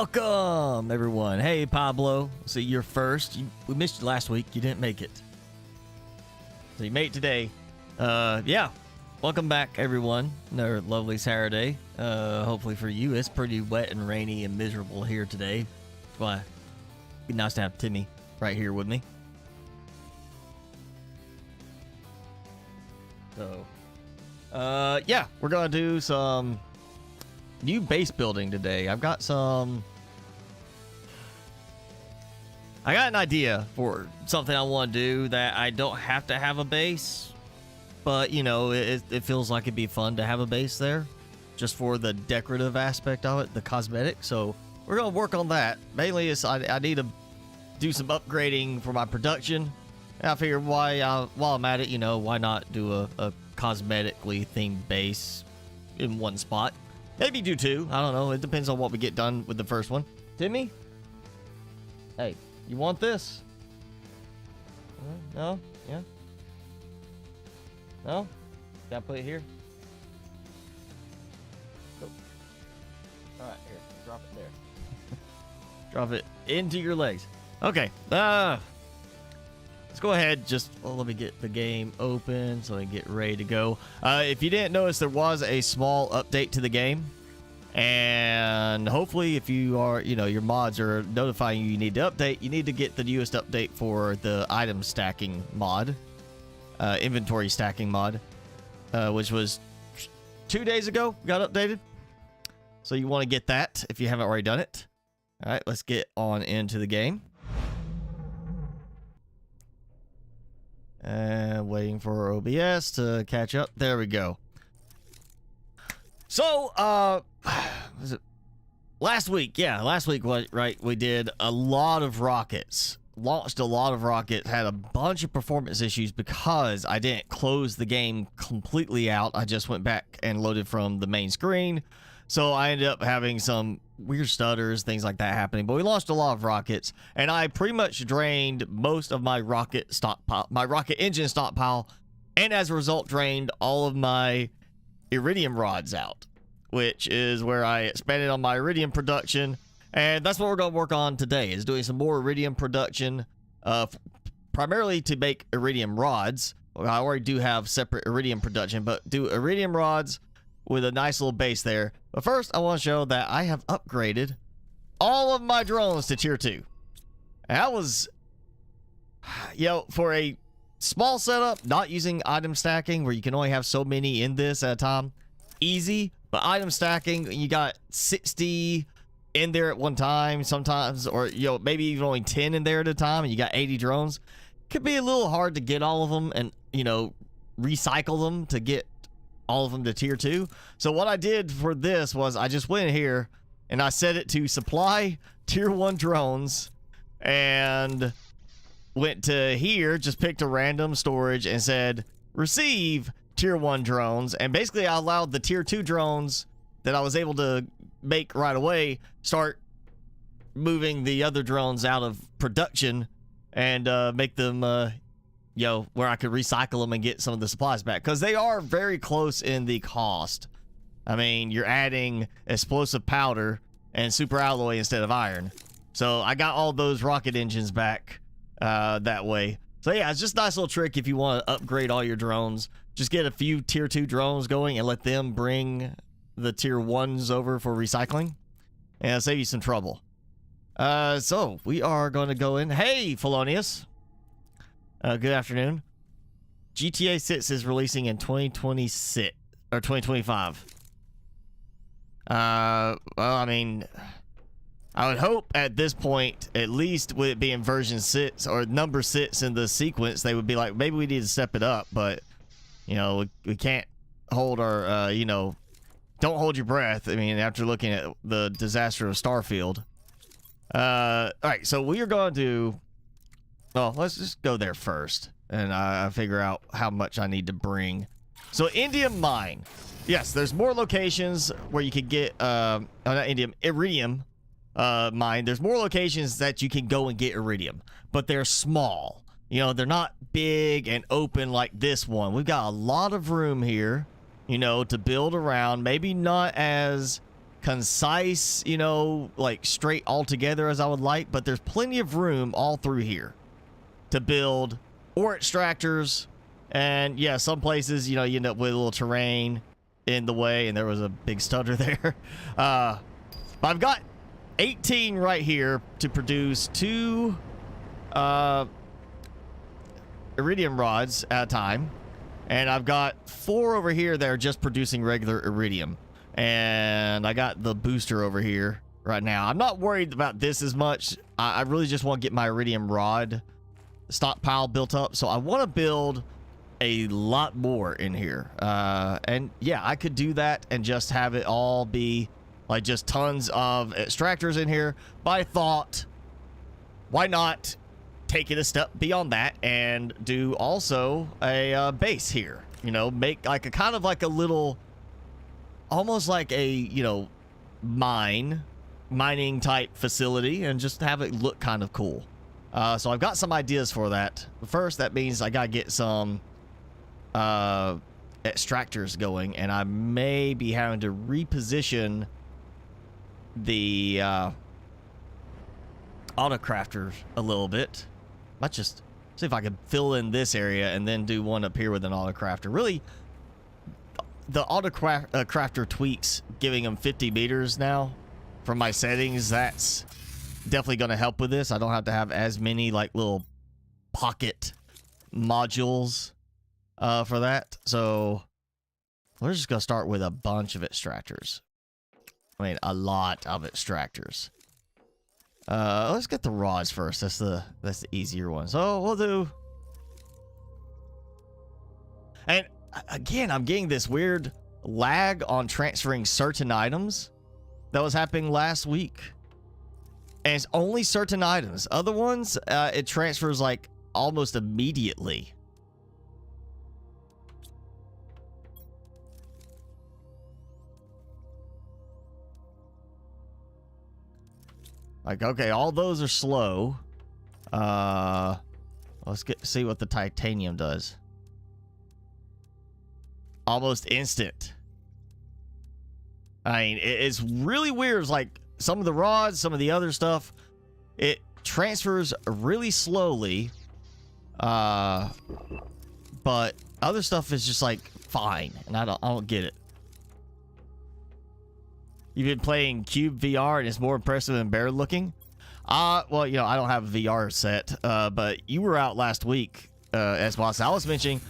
Welcome, everyone. Hey, Pablo. So you're first. We missed you last week. You didn't make it. So you made it today. Yeah. Welcome back, everyone. Another lovely Saturday. Hopefully for you, it's pretty wet and rainy and miserable here today. That's why it'd be nice to have Timmy right here with me. So, yeah, we're gonna do some new base building today. I got an idea for something I want to do that I don't have to have a base, but you know, it feels like it'd be fun to have a base there just for the decorative aspect of it, the cosmetic. So we're gonna work on that. Mainly is I need to do some upgrading for my production. And I figured while I'm at it, you know, why not do a cosmetically themed base in one spot. Maybe do two. I don't know. It depends on what we get done with the first one. Timmy? Hey, you want this? No? Yeah? No? Gotta put it here? Oh. Alright, here. Drop it there. Drop it into your legs. Okay. Let's go ahead. Let me get the game open so I can get ready to go. If you didn't notice, there was a small update to the game. And hopefully if you are, you know, your mods are notifying you need to update, you need to get the newest update for the item stacking mod, inventory stacking mod, which was 2 days ago, got updated. So you want to get that if you haven't already done it. All right, let's get on into the game. And waiting for OBS to catch up. There we go. So, was it last week? Yeah, last week, right? We did a lot of rockets. Launched a lot of rockets. Had a bunch of performance issues because I didn't close the game completely out. I just went back and loaded from the main screen. So I ended up having some weird stutters, things like that happening. But we launched a lot of rockets, and I pretty much drained most of my rocket stockpile, my rocket engine stockpile, and as a result, drained all of my iridium rods out, which is where I expanded on my iridium production. And that's what we're going to work on today, is doing some more iridium production, primarily to make iridium rods. I already do have separate iridium production, but do iridium rods with a nice little base there. But first, I want to show that I have upgraded all of my drones to tier 2. And that was, you know, for a small setup, not using item stacking, where you can only have so many in this at a time, easy. But item stacking, you got 60 in there at one time sometimes, or, you know, maybe even only 10 in there at a time, and you got 80 drones. Could be a little hard to get all of them and, you know, recycle them to get all of them to tier 2. So what I did for this was I just went here and I set it to supply tier 1 drones, and went to here, just picked a random storage and said receive tier 1 drones. And basically I allowed the tier 2 drones that I was able to make right away start moving the other drones out of production and make them you know, where I could recycle them and get some of the supplies back, because they are very close in the cost. I mean, you're adding explosive powder and super alloy instead of iron. So I got all those rocket engines back that way. So yeah, it's just a nice little trick if you want to upgrade all your drones. Just get a few tier 2 drones going and let them bring the tier 1s over for recycling, and it'll save you some trouble. So we are going to go in. Hey, Felonius. Good afternoon. GTA 6 is releasing in 2026 or 2025. Well, I mean, I would hope at this point, at least with it being version 6 or number 6 in the sequence, they would be like, maybe we need to step it up. But, you know, we can't hold our, you know, don't hold your breath. I mean, after looking at the disaster of Starfield. All right, so we are going to do... Well, let's just go there first, and I figure out how much I need to bring. So, Indium Mine. Yes, there's more locations where you can get, not Indium, Iridium Mine. There's more locations that you can go and get Iridium, but they're small. You know, they're not big and open like this one. We've got a lot of room here, you know, to build around. Maybe not as concise, you know, like straight all together as I would like, but there's plenty of room all through here to build ore extractors. And yeah, some places, you know, you end up with a little terrain in the way, and there was a big stutter there. But I've got 18 right here to produce 2 iridium rods at a time, and I've got 4 over here that are just producing regular iridium, and I got the booster over here right now. I'm not worried about this as much. I really just want to get my iridium rod stockpile built up, so I want to build a lot more in here. And yeah, I could do that and just have it all be like just tons of extractors in here, but I thought, why not take it a step beyond that and do also a base here, you know, make like a kind of like a little, almost like a, you know, mining type facility, and just have it look kind of cool. So I've got some ideas for that. First, that means I gotta get some extractors going, and I may be having to reposition the autocrafters a little bit. Let's just see if I can fill in this area and then do one up here with an autocrafter. Really, the autocrafter tweaks giving them 50 meters now from my settings. That's definitely going to help with this. I don't have to have as many like little pocket modules for that. So we're just going to start with a bunch of extractors. I mean, a lot of extractors. Let's get the rods first. That's the easier one. So we'll do. And again, I'm getting this weird lag on transferring certain items that was happening last week. And it's only certain items. Other ones, it transfers like almost immediately. Like, okay, all those are slow. Let's see what the titanium does. Almost instant. I mean, it's really weird. It's like some of the rods, some of the other stuff, it transfers really slowly. But other stuff is just like fine, and I don't get it. You've been playing Cube VR and it's more impressive than bear looking? Well, you know, I don't have a VR set, but you were out last week, as well. I was mentioning,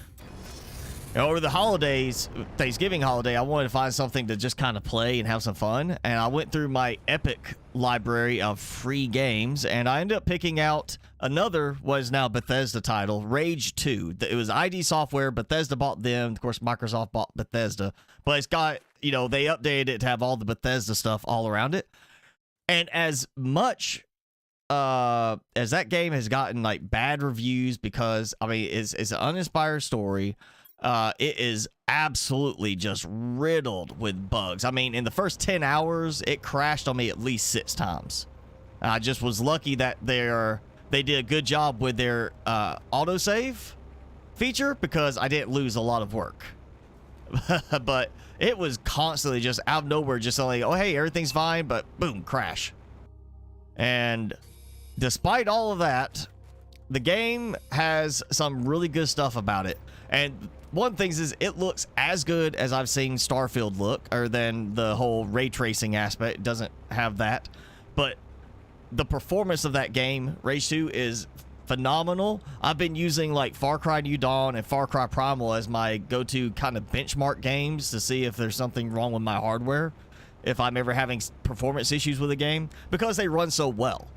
you know, over the holidays, Thanksgiving holiday, I wanted to find something to just kind of play and have some fun. And I went through my epic library of free games, and I ended up picking out another, what is now Bethesda title, Rage 2. It was ID Software. Bethesda bought them. Of course, Microsoft bought Bethesda. But it's got, you know, they updated it to have all the Bethesda stuff all around it. And as much as that game has gotten like bad reviews, because I mean it's an uninspired story, it is absolutely just riddled with bugs. I mean, in the first 10 hours it crashed on me at least 6 times. I just was lucky that they did a good job with their autosave feature, because I didn't lose a lot of work. But it was constantly just out of nowhere, just like, oh hey, everything's fine, but boom, crash. And despite all of that, the game has some really good stuff about it. And one thing is it looks as good as I've seen Starfield look, or than the whole ray tracing aspect. It doesn't have that, but the performance of that game, Rage 2, is phenomenal. I've been using like Far Cry New Dawn and Far Cry Primal as my go-to kind of benchmark games to see if there's something wrong with my hardware, if I'm ever having performance issues with a game, because they run so well.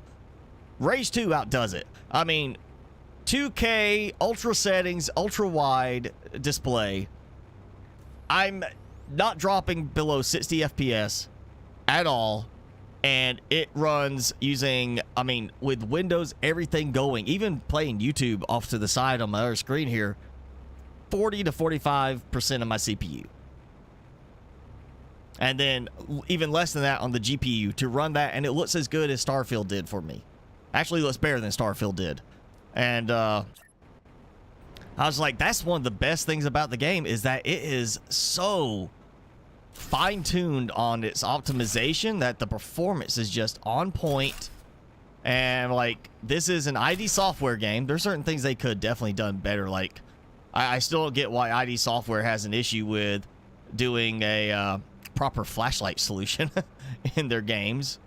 Rage 2 outdoes it. I mean, 2K, ultra settings, ultra wide display. I'm not dropping below 60 FPS at all. And it runs using, I mean, with Windows, everything going, even playing YouTube off to the side on my other screen here, 40 to 45% of my CPU. And then even less than that on the GPU to run that, and it looks as good as Starfield did for me. Actually, it looks better than Starfield did. And I was like, that's one of the best things about the game, is that it is so fine-tuned on its optimization that the performance is just on point. And like, this is an ID Software game. There's certain things they could definitely done better. Like, I still don't get why ID Software has an issue with doing a proper flashlight solution in their games.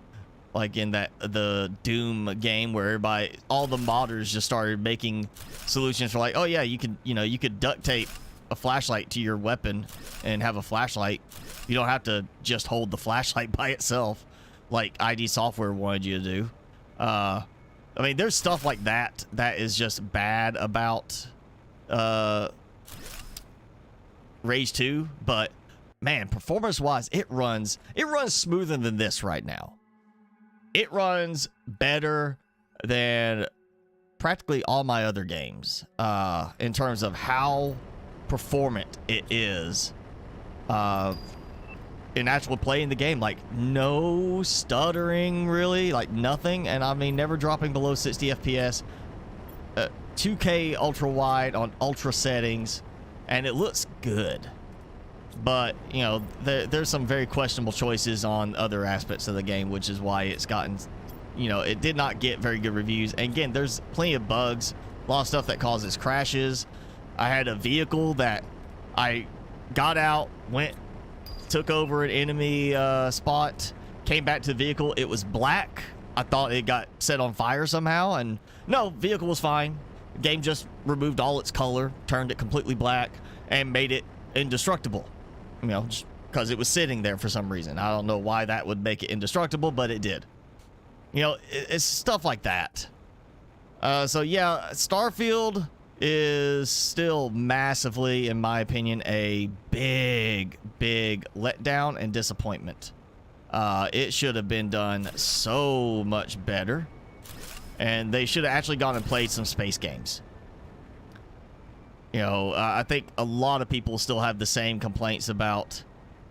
Like in the Doom game where all the modders just started making solutions for like, oh yeah, you could duct tape a flashlight to your weapon and have a flashlight. You don't have to just hold the flashlight by itself like ID Software wanted you to do. I mean, there's stuff like that is just bad about Rage 2, but man, performance-wise, it runs smoother than this right now. It runs better than practically all my other games in terms of how performant it is in actual playing the game. Like, no stuttering, really, like nothing. And I mean, never dropping below 60 FPS, 2K ultra wide on ultra settings, and it looks good. But you know, there's some very questionable choices on other aspects of the game, which is why it's gotten, you know, it did not get very good reviews. And again, there's plenty of bugs, a lot of stuff that causes crashes. I had a vehicle that I got out, took over an enemy spot, came back to the vehicle. It was black. I thought it got set on fire somehow, and no, vehicle was fine. The game just removed all its color, turned it completely black, and made it indestructible. You know, just because it was sitting there for some reason. I don't know why that would make it indestructible, but it did. You know, it's stuff like that. So yeah, Starfield is still massively, in my opinion, a big letdown and disappointment. It should have been done so much better, and they should have actually gone and played some space games. You know, I think a lot of people still have the same complaints about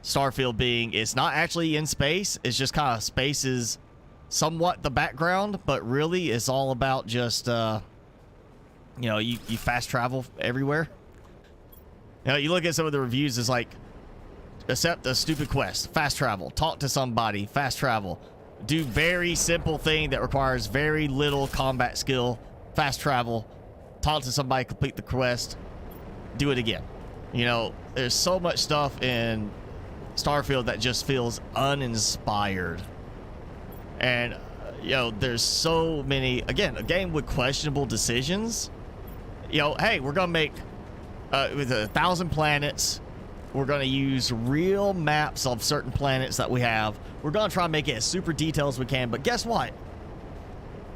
Starfield being, it's not actually in space, it's just kind of space is somewhat the background, but really it's all about just you know, you fast travel everywhere. You know, you look at some of the reviews, it's like, accept a stupid quest, fast travel, talk to somebody, fast travel, do very simple thing that requires very little combat skill, fast travel, talk to somebody, complete the quest, do it again. You know, there's so much stuff in Starfield that just feels uninspired. And you know, there's so many, again, a game with questionable decisions. You know, hey, we're gonna make with 1,000 planets, we're gonna use real maps of certain planets that we have. We're gonna try and make it as super detailed as we can, but guess what?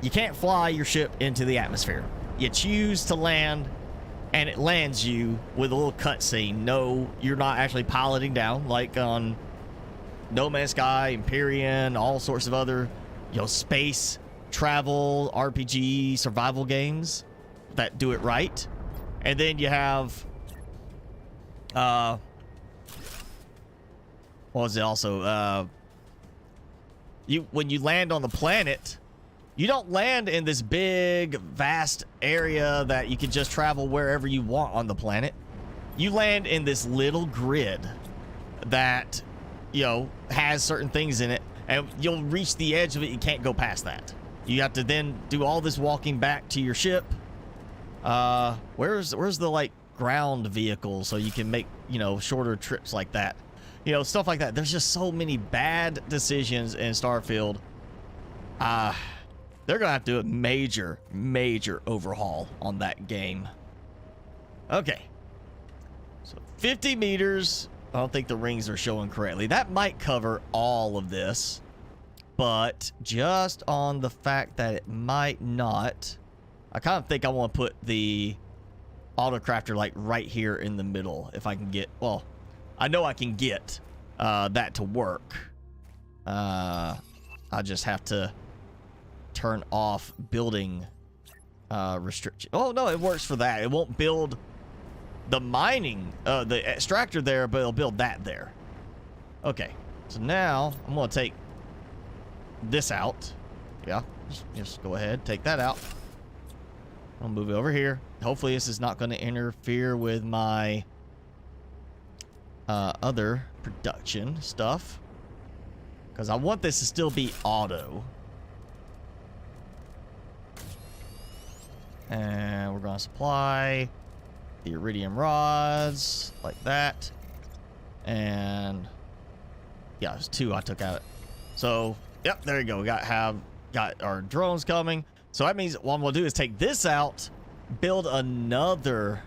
You can't fly your ship into the atmosphere. You choose to land, and it lands you with a little cutscene. No, you're not actually piloting down, like on No Man's Sky, Empyrean, all sorts of other, you know, space travel RPG survival games that do it right. And then you have what was it also, when you land on the planet, you don't land in this big vast area that you can just travel wherever you want on the planet. You land in this little grid that, you know, has certain things in it, and you'll reach the edge of it. You can't go past that. You have to then do all this walking back to your ship. Where's the like ground vehicle so you can make, you know, shorter trips like that, you know, stuff like that. There's just so many bad decisions in Starfield. They're gonna have to do a major overhaul on that game. Okay, so 50 meters. I don't think the rings are showing correctly. That might cover all of this, but just on the fact that it might not, I kind of think I want to put the autocrafter like right here in the middle. If I can get, well, I know I can get that to work. I just have to turn off building restriction. Oh no, it works for that. It won't build the mining, the extractor there, but it'll build that there. Okay, so now I'm gonna take this out. Yeah, just go ahead, take that out. I'll move it over here. Hopefully this is not going to interfere with my other production stuff, because I want this to still be auto. And we're going to supply the iridium rods like that. And yeah, there's 2 I took out. So, yep, there you go. We got our drones coming. So that means what I'm going to do is take this out, build another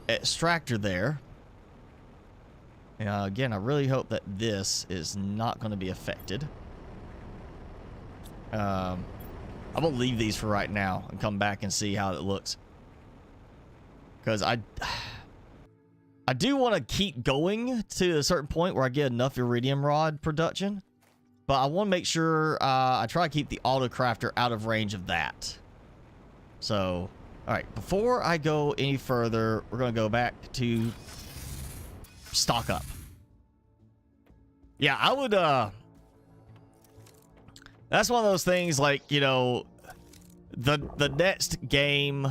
extractor there. Again, I really hope that this is not going to be affected. I'm going to leave these for right now and come back and see how it looks. Because I do want to keep going to a certain point where I get enough iridium rod production. But I want to make sure I try to keep the auto crafter out of range of that. So, all right, before I go any further, we're going to go back to stock up. Yeah, I would, that's one of those things like, you know, the next game,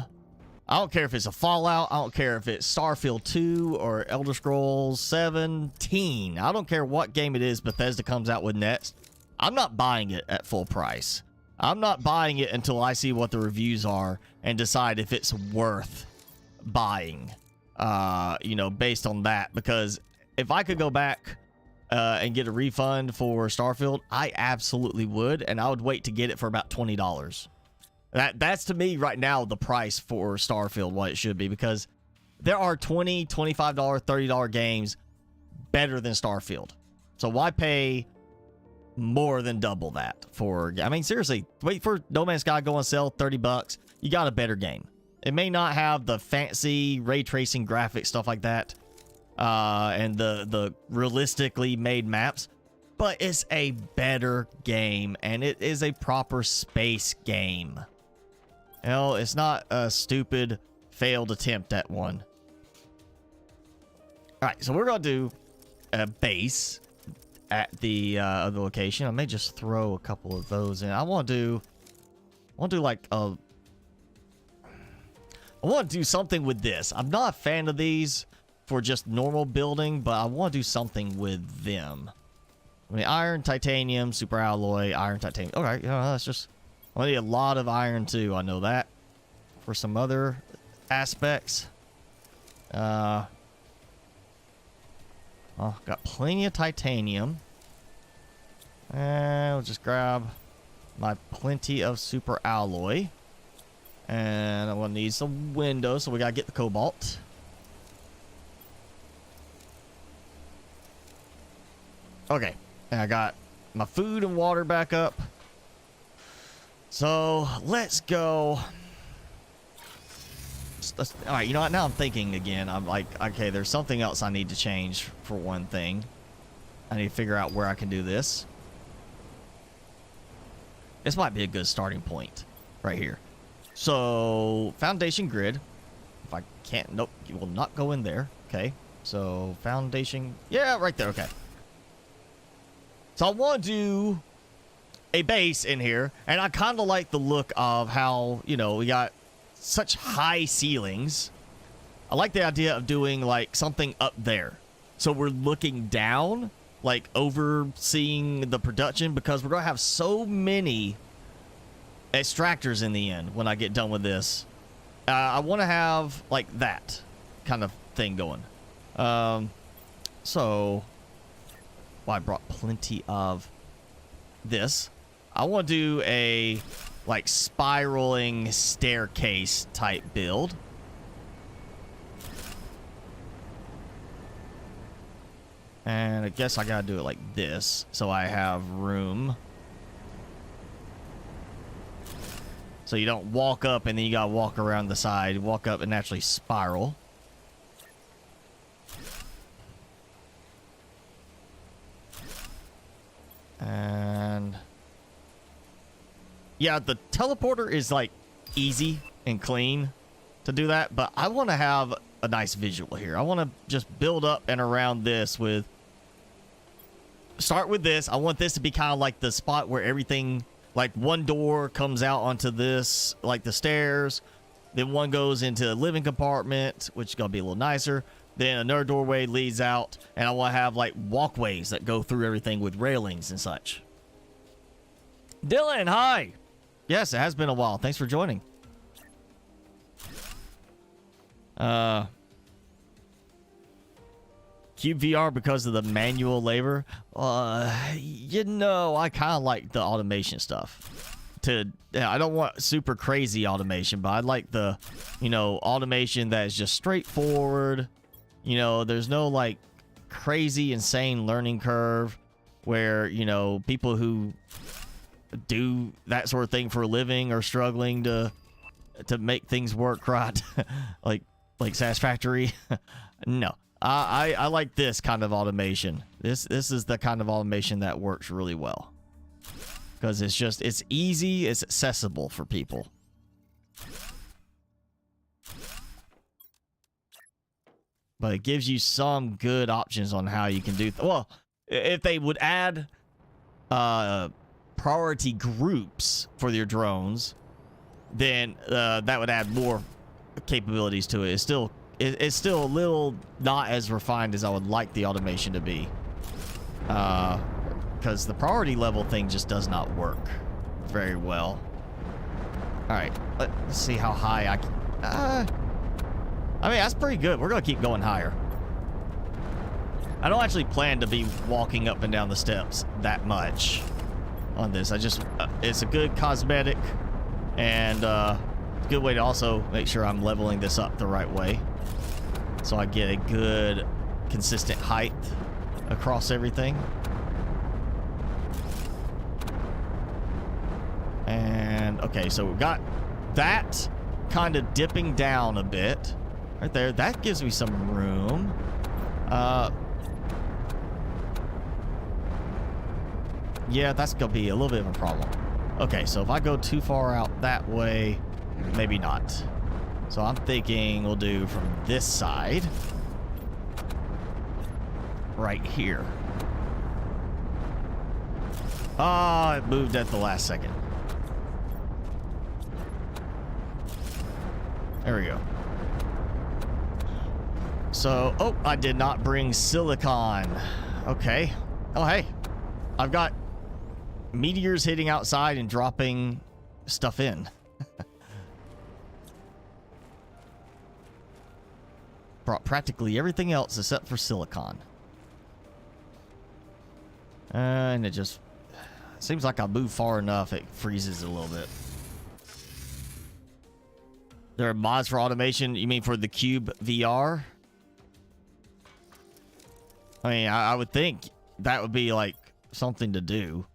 I don't care if it's a Fallout, I don't care if it's Starfield 2 or Elder Scrolls 17. I don't care what game it is Bethesda comes out with next. I'm not buying it at full price. I'm not buying it until I see what the reviews are and decide if it's worth buying, you know, based on that. Because if I could go back and get a refund for Starfield, I absolutely would, and I would wait to get it for about $20. That's to me right now the price for Starfield, what it should be, because there are $20, $25, $30 games better than Starfield. So why pay more than double that for? I mean, seriously, wait for No Man's Sky go on sale, $30. You got a better game. It may not have the fancy ray tracing graphics, stuff like that, and the realistically made maps, but it's a better game, and it is a proper space game. You know, it's not a stupid failed attempt at one. All right, so we're gonna do a base at the other location. I may just throw a couple of those in. I want to do like a. I want to do something with this. I'm not a fan of these for just normal building, but I want to do something with them. I mean, iron, titanium, super alloy, iron, titanium. Okay, you know, that's just. I need a lot of iron too. I know that. For some other aspects. Well, got plenty of titanium. And we'll just grab my plenty of super alloy. And I'm gonna need some windows, so we gotta get the cobalt. Okay, and I got my food and water back up. So let's go. All right, you know what? Now I'm thinking again. I'm like, okay, there's something else I need to change for one thing. I need to figure out where I can do this. This might be a good starting point right here. So foundation grid. If I can't, nope, you will not go in there. Okay, so foundation, yeah, right there. Okay. So I want to do a base in here, and I kind of like the look of how, you know, we got such high ceilings. I like the idea of doing like something up there, so we're looking down, like overseeing the production, because we're gonna have so many extractors in the end when I get done with this. I want to have like that kind of thing going. So well, I brought plenty of this. I want to do a like spiraling staircase type build. And I guess I gotta do it like this, so I have room. So you don't walk up and then you gotta walk around the side. Walk up and naturally spiral. And yeah, the teleporter is like easy and clean to do that, but I want to have a nice visual here. I want to just build up and around this with. Start with this. I want this to be kind of like the spot where everything, like one door comes out onto this, like the stairs. Then one goes into a living compartment, which is going to be a little nicer. Then another doorway leads out, and I want to have like walkways that go through everything with railings and such. Dylan, hi. Yes, it has been a while. Thanks for joining. Cube VR because of the manual labor. You know, I kind of like the automation stuff. I don't want super crazy automation, but I like the, you know, automation that is just straightforward. You know, there's no like crazy, insane learning curve where, you know, people who do that sort of thing for a living are struggling to make things work right. like Satisfactory. No, I like this kind of automation. This is the kind of automation that works really well because it's easy, it's accessible for people. But it gives you some good options on how you can do well, if they would add priority groups for your drones, then that would add more capabilities to it. It's still a little not as refined as I would like the automation to be, because the priority level thing just does not work very well. All right, let's see how high I can. I mean, that's pretty good. We're gonna keep going higher. I don't actually plan to be walking up and down the steps that much on this. I just, it's a good cosmetic and a good way to also make sure I'm leveling this up the right way, so I get a good consistent height across everything. And okay, so we've got that kind of dipping down a bit right there. That gives me some room. Yeah, that's gonna be a little bit of a problem. Okay, so if I go too far out that way, maybe not. So I'm thinking we'll do from this side right here. It moved at the last second. There we go. So, oh, I did not bring silicon. Okay. Oh, hey, I've got meteors hitting outside and dropping stuff in. Brought practically everything else except for silicon. And it just seems like I move far enough, it freezes a little bit. There are mods for automation. You mean for the Cube VR? I mean, I would think that would be like something to do.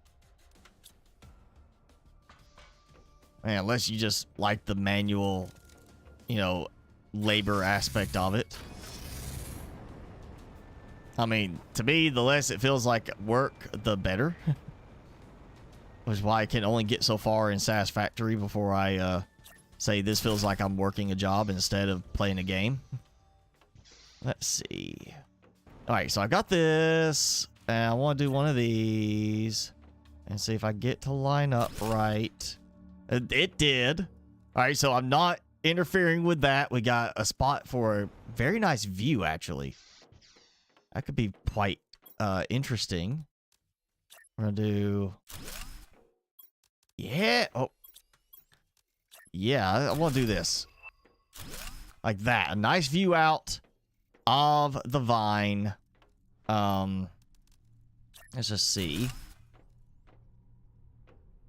Man, unless you just like the manual, you know, labor aspect of it. I mean, to me, the less it feels like work, the better. Which is why I can only get so far in Satisfactory before I say this feels like I'm working a job instead of playing a game. Let's see. All right, so I got this, and I want to do one of these and see if I get to line up right. It did. All right, so I'm not interfering with that. We got a spot for a very nice view, actually. That could be quite interesting. We're gonna do... Yeah. Oh. Yeah, I want to do this. Like that. A nice view out of the vine. Let's just see.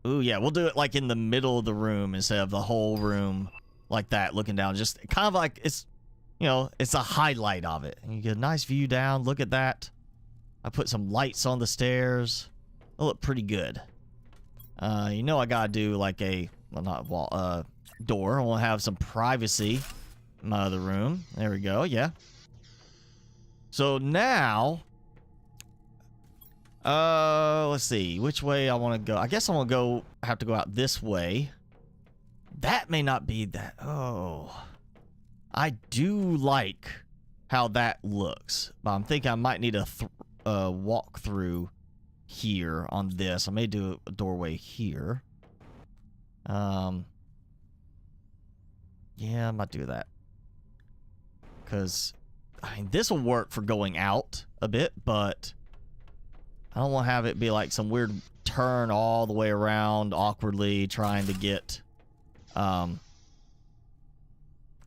Ooh, yeah, we'll do it like in the middle of the room instead of the whole room like that, looking down. Just kind of like it's, you know, it's a highlight of it. And you get a nice view down. Look at that. I put some lights on the stairs. It'll look pretty good. You know, I gotta do like a, well, not wall, door. I want to have some privacy in my other room. There we go. Yeah. So now, let's see which way I want to go. I guess I want to go, have to go out this way. That may not be that. Oh, I do like how that looks, but I'm thinking I might need a walk through here on this. I may do a doorway here. Yeah, I might do that. Because I mean, this will work for going out a bit, but I don't want to have it be like some weird turn all the way around awkwardly trying to get out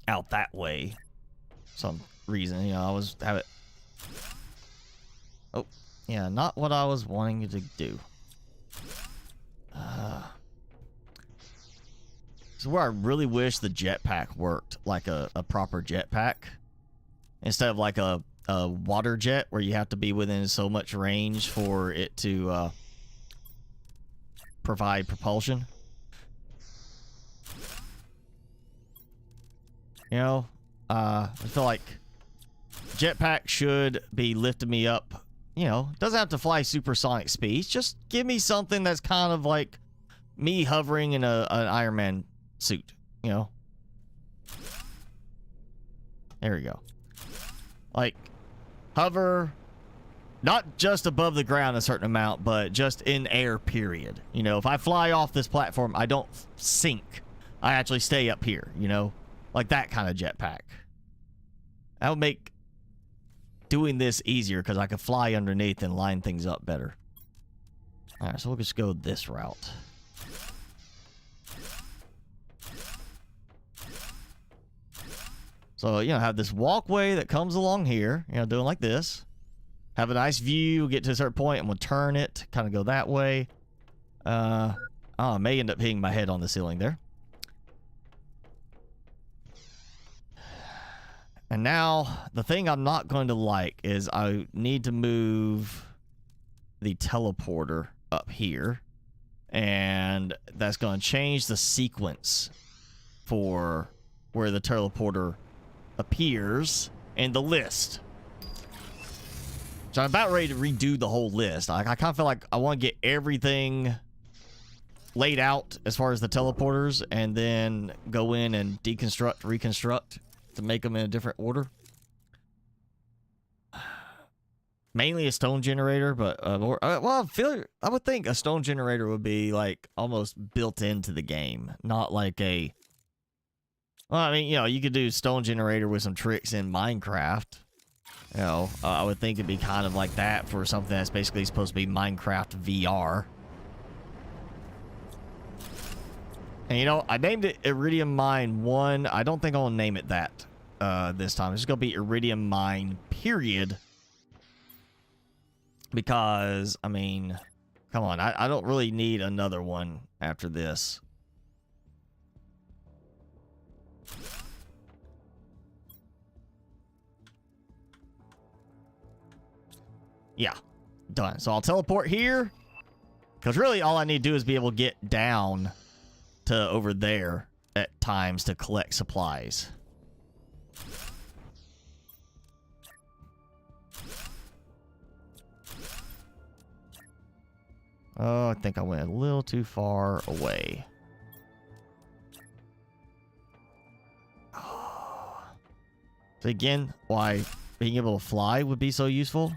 that way. Some reason, you know, I was have it. Oh, yeah, not what I was wanting you to do. This is where I really wish the jetpack worked like a proper jetpack instead of like a water jet where you have to be within so much range for it to provide propulsion. You know, I feel like jetpack should be lifting me up. You know, doesn't have to fly supersonic speeds. Just give me something that's kind of like me hovering in an Iron Man suit. You know, there we go. Like hover, not just above the ground a certain amount, but just in air. Period. You know, if I fly off this platform, I don't sink. I actually stay up here. You know, like that kind of jetpack. That would make doing this easier because I could fly underneath and line things up better. All right, so we'll just go this route. So, you know, have this walkway that comes along here, you know, doing like this. Have a nice view, get to a certain point, and we'll turn it, kind of go that way. Oh, I may end up hitting my head on the ceiling there. And now, the thing I'm not going to like is I need to move the teleporter up here. And that's going to change the sequence for where the teleporter appears in the list. So I'm about ready to redo the whole list. I kind of feel like I want to get everything laid out as far as the teleporters and then go in and deconstruct, reconstruct to make them in a different order. Mainly a stone generator, but well, I would think a stone generator would be like almost built into the game, not like a. Well, I mean, you know, you could do stone generator with some tricks in Minecraft. You know, I would think it'd be kind of like that for something that's basically supposed to be Minecraft VR. And you know, I named it Iridium Mine 1. I don't think I'll name it that this time. It's just gonna be Iridium Mine, period. Because, I mean, come on, I don't really need another one after this. Yeah, done. So I'll teleport here. Because really all I need to do is be able to get down to over there at times to collect supplies. Oh, I think I went a little too far away. So again, why being able to fly would be so useful.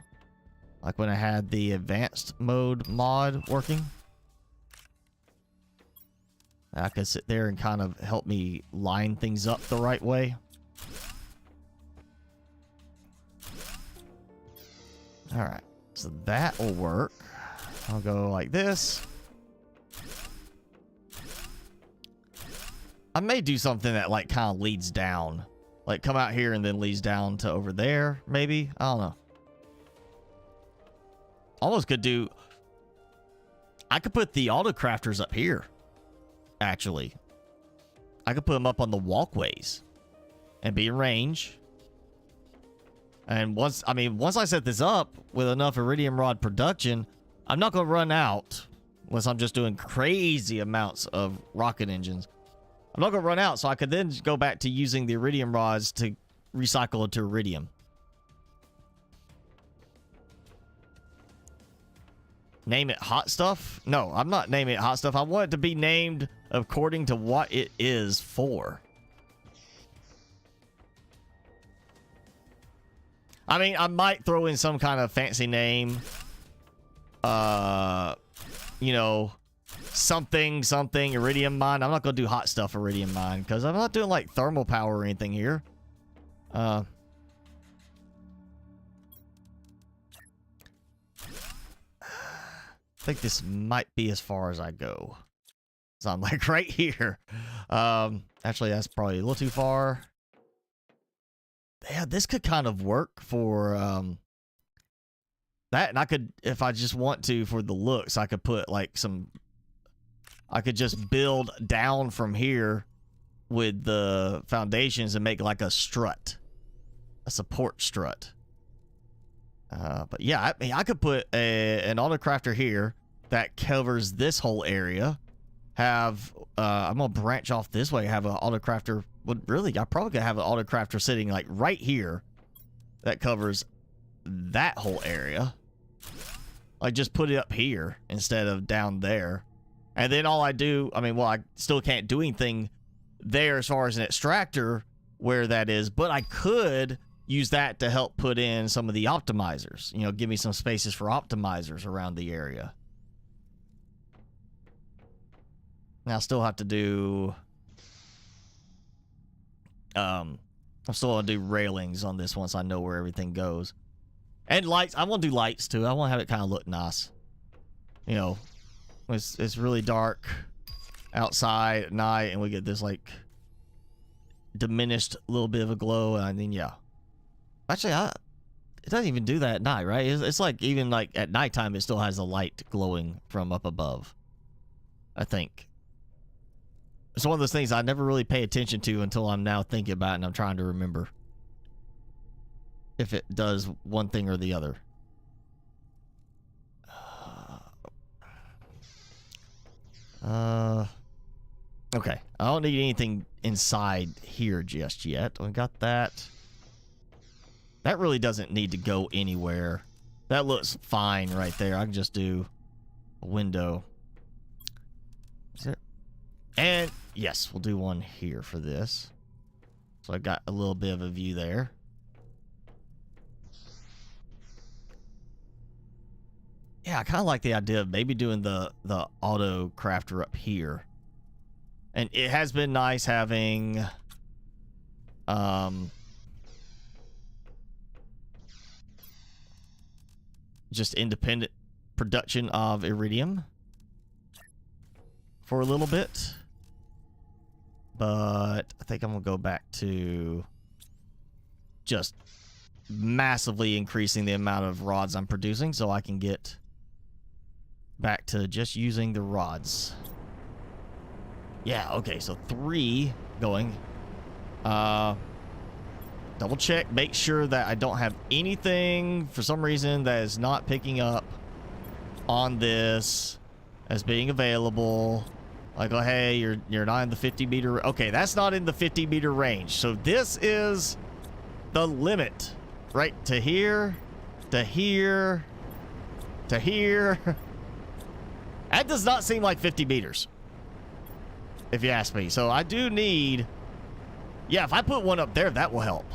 Like when I had the advanced mode mod working. I could sit there and kind of help me line things up the right way. Alright, so that will work. I'll go like this. I may do something that like kind of leads down. Like come out here and then leads down to over there, maybe? I don't know. Almost could do... I could put the auto-crafters up here. Actually. I could put them up on the walkways. And be in range. And once I set this up with enough iridium rod production, I'm not going to run out. Unless I'm just doing crazy amounts of rocket engines. I'm not going to run out, so I could then go back to using the iridium rods to recycle it to iridium. Name it hot stuff? No, I'm not naming it hot stuff. I want it to be named according to what it is for. I mean, I might throw in some kind of fancy name. You know, something, iridium mine. I'm not going to do hot stuff iridium mine because I'm not doing like thermal power or anything here. I think this might be as far as I go. So I'm like right here. Actually, that's probably a little too far. Yeah, this could kind of work for that. And I could, if I just want to, for the looks, I could put like some, I could just build down from here with the foundations and make like a strut, a support strut. But yeah, I mean, I could put an autocrafter here that covers this whole area. Have I'm gonna branch off this way. Have an autocrafter. Would really, I probably could have an autocrafter sitting like right here that covers that whole area. Like just put it up here instead of down there. And then all I do, I mean, well, I still can't do anything there as far as an extractor where that is, but I could use that to help put in some of the optimizers. You know, give me some spaces for optimizers around the area. Now I still have to do I'm still gonna do railings on this once I know where everything goes. And lights. I want to do lights too. I want to have it kind of look nice. You know, it's really dark outside at night and we get this like diminished little bit of a glow. And then yeah, actually it doesn't even do that at night, right? It's like even like at nighttime it still has the light glowing from up above, I think. It's one of those things I never really pay attention to until I'm now thinking about it and I'm trying to remember if it does one thing or the other. Okay. I don't need anything inside here just yet. We got that. That really doesn't need to go anywhere. That looks fine right there. I can just do a window. Is there? And yes, we'll do one here for this. So I got a little bit of a view there. Yeah, I kind of like the idea of maybe doing the auto crafter up here. And it has been nice having just independent production of iridium for a little bit. But I think I'm gonna go back to just massively increasing the amount of rods I'm producing so I can get back to just using the rods. Yeah, okay, so 3 going. Double check, make sure that I don't have anything for some reason that is not picking up on this as being available. Like, oh, hey, you're not in the 50 meter. Okay, that's not in the 50 meter range. So this is the limit, right? To here, to here, to here. That does not seem like 50 meters, if you ask me. So I do need, yeah, if I put one up there, that will help.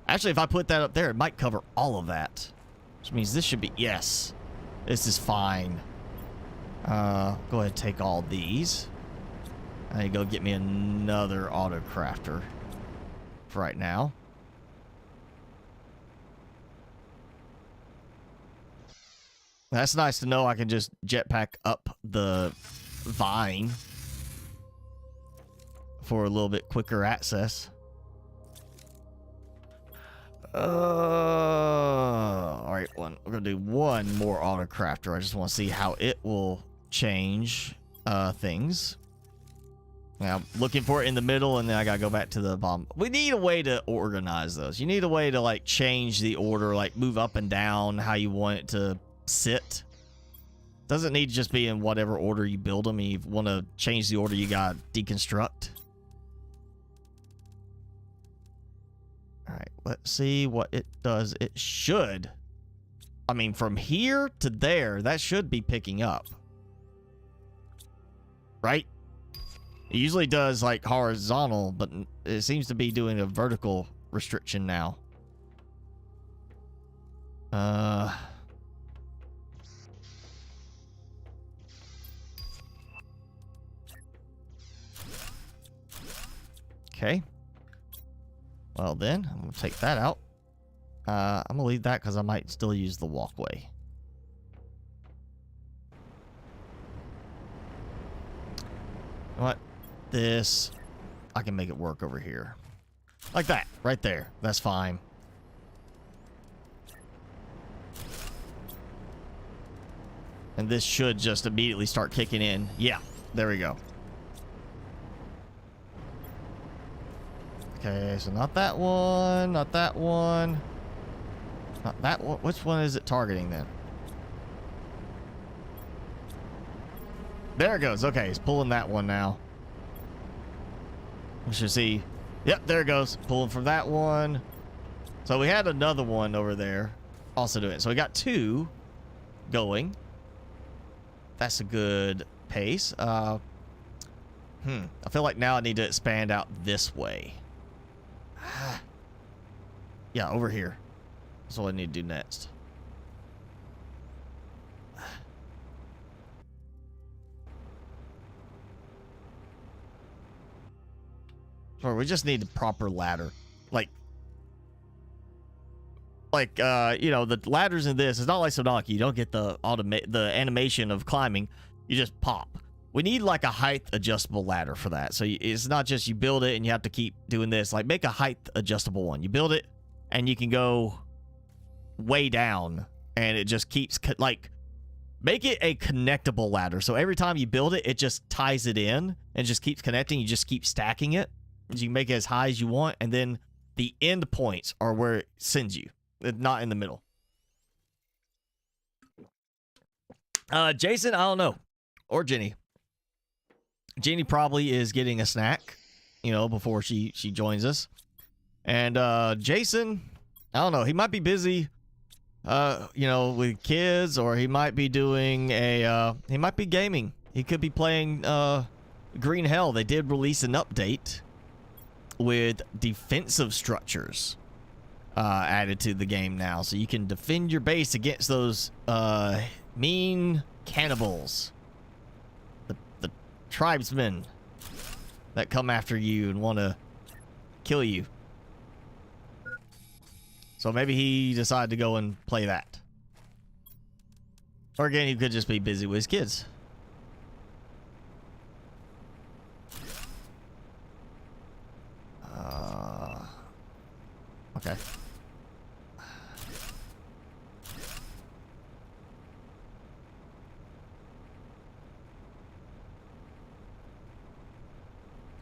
Actually, if I put that up there, it might cover all of that. Which means this should be, yes, this is fine. Go ahead and take all these. I need to go get me another auto crafter for right now. That's nice to know I can just jetpack up the vine for a little bit quicker access. All right, we're gonna do one more auto crafter. I just want to see how it will change things. Now, I'm looking for it in the middle, and then I gotta go back to the bottom. We need a way to organize those. You need a way to like change the order, like move up and down how you want it to sit. Doesn't need to just be in whatever order you build them. You want to change the order, you gotta deconstruct. All right, let's see what it does. It should, I mean, from here to there, that should be picking up, right? It usually does like horizontal, but it seems to be doing a vertical restriction now. Okay. Well then, I'm gonna take that out. I'm gonna leave that because I might still use the walkway. this. I can make it work over here. Like that, right there. That's fine. And this should just immediately start kicking in. Yeah, there we go. Okay, so not that one, not that one. Not that one. Which one is it targeting then? There it goes. Okay, it's pulling that one now. We should see. Yep, there it goes. Pulling from that one. So we had another one over there also doing it. So we got two going. That's a good pace. I feel like now I need to expand out this way. Yeah, over here. That's what I need to do next. Or we just need the proper ladder. Like, you know, the ladders in this, it's not like Sonaki. You don't get the animation of climbing. You just pop. We need like a height adjustable ladder for that. So it's not just you build it and you have to keep doing this. Like, make a height adjustable one. You build it and you can go way down and it just keeps, like, make it a connectable ladder. So every time you build it, it just ties it in and just keeps connecting. You just keep stacking it. You can make it as high as you want, and then the end points are where it sends you, not in the middle. Jason, I don't know. Or Jenny. Jenny probably is getting a snack, you know, before she joins us. And Jason, I don't know. He might be busy, you know, with kids, or he might be doing he might be gaming. He could be playing Green Hell. They did release an update with defensive structures added to the game now, so you can defend your base against those mean cannibals, the tribesmen that come after you and want to kill you. So maybe he decided to go and play that, or again, he could just be busy with his kids. Okay.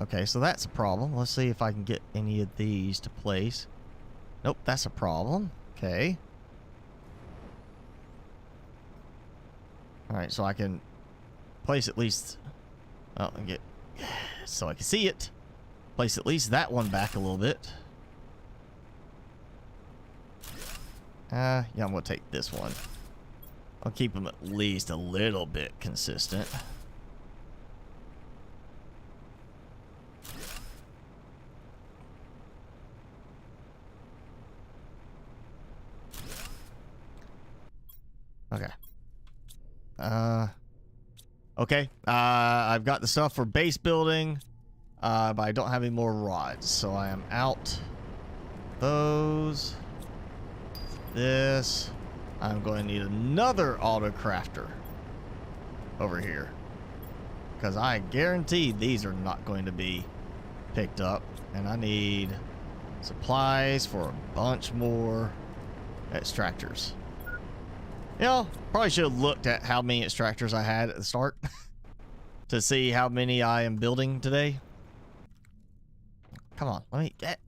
Okay, so that's a problem. Let's see if I can get any of these to place. Nope, that's a problem. Okay. Alright, so I can place at least... well, and get... so I can see it. Place at least that one back a little bit. Yeah, I'm gonna take this one. I'll keep them at least a little bit consistent. Okay. Okay. I've got the stuff for base building, but I don't have any more rods, so I am out those. This. I'm going to need another auto crafter over here, because I guarantee these are not going to be picked up, and I need supplies for a bunch more extractors. You know, probably should have looked at how many extractors I had at the start to see how many I am building today. Come on, let me get...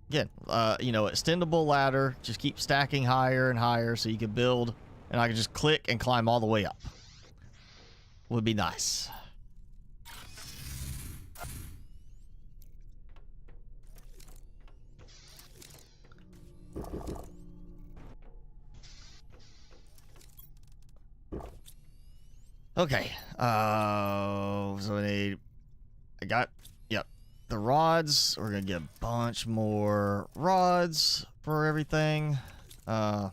again, you know, extendable ladder. Just keep stacking higher and higher so you can build, and I can just click and climb all the way up. Would be nice. Okay. So we need... I got... yep. The rods. We're gonna get a bunch more rods for everything. I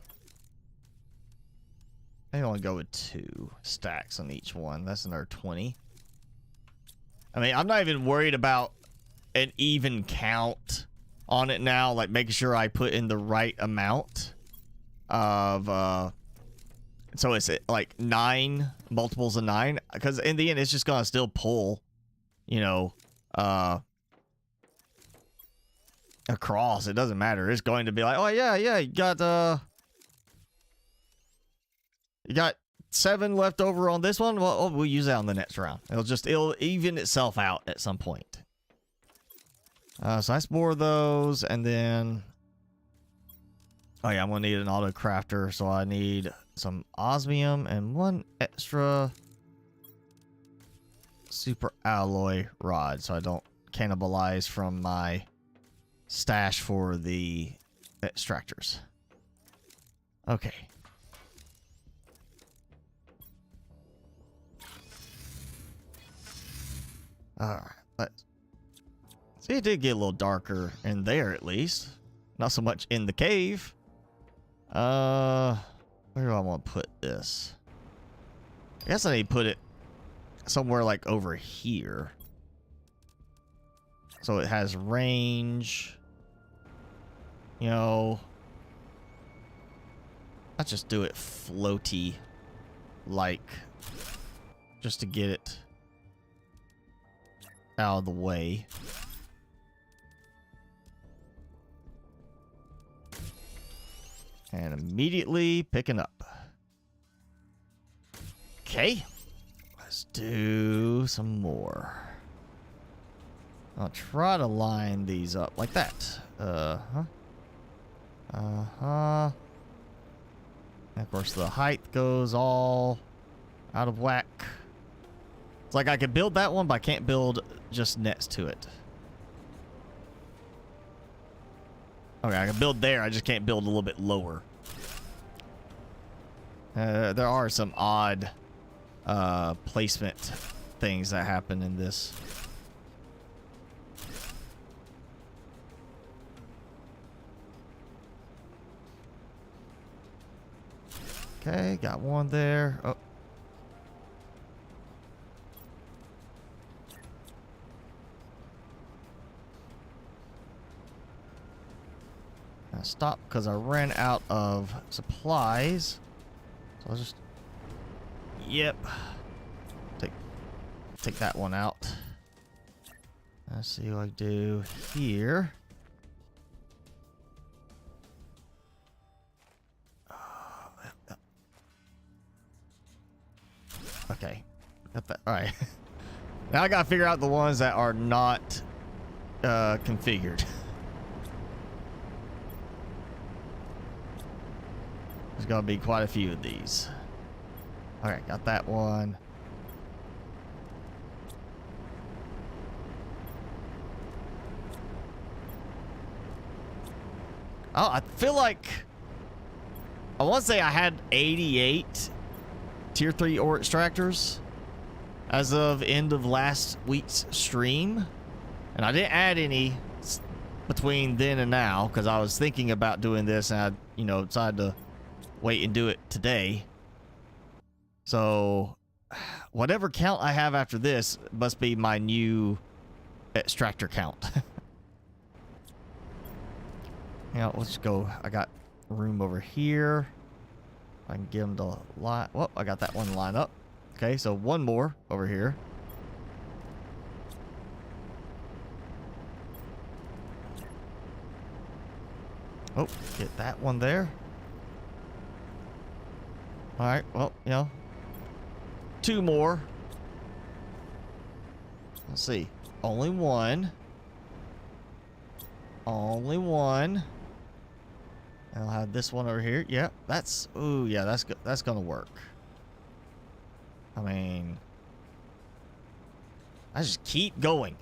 want to go with 2 stacks on each one. That's another 20. I mean, I'm not even worried about an even count on it now, like making sure I put in the right amount of so it's like 9 multiples of 9. because in the end, it's just gonna still pull, you know, across. It doesn't matter. It's going to be like, oh yeah, you got 7 left over on this one. Well, we'll use that on the next round. It'll even itself out at some point. So that's more of those, and then, oh yeah, I'm gonna need an auto crafter, so I need some osmium and 1 extra super alloy rod, so I don't cannibalize from my stash for the extractors. Okay. Alright, let's see. It did get a little darker in there, at least. Not so much in the cave. Where do I want to put this? I guess I need to put it somewhere like over here, so it has range. You know, let's just do it floaty, like, just to get it out of the way. And immediately picking up. Okay, let's do some more. I'll try to line these up like that. And of course, the height goes all out of whack. It's like I could build that one, but I can't build just next to it. Okay, I can build there. I just can't build a little bit lower. There are some odd placement things that happen in this. Okay, got one there. Oh. I stopped because I ran out of supplies. So I'll just... Yep. Take that one out. Let's see what I do here. Okay. Got that. All right. Now I gotta figure out the ones that are not configured. There's gonna be quite a few of these. All right, got that one. Oh, I feel like I want to say I had 88 tier 3 ore extractors as of end of last week's stream, and I didn't add any between then and now because I was thinking about doing this, and I, decided to wait and do it today. So whatever count I have after this must be my new extractor count. Yeah, let's go. I got room over here. I can get them to line. Well, I got that one line up. Okay, so one more over here. Oh, get that one there. All right, well, 2 more. Let's see. Only one. Only one. And I'll have this one over here. Yeah, that's... Ooh, yeah, that's good. That's gonna work. I mean... I just keep going.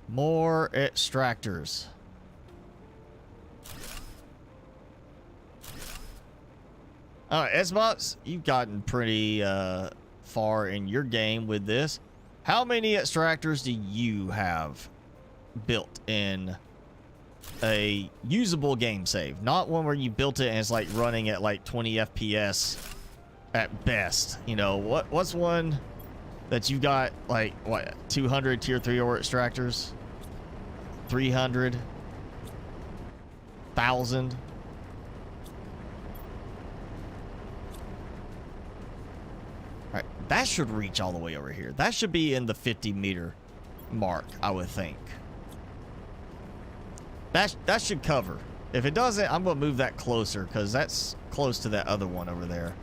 More extractors. Alright, Xbox, you've gotten pretty far in your game with this. How many extractors do you have built in a usable game save? Not one where you built it and it's like running at like 20 FPS at best. What's one that you got like, what, 200 tier 3 ore extractors? 300? 1,000? All right, that should reach all the way over here. That should be in the 50-meter mark, I would think. That should cover. If it doesn't, I'm going to move that closer because that's close to that other one over there.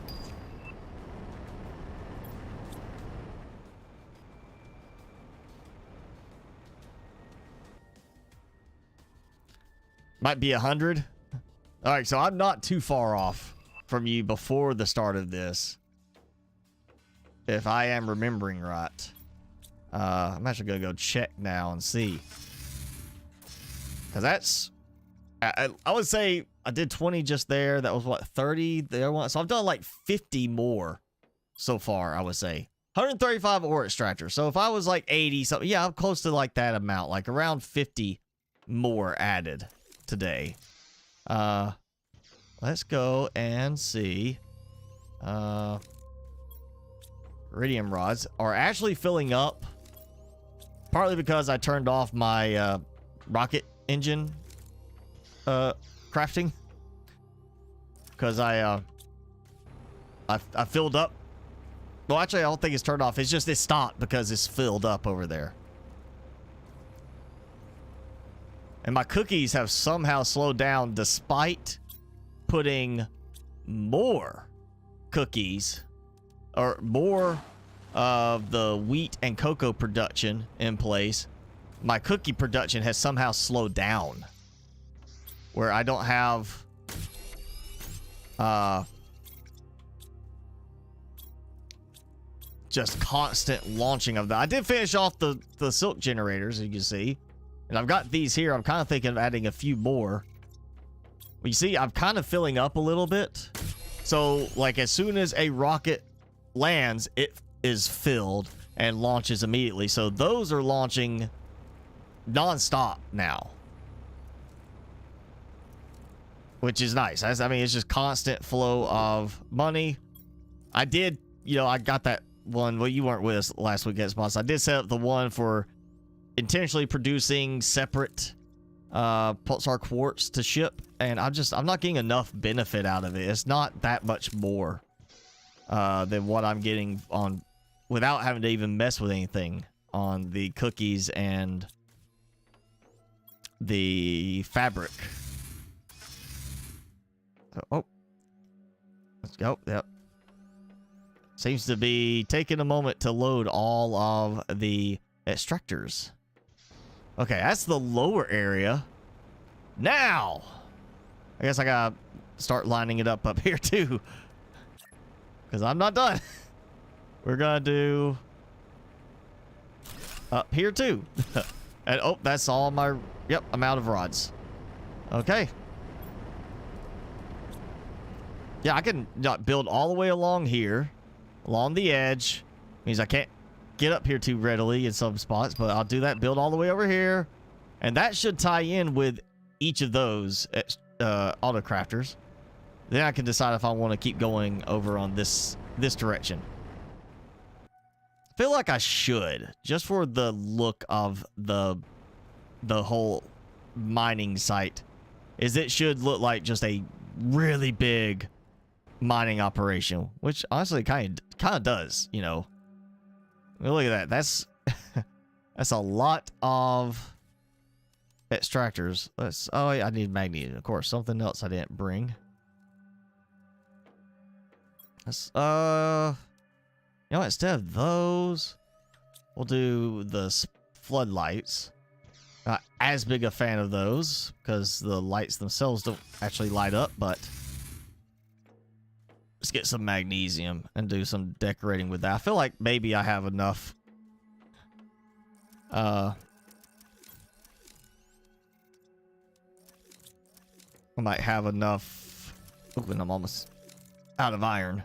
Might be 100. All right, so I'm not too far off from you before the start of this, if I am remembering right. I'm actually gonna go check now and see, because that's I would say I did 20 just there. That was what, 30 there one. So I've done like 50 more so far. I would say 135 ore extractors. So if I was like 80 something, yeah, I'm close to like that amount, like around 50 more added today. Let's go and see. Iridium rods are actually filling up, partly because I turned off my rocket engine crafting, because I filled up. Well, actually, I don't think it's turned off. It's just it stopped because it's filled up over there. And my cookies have somehow slowed down despite putting more cookies or more of the wheat and cocoa production in place. My cookie production has somehow slowed down, where I don't have just constant launching of that. I did finish off the silk generators, as you can see. And I've got these here. I'm kind of thinking of adding a few more. Well, you see, I'm kind of filling up a little bit. So, like, as soon as a rocket lands, it is filled and launches immediately. So those are launching non-stop now, which is nice. I mean, it's just constant flow of money. I did, you know, I got that one. Well, you weren't with us last week at Sponsor. I did set up the one for intentionally producing separate pulsar quartz to ship, and I'm not getting enough benefit out of it. It's not that much more than what I'm getting on without having to even mess with anything on the cookies and the fabric. Oh, let's go. Yep. Seems to be taking a moment to load all of the extractors. Okay, that's the lower area. Now, I guess I gotta start lining it up here too, because I'm not done. We're gonna do up here too. And oh, that's all my, yep, I'm out of rods. Okay. Yeah, I can build all the way along here, along the edge. Means I can't get up here too readily in some spots, but I'll do that. Build all the way over here, and that should tie in with each of those auto crafters. Then I can decide if I want to keep going over on this direction. I feel like I should, just for the look of the whole mining site, is it should look like just a really big mining operation, which honestly kind of does, you know. Look at that. That's that's a lot of extractors. Oh, yeah, I need magnesium, of course. Something else I didn't bring. Let's you know, instead of those, we'll do the floodlights. Not as big a fan of those because the lights themselves don't actually light up, but let's get some magnesium and do some decorating with that. I feel like maybe I have enough. I might have enough. Oh, and I'm almost out of iron.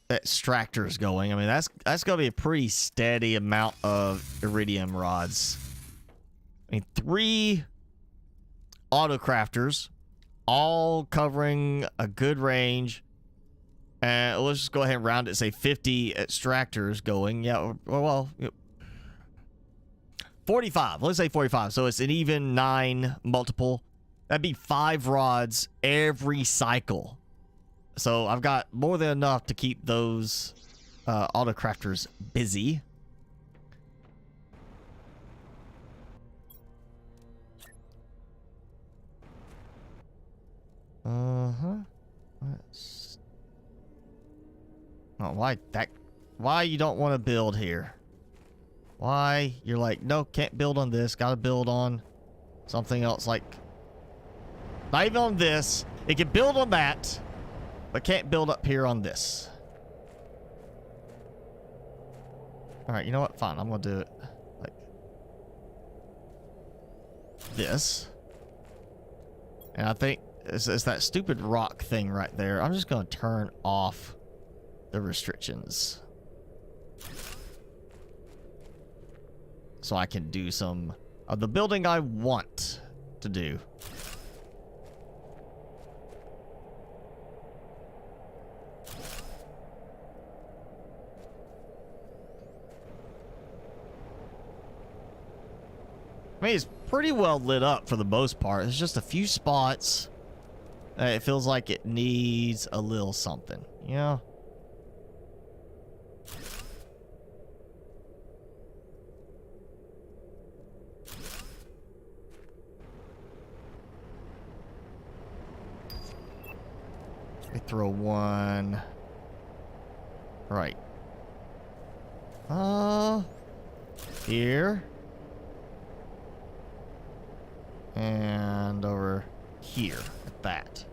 Extractors going. I mean, that's gonna be a pretty steady amount of iridium rods. I mean, 3 auto crafters, all covering a good range. And let's just go ahead and round it, say 50 extractors going. Yeah, well, 45. Let's say 45. So it's an even 9 multiple. That'd be 5 rods every cycle. So I've got more than enough to keep those auto crafters busy. Let's... Oh, why you don't want to build here? Why you're like, no, can't build on this, gotta build on something else, like not even on this. It can build on that, but can't build up here on this. Alright, you know what? Fine, I'm gonna do it like this. And I think it's that stupid rock thing right there. I'm just gonna turn off the restrictions so I can do some of the building I want to do. I mean, it's pretty well lit up for the most part. There's just a few spots that it feels like it needs a little something, you know? Let me throw one right. Here. And over here at that.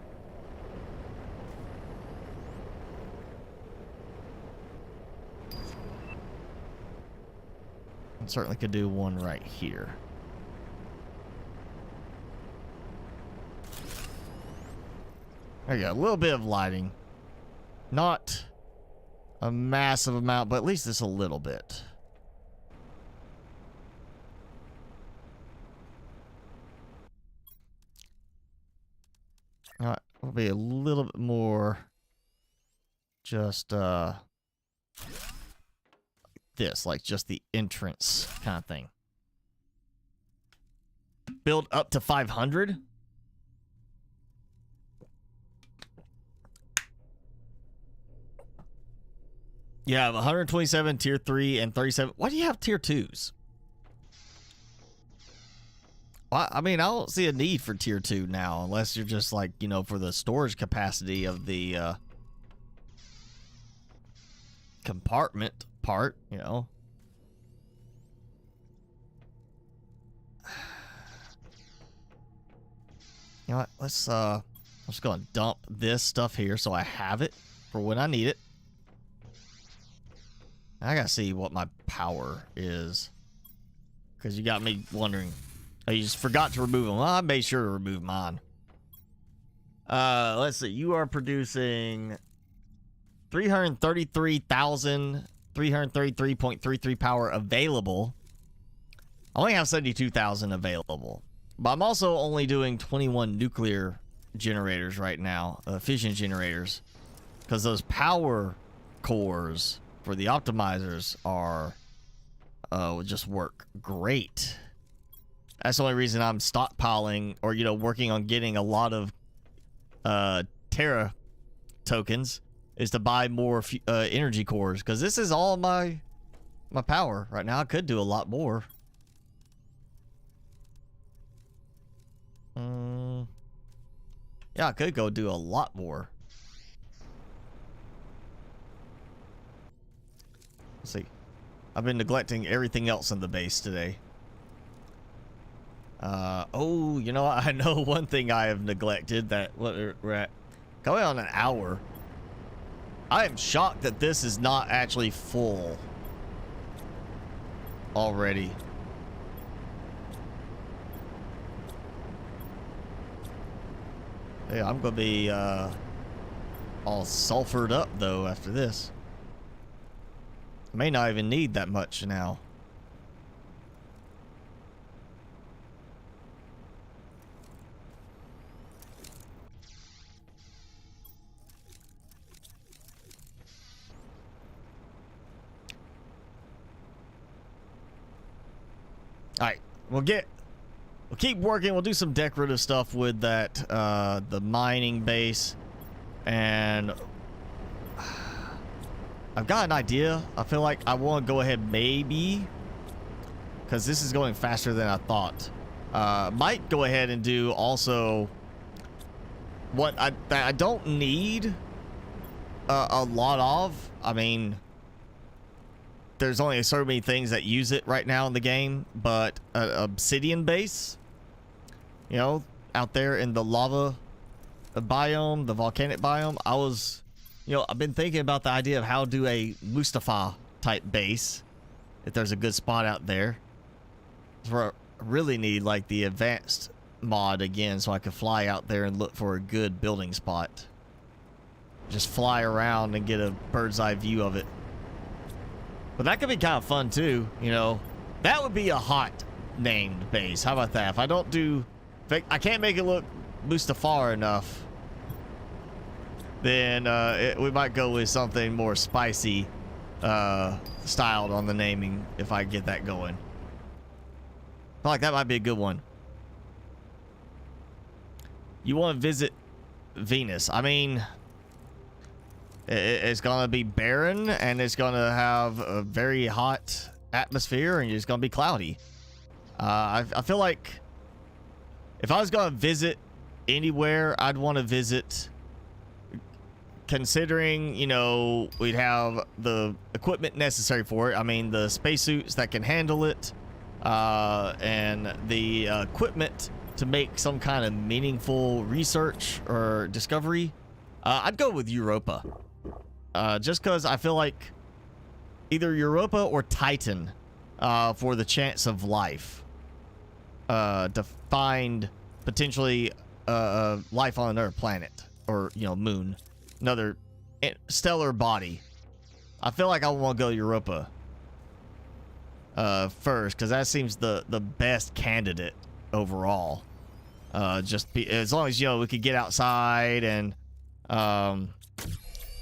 And certainly could do one right here. There you go, a little bit of lighting. Not a massive amount, but at least it's a little bit. Alright, will be a little bit more just this, like just the entrance kind of thing. Build up to 500. You have 127 tier 3 and 37. Why do you have tier 2s? Well, I mean, I don't see a need for tier 2 now, unless you're just like, you know, for the storage capacity of the compartment part, you know. You know what? I'm just gonna dump this stuff here so I have it for when I need it. I gotta see what my power is, because you got me wondering. Oh, you just forgot to remove them. Well, I made sure to remove mine. Let's see. You are producing 333,333.33 power available. I only have 72,000 available, but I'm also only doing 21 nuclear generators right now, fission generators, because those power cores for the optimizers are just work great. That's the only reason I'm stockpiling, or, you know, working on getting a lot of Terra tokens, is to buy more energy cores, because this is all my power right now. I could do a lot more. Yeah, I could go do a lot more. Let's see. I've been neglecting everything else in the base today. Oh, you know what? I know one thing I have neglected, that we're at going on an hour. I am shocked that this is not actually full already. Yeah, I'm gonna be all sulfured up though after this. May not even need that much now. Alright, we'll keep working. We'll do some decorative stuff with that, the mining base. And I've got an idea. I feel like I want to go ahead maybe, because this is going faster than I thought. Might go ahead and do also what I don't need a lot of. I mean, there's only so many things that use it right now in the game, but an obsidian base, you know, out there in the lava biome, the volcanic biome. I've been thinking about the idea of how to do a Mustafa type base, if there's a good spot out there. I really need like the advanced mod again, so I could fly out there and look for a good building spot. Just fly around and get a bird's eye view of it. But that could be kind of fun too, you know. That would be a hot named base. How about that? If I don't do, I can't make it look Mustafar enough, then we might go with something more spicy styled on the naming if I get that going. I feel like that might be a good one. You want to visit Venus. I mean, it's going to be barren, and it's going to have a very hot atmosphere, and it's going to be cloudy. I feel like if I was going to visit anywhere, I'd want to visit, considering, you know, we'd have the equipment necessary for it. I mean, the spacesuits that can handle it, and the equipment to make some kind of meaningful research or discovery. I'd go with Europa. Just because I feel like either Europa or Titan for the chance of life. To find potentially life on another planet or, you know, moon. Another stellar body. I feel like I want to go Europa first, because that seems the best candidate overall. As long as, you know, we could get outside and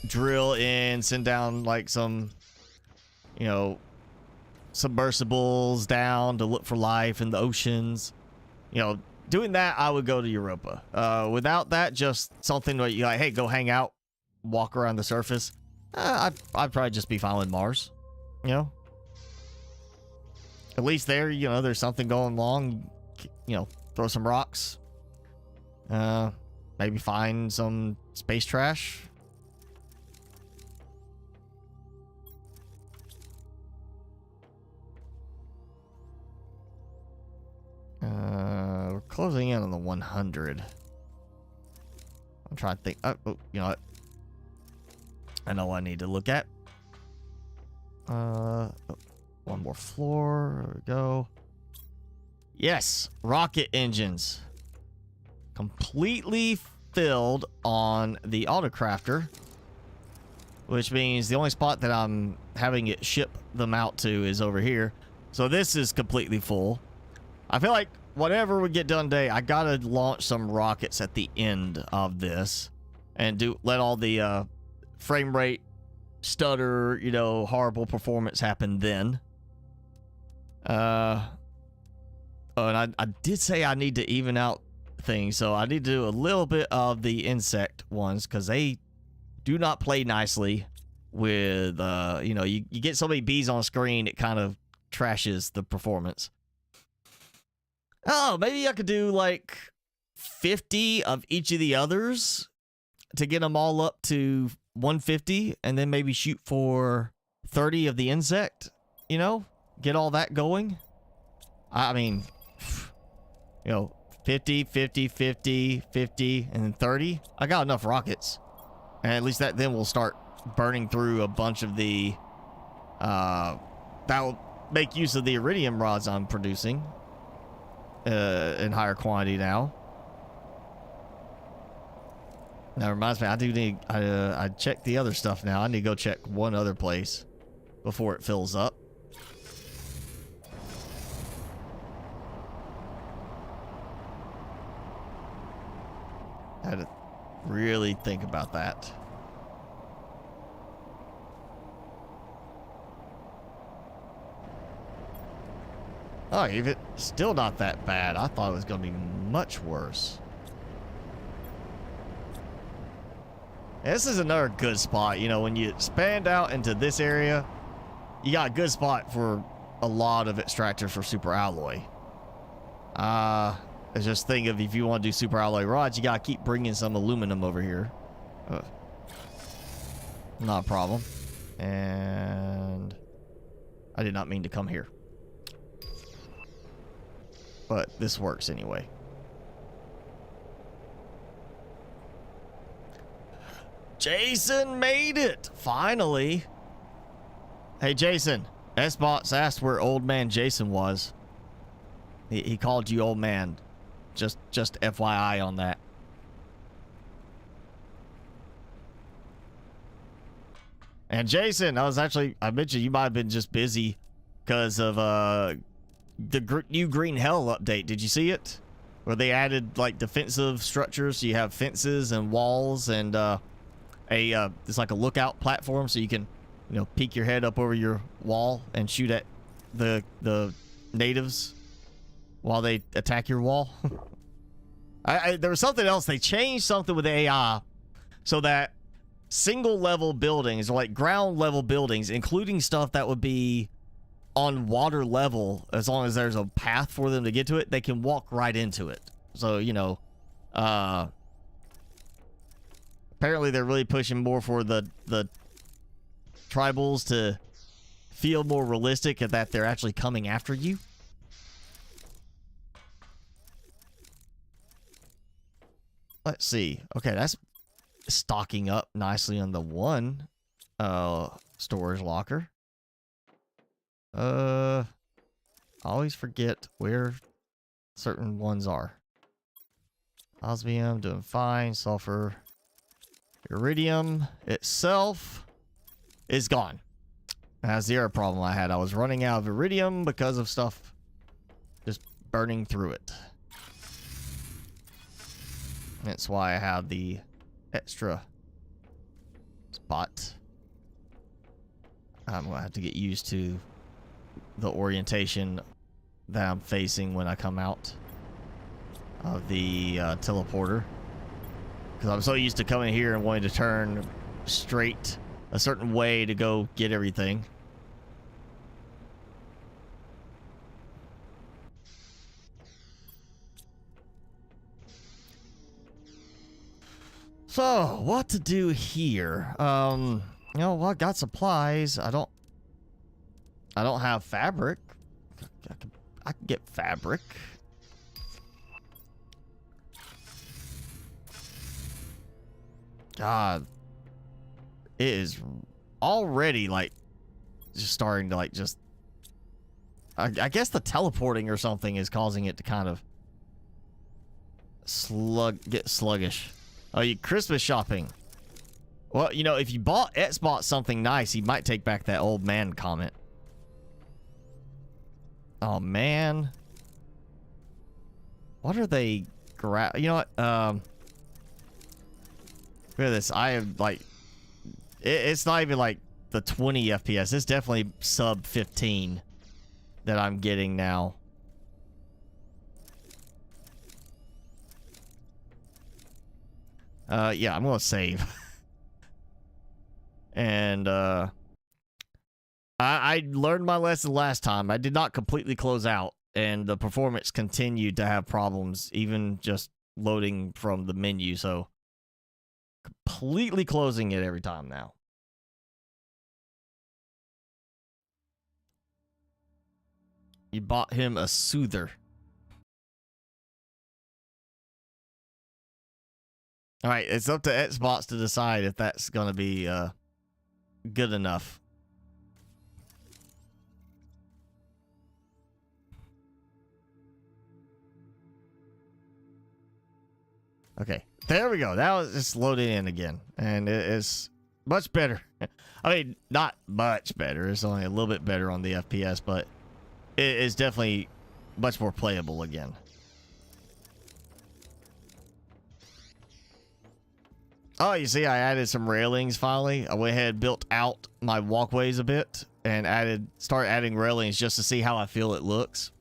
drill in, send down like some, you know, submersibles down to look for life in the oceans. You know, doing that, I would go to Europa. Without that, just something where you're like, hey, go hang out, walk around the surface. I'd probably just be fine with Mars. You know, at least there, you know, there's something going along. You know, throw some rocks. Maybe find some space trash. We're closing in on the 100. I'm trying to think. Oh, you know what? I know what I need to look at. One more floor. There we go. Yes, rocket engines. Completely filled on the autocrafter, which means the only spot that I'm having it ship them out to is over here. So this is completely full. I feel like whatever we get done today, I gotta launch some rockets at the end of this and let all the frame rate stutter, you know, horrible performance happen then. Oh, and I did say I need to even out things, so I need to do a little bit of the insect ones, because they do not play nicely with, you know, you get so many bees on screen, it kind of trashes the performance. Oh, maybe I could do like 50 of each of the others to get them all up to 150, and then maybe shoot for 30 of the insect, you know, get all that going. I mean, you know, 50, 50, 50, 50, and then 30. I got enough rockets. And at least that then we'll start burning through a bunch of the, that'll make use of the iridium rods I'm producing in higher quantity now. That reminds me, I do need, I checked the other stuff now. I need to go check one other place before it fills up. I had to really think about that. Oh, even still not that bad. I thought it was going to be much worse. This is another good spot. You know, when you expand out into this area, you got a good spot for a lot of extractor for super alloy. Just think of if you want to do super alloy rods, you got to keep bringing some aluminum over here. Not a problem. And I did not mean to come here. But this works anyway. Jason made it! Finally! Hey, Jason. S-Bots asked where old man Jason was. He called you old man. Just FYI on that. And Jason, I mentioned you might have been just busy because of the new Green Hell update. Did you see it? Where they added like defensive structures. So you have fences and walls and it's like a lookout platform so you can, you know, peek your head up over your wall and shoot at the natives while they attack your wall. There was something else. They changed something with the AI so that single level buildings, or like ground level buildings, including stuff that would be on water level, as long as there's a path for them to get to it, they can walk right into it. So, you know, apparently they're really pushing more for the tribals to feel more realistic and that they're actually coming after you. Let's see. Okay, that's stocking up nicely on the one storage locker. I always forget where certain ones are. Osmium doing fine. Sulfur. Iridium itself is gone. That's the other problem I had. I was running out of iridium because of stuff just burning through it. That's why I have the extra spot. I'm gonna have to get used to the orientation that I'm facing when I come out of the teleporter, because I'm so used to coming here and wanting to turn straight a certain way to go get everything. So, what to do here? You know, well, I got supplies. I don't have fabric. I can get fabric. God, it is already like just starting to like just. I guess the teleporting or something is causing it to kind of get sluggish. Oh, you Christmas shopping. Well, you know, if you bought something nice, he might take back that old man comment. Oh, man. What are they you know what? Look at this. I have, like... It's not even, like, the 20 FPS. It's definitely sub 15 that I'm getting now. Yeah, I'm gonna save. And, I learned my lesson last time. I did not completely close out, and the performance continued to have problems, even just loading from the menu, so completely closing it every time now. You bought him a soother. Alright, it's up to Xbox to decide if that's gonna be good enough. Okay, there we go. That was just loaded in again, and it is much better. I mean, not much better. It's only a little bit better on the FPS, but it is definitely much more playable again. Oh, you see, I added some railings finally. I went ahead and built out my walkways a bit and started adding railings just to see how I feel it looks.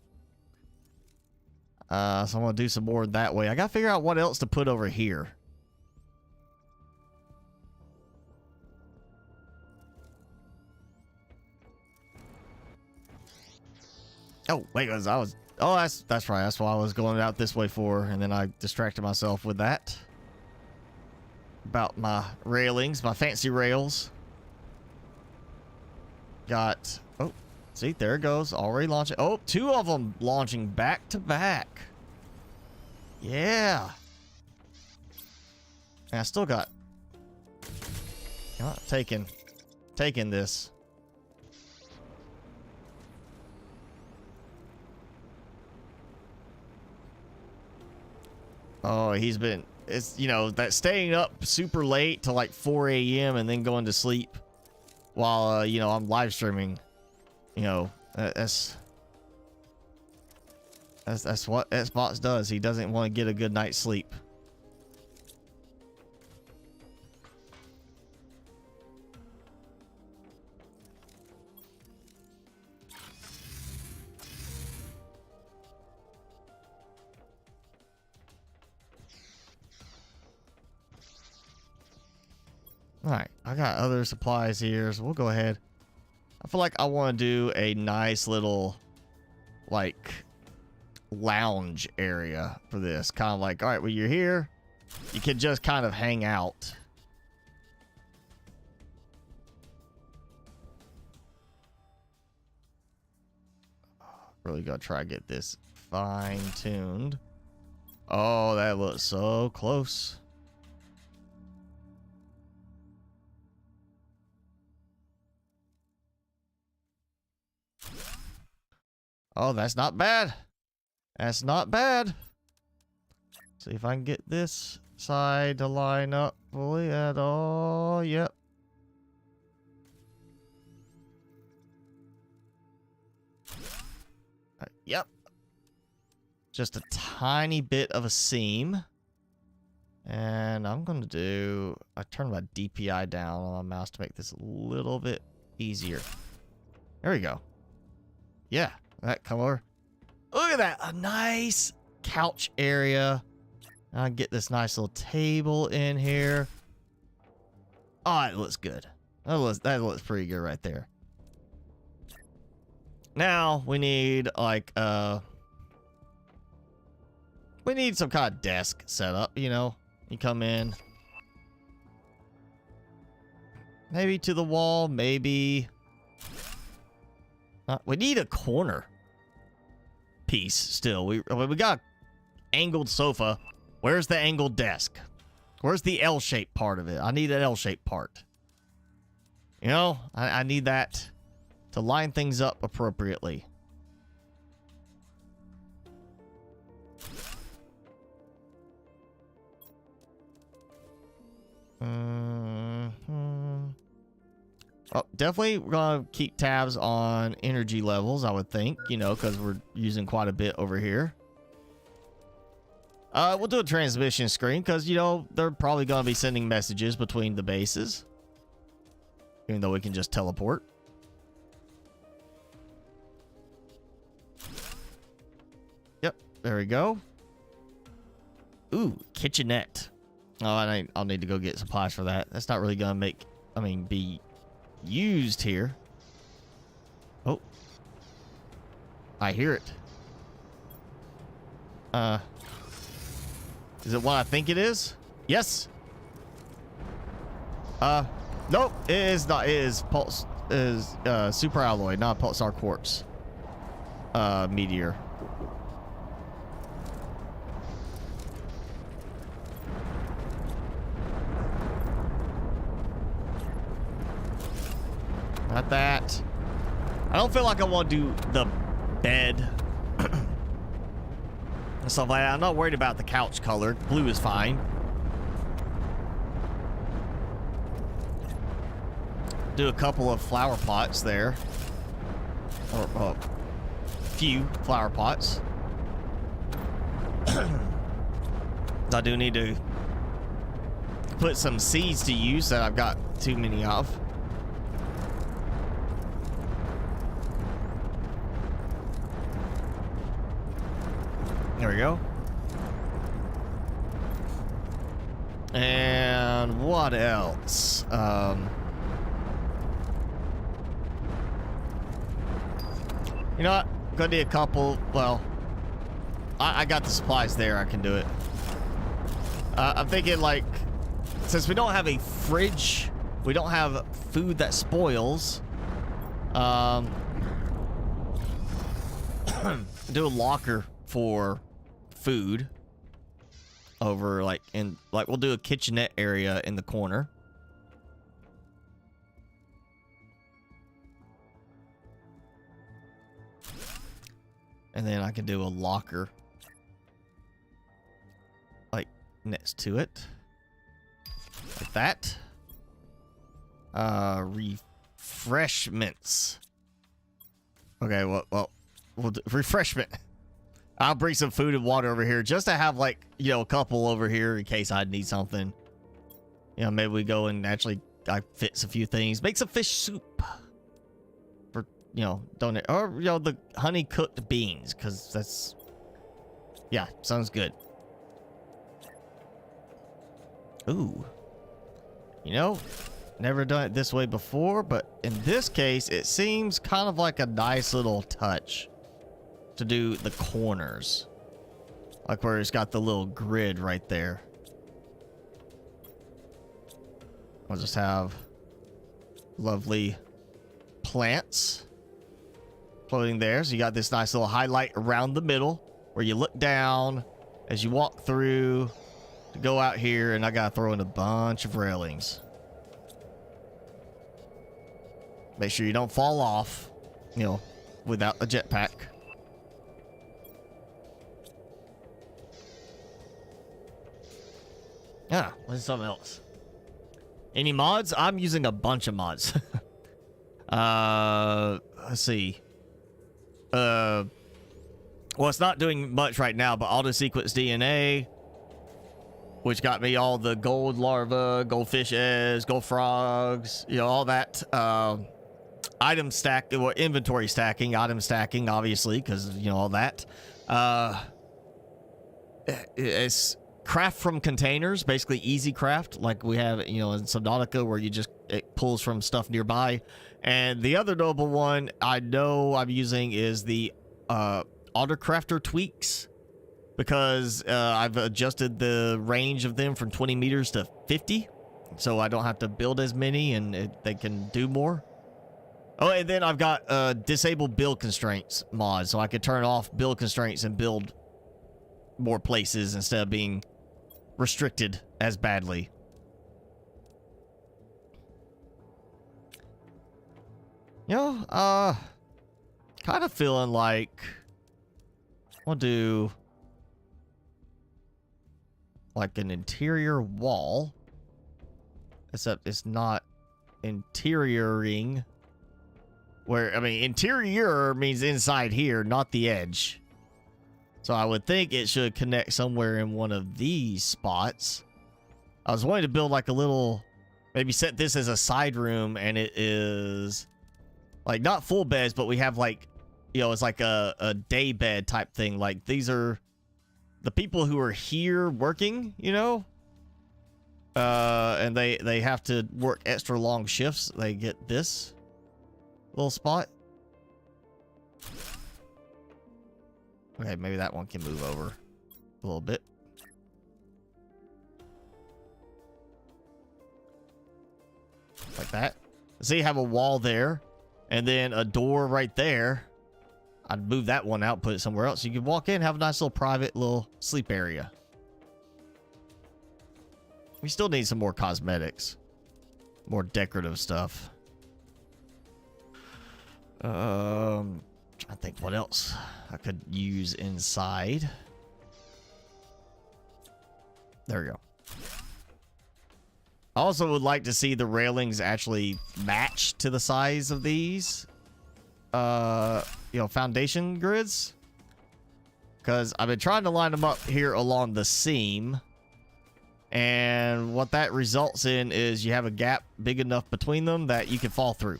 So I'm gonna do some more that way. I gotta figure out what else to put over here. Oh, wait, I was... Oh, that's right. That's why I was going out this way for, and then I distracted myself with that. About my railings, my fancy rails. Got... Oh, see, there it goes. Already launching. Oh, 2 of them launching back to back. Yeah. And I still got... taking this. Oh, he's been... It's, you know, that staying up super late till like 4 a.m. and then going to sleep while, you know, I'm live streaming. You know, that's what Xbox does. He doesn't want to get a good night's sleep. Alright, I got other supplies here, so we'll go ahead. I feel like I want to do a nice little, like, lounge area for this. Kind of like, alright, when you're here, you can just kind of hang out. Really gotta try to get this fine-tuned. Oh, that looks so close. Oh, that's not bad. That's not bad. See if I can get this side to line up fully at all. Yep. Yep. Just a tiny bit of a seam. And I'm going to do... I turned my DPI down on my mouse to make this a little bit easier. There we go. Yeah. That color. Look at that. A nice couch area. I'll get this nice little table in here. Oh, it looks good. That looks pretty good right there. Now we need like we need some kind of desk set up, you know. You come in. Maybe to the wall, maybe. We need a corner piece still. We got angled sofa. Where's the angled desk? Where's the L-shaped part of it? I need an L-shaped part. You know, I need that to line things up appropriately. Oh, definitely we're gonna keep tabs on energy levels, I would think, you know, because we're using quite a bit over here. We'll do a transmission screen because, you know, they're probably gonna be sending messages between the bases, even though we can just teleport. Yep, there we go. Ooh, kitchenette. Oh, I'll need to go get supplies for that. That's not really gonna be used here. Oh, I hear it. Is it what I think it is? Yes. Nope, it is not. It is super alloy, not pulsar quartz meteor. Not that. I don't feel like I want to do the bed and stuff like that. I'm not worried about the couch color. Blue is fine. Do a couple of flower pots there. Or a few flower pots. I do need to put some seeds to use that I've got too many of. There we go. And what else? You know what? Gonna need a couple. Well, I got the supplies there. I can do it. I'm thinking, like, since we don't have a fridge, we don't have food that spoils. Do a locker for food over, like, in, like, we'll do a kitchenette area in the corner. And then I can do a locker, like, next to it. Like that. Refreshments. Okay, well, we'll do refreshment. I'll bring some food and water over here just to have, like, you know, a couple over here in case I need something. You know, maybe we go and actually I fix a few things. Make some fish soup. For, you know, donate. Or, you know, the honey cooked beans, because that's, yeah, sounds good. Ooh. You know, never done it this way before, but in this case, it seems kind of like a nice little touch to do the corners. Like where it's got the little grid right there. I'll just have lovely plants floating there. So you got this nice little highlight around the middle where you look down as you walk through to go out here, and I gotta throw in a bunch of railings. Make sure you don't fall off, you know, without a jetpack. Ah, what's something else? Any mods? I'm using a bunch of mods. Let's see. Well, it's not doing much right now, but auto sequence DNA, which got me all the gold larvae, goldfish eggs, gold frogs, you know, all that. Item stack, well, inventory stacking, item stacking, obviously, because, you know, all that. It's craft from containers, basically easy craft, like we have, you know, in Subnautica, where you just, it pulls from stuff nearby. And the other notable one I know I'm using is the autocrafter tweaks, because I've adjusted the range of them from 20 meters to 50, so I don't have to build as many, and they can do more. Oh, and then I've got disable build constraints mod, so I can turn off build constraints and build more places instead of being restricted as badly. You know, kind of feeling like I'll do like an interior wall, except it's not interioring. Where, I mean, interior means inside here, not the edge. So I would think it should connect somewhere in one of these spots. I was wanting to build like a little, maybe set this as a side room, and it is like not full beds, but we have like, you know, it's like a day bed type thing. Like these are the people who are here working, you know, and they have to work extra long shifts. They get this little spot. Okay, maybe that one can move over a little bit. Like that. See, have a wall there, and then a door right there. I'd move that one out, put it somewhere else. You can walk in, have a nice little private little sleep area. We still need some more cosmetics. More decorative stuff. I think what else I could use inside. There we go. I also would like to see the railings actually match to the size of these, you know, foundation grids. Because I've been trying to line them up here along the seam. And what that results in is you have a gap big enough between them that you can fall through.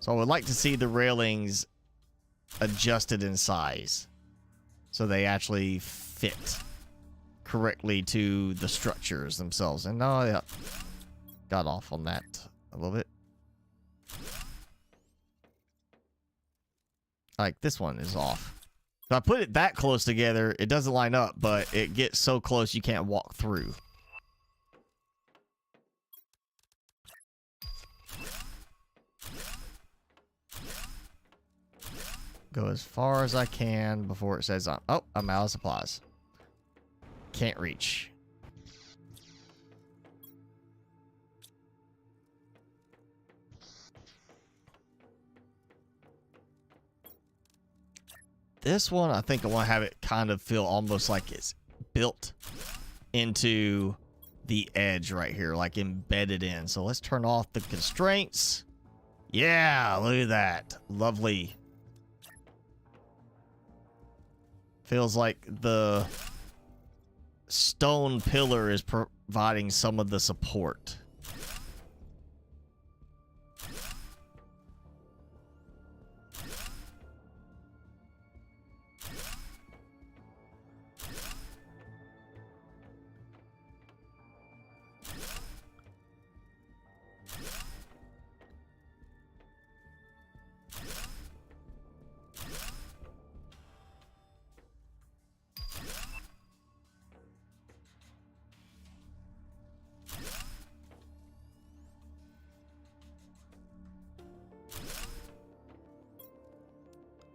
So I would like to see the railings adjusted in size so they actually fit correctly to the structures themselves. And no, yeah, got off on that a little bit. Like, this one is off. If I put it that close together, it doesn't line up, but it gets so close you can't walk through. Go as far as I can before it says, oh, I'm out of supplies. Can't reach. This one, I think I want to have it kind of feel almost like it's built into the edge right here, like embedded in. So let's turn off the constraints. Yeah, look at that. Lovely. Feels like the stone pillar is providing some of the support.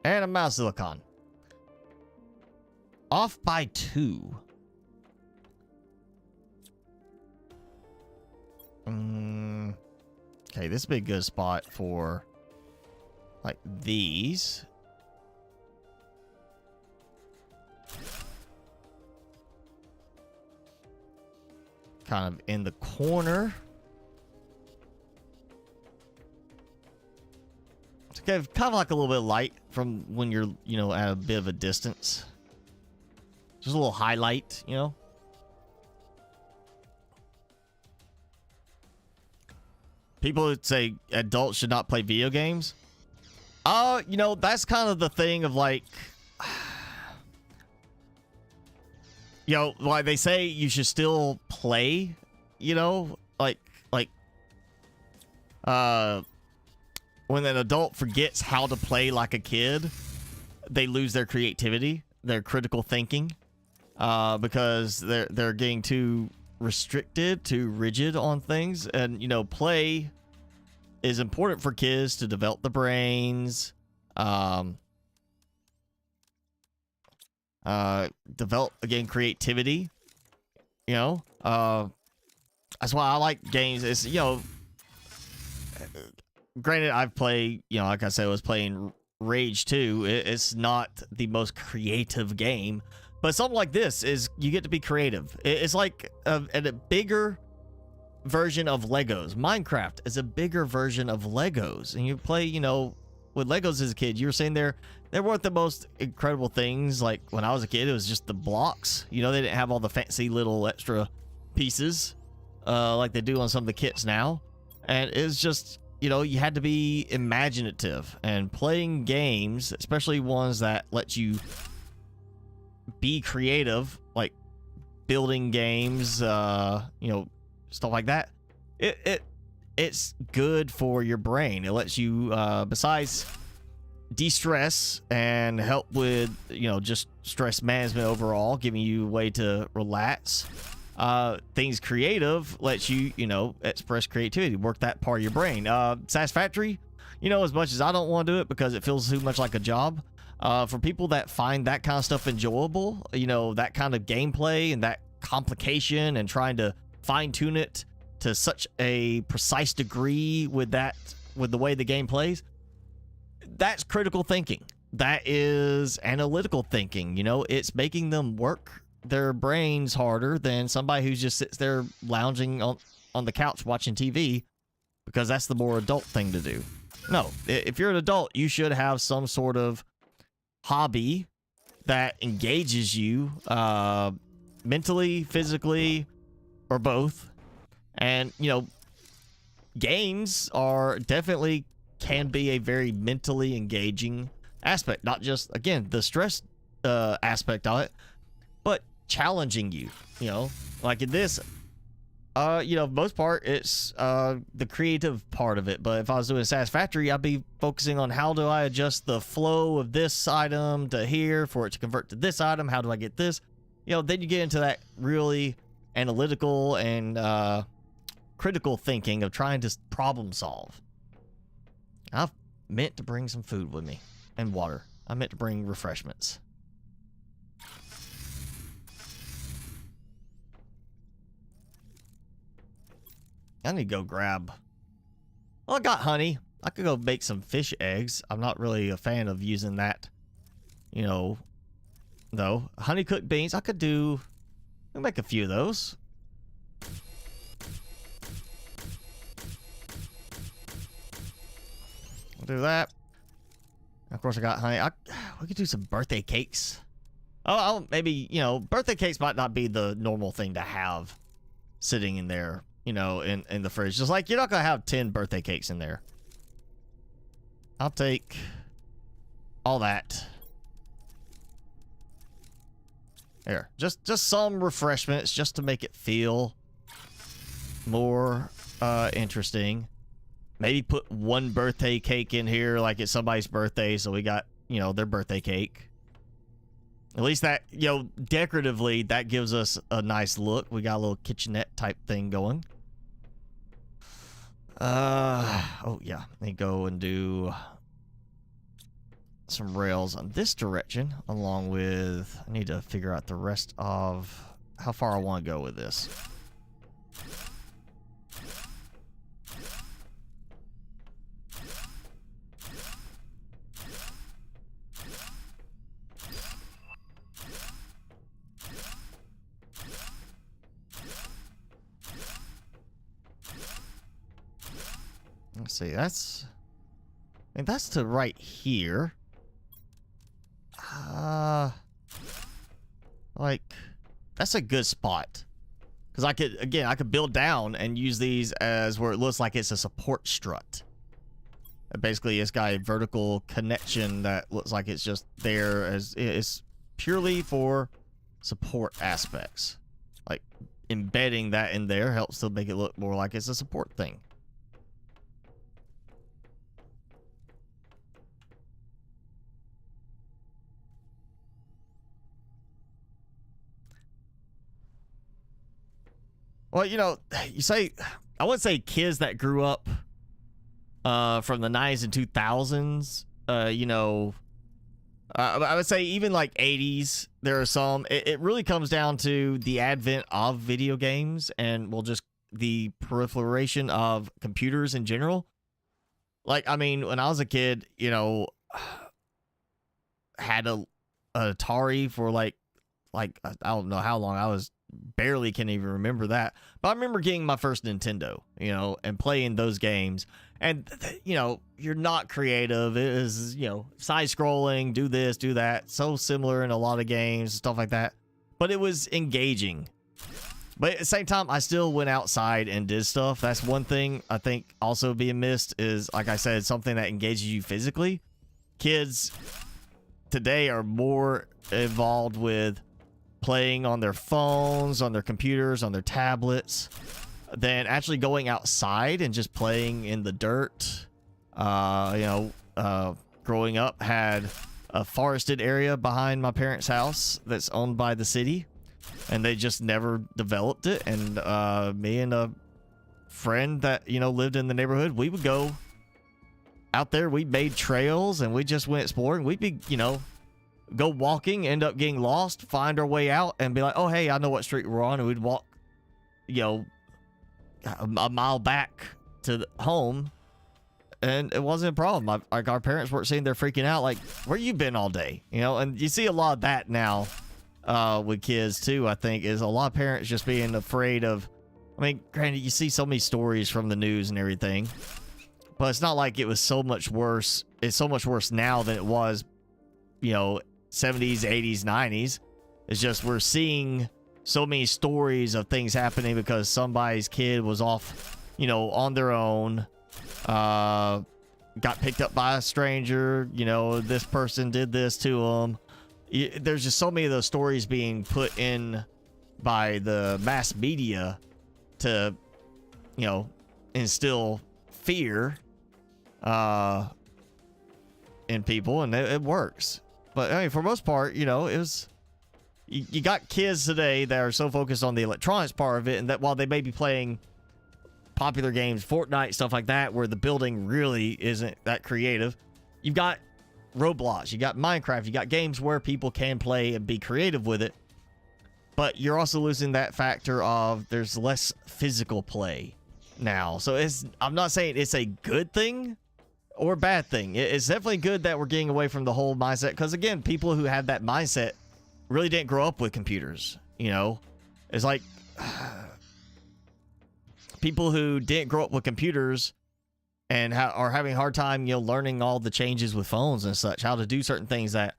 And a mouse silicon. Off by 2. Okay, this would be a good spot for like these. Kind of in the corner. It's kind of like a little bit of light from when you're, you know, at a bit of a distance. Just a little highlight, you know. People would say adults should not play video games. You know, that's kind of the thing of like, you know, like they say you should still play, you know, like, when an adult forgets how to play like a kid, they lose their creativity, their critical thinking, because they're getting too restricted, too rigid on things. And, you know, play is important for kids to develop the brains, develop, again, creativity, you know. That's why I like games. It's, you know, granted, I've played, you know, like I said, I was playing Rage 2. It's not the most creative game, but something like this is, you get to be creative. It's like a bigger version of Legos. Minecraft is a bigger version of Legos. And you play, you know, with Legos as a kid, you were saying they weren't the most incredible things. Like when I was a kid, it was just the blocks. You know, they didn't have all the fancy little extra pieces like they do on some of the kits now. And it's just, you know, you had to be imaginative, and playing games, especially ones that let you be creative, like building games, you know, stuff like that. It's good for your brain. It lets you, besides de-stress and help with, you know, just stress management overall, giving you a way to relax. Things creative lets you, you know, express creativity, work that part of your brain. Satisfactory, you know, as much as I don't want to do it because it feels too much like a job. For people that find that kind of stuff enjoyable, you know, that kind of gameplay and that complication and trying to fine tune it to such a precise degree with the way the game plays, that's critical thinking. That is analytical thinking. You know, it's making them work their brains harder than somebody who just sits there lounging on the couch watching TV, because that's the more adult thing to do. No, if you're an adult, you should have some sort of hobby that engages you mentally, physically, or both. And, you know, games are definitely can be a very mentally engaging aspect. Not just, again, the stress aspect of it, but challenging you, you know. Like in this, You know, most part, it's the creative part of it. But if I was doing Satisfactory, I'd be focusing on how do I adjust the flow of this item to here for it to convert to this item. How do I get this? You know, then you get into that really analytical and critical thinking of trying to problem solve. I've meant to bring some food with me and water. I meant to bring refreshments. I need to go grab... Well, I got honey. I could go make some fish eggs. I'm not really a fan of using that, you know, though. Honey cooked beans. I could make a few of those. I'll do that. Of course, I got honey. We could do some birthday cakes. Oh, maybe, you know, birthday cakes might not be the normal thing to have sitting in there, you know, in the fridge. Just like, you're not going to have 10 birthday cakes in there. I'll take all that. Here, just some refreshments just to make it feel more interesting. Maybe put one birthday cake in here like it's somebody's birthday, so we got, you know, their birthday cake. At least that, you know, decoratively, that gives us a nice look. We got a little kitchenette type thing going. Oh yeah, let me go and do some rails on this direction, along with, I need to figure out the rest of how far I want to go with this. Let's see, I think that's to right here. Like, that's a good spot. Because I could build down and use these as where it looks like it's a support strut. Basically, it's got a vertical connection that looks like it's just there as it's purely for support aspects. Like, embedding that in there helps to make it look more like it's a support thing. Well, you know, I would say kids that grew up from the 90s and 2000s, you know, I would say even like 80s, there are some, it really comes down to the advent of video games and, well, just the proliferation of computers in general. Like, I mean, when I was a kid, you know, had a Atari for like I don't know how long. I was barely can even remember that, but I remember getting my first Nintendo, you know, and playing those games. And you know, you're not creative. It is, you know, side scrolling, do this, do that, so similar in a lot of games, stuff like that, but it was engaging. But at the same time, I still went outside and did stuff. That's one thing I think also being missed is, like I said, something that engages you physically. Kids today are more involved with playing on their phones, on their computers, on their tablets, than actually going outside and just playing in the dirt. You know, growing up, had a forested area behind my parents' house that's owned by the city, and they just never developed it. And me and a friend that, you know, lived in the neighborhood, we would go out there. We made trails and we just went exploring. We'd be, you know, go walking, end up getting lost, find our way out, and be like, oh, hey, I know what street we're on. And we'd walk, you know, a mile back to the home, and it wasn't a problem. Like, our parents weren't sitting there freaking out, like, where you been all day? You know, and you see a lot of that now with kids, too, I think, is a lot of parents just being afraid of, I mean, granted, you see so many stories from the news and everything, but it's not like it was so much worse. It's so much worse now than it was, you know, 70s, 80s, 90s. It's just we're seeing so many stories of things happening because somebody's kid was off, you know, on their own, got picked up by a stranger, you know, this person did this to them. There's just so many of those stories being put in by the mass media to, you know, instill fear in people, and it works. But I mean, for most part, you know, it was, you got kids today that are so focused on the electronics part of it, and that while they may be playing popular games, Fortnite, stuff like that, where the building really isn't that creative, you've got Roblox, you got Minecraft, you got games where people can play and be creative with it, but you're also losing that factor of there's less physical play now. So I'm not saying it's a good thing or bad thing. It's definitely good that we're getting away from the whole mindset, because again, people who have that mindset really didn't grow up with computers. You know, it's like people who didn't grow up with computers and are having a hard time, you know, learning all the changes with phones and such, how to do certain things that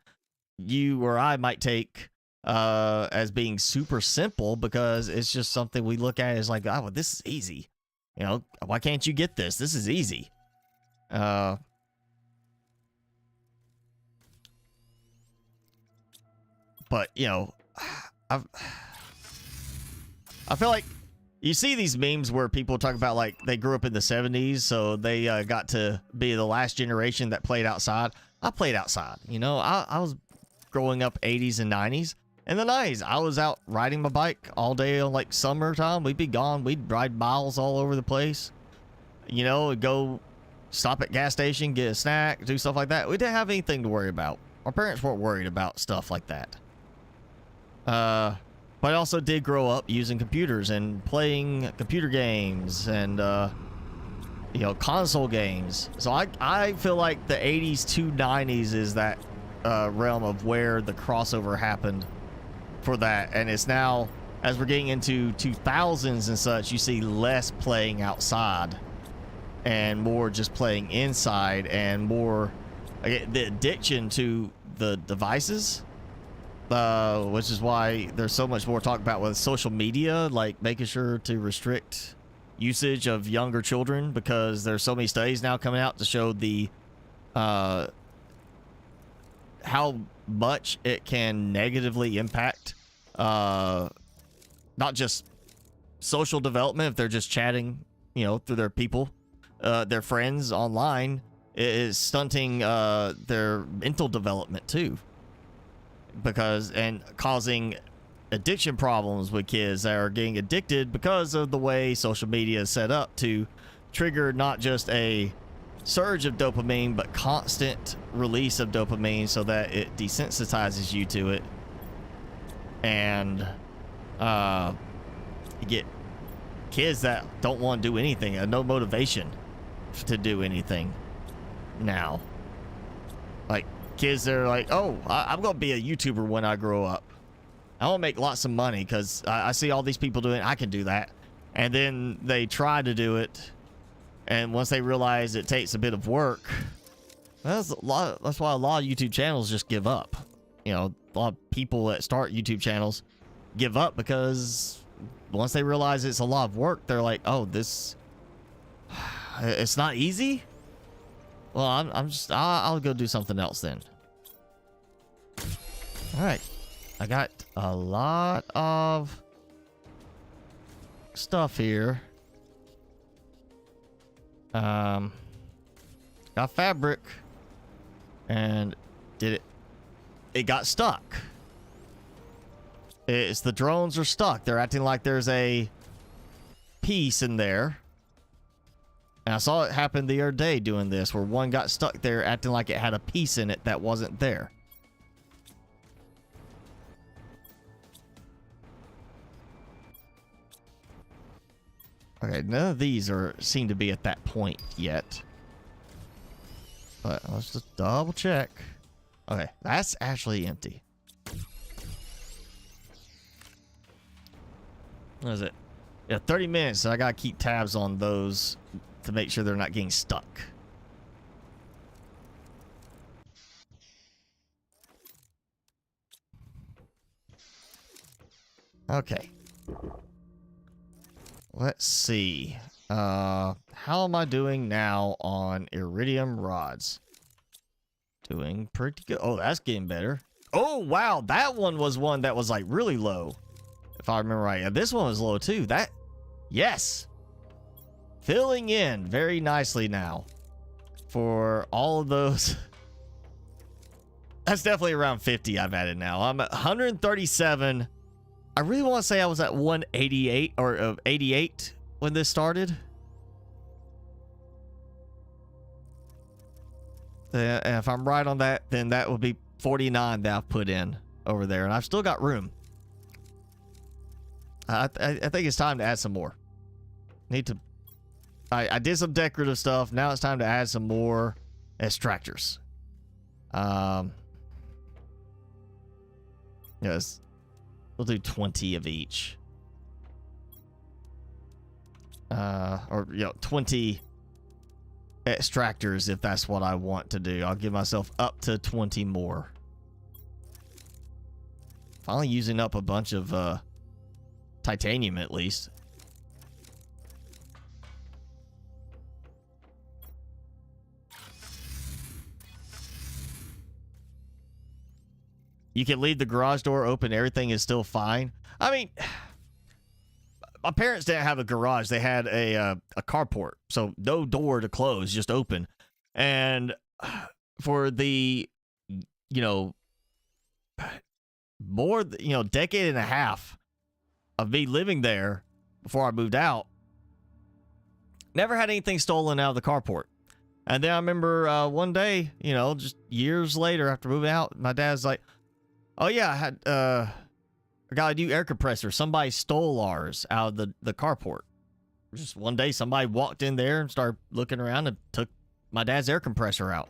you or I might take as being super simple, because it's just something we look at as like, oh, well, this is easy. You know, why can't you get this? This is easy. But, you know, I feel like you see these memes where people talk about, like, they grew up in the 70s, so they got to be the last generation that played outside. I played outside. You know, I was growing up 80s and 90s. In the 90s, I was out riding my bike all day on, like, summertime. We'd be gone. We'd ride miles all over the place. You know, go stop at gas station, get a snack, do stuff like that. We didn't have anything to worry about. Our parents weren't worried about stuff like that. But I also did grow up using computers and playing computer games and, you know, console games. So I feel like the 80s to 90s is that realm of where the crossover happened for that. And it's now, as we're getting into 2000s and such, you see less playing outside and more just playing inside, and more the addiction to the devices. Which is why there's so much more talk about with social media, like making sure to restrict usage of younger children, because there's so many studies now coming out to show the how much it can negatively impact not just social development if they're just chatting, you know, through their people, their friends online. It is stunting their mental development too, because and causing addiction problems with kids that are getting addicted because of the way social media is set up to trigger not just a surge of dopamine but constant release of dopamine, so that it desensitizes you to it, and you get kids that don't want to do anything, no motivation to do anything now. Like kids that are like, oh, I'm gonna be a YouTuber when I grow up. I want to make lots of money because I see all these people doing it. I can do that. And then they try to do it, and once they realize it takes a bit of work, that's why a lot of YouTube channels just give up. You know, a lot of people that start YouTube channels give up because once they realize it's a lot of work, they're like, oh, this, it's not easy. Well, I'll go do something else then. All right. I got a lot of stuff here. Got fabric, and it got stuck. It's the drones are stuck. They're acting like there's a piece in there. And I saw it happen the other day doing this, where one got stuck there acting like it had a piece in it that wasn't there. Okay, none of these seem to be at that point yet. But let's just double check. Okay, that's actually empty. What is it? Yeah, 30 minutes, so I gotta keep tabs on those to make sure they're not getting stuck. Okay. Let's see. How am I doing now on iridium rods? Doing pretty good. Oh, that's getting better. Oh, wow. That one was one that was like really low, if I remember right. Yeah, this one was low too. Yes. Filling in very nicely now for all of those. That's definitely around 50 I've added now. I'm at 137. I really want to say I was at 188 or 88 when this started. And if I'm right on that, then that would be 49 that I've put in over there. And I've still got room. I think it's time to add some more. Need to... I did some decorative stuff. Now it's time to add some more extractors. Yes. We'll do 20 of each. Or, 20... extractors if that's what I want to do. I'll give myself up to 20 more. Finally using up a bunch of titanium at least. You can leave the garage door open, everything is still fine. I mean, my parents didn't have a garage. They had a carport. So no door to close, just open. And for the, more, decade and a half of me living there before I moved out, never had anything stolen out of the carport. And then I remember one day, just years later after moving out, my dad's like, oh yeah, I got a new air compressor. Somebody stole ours out of the carport. Just one day, somebody walked in there and started looking around and took my dad's air compressor out.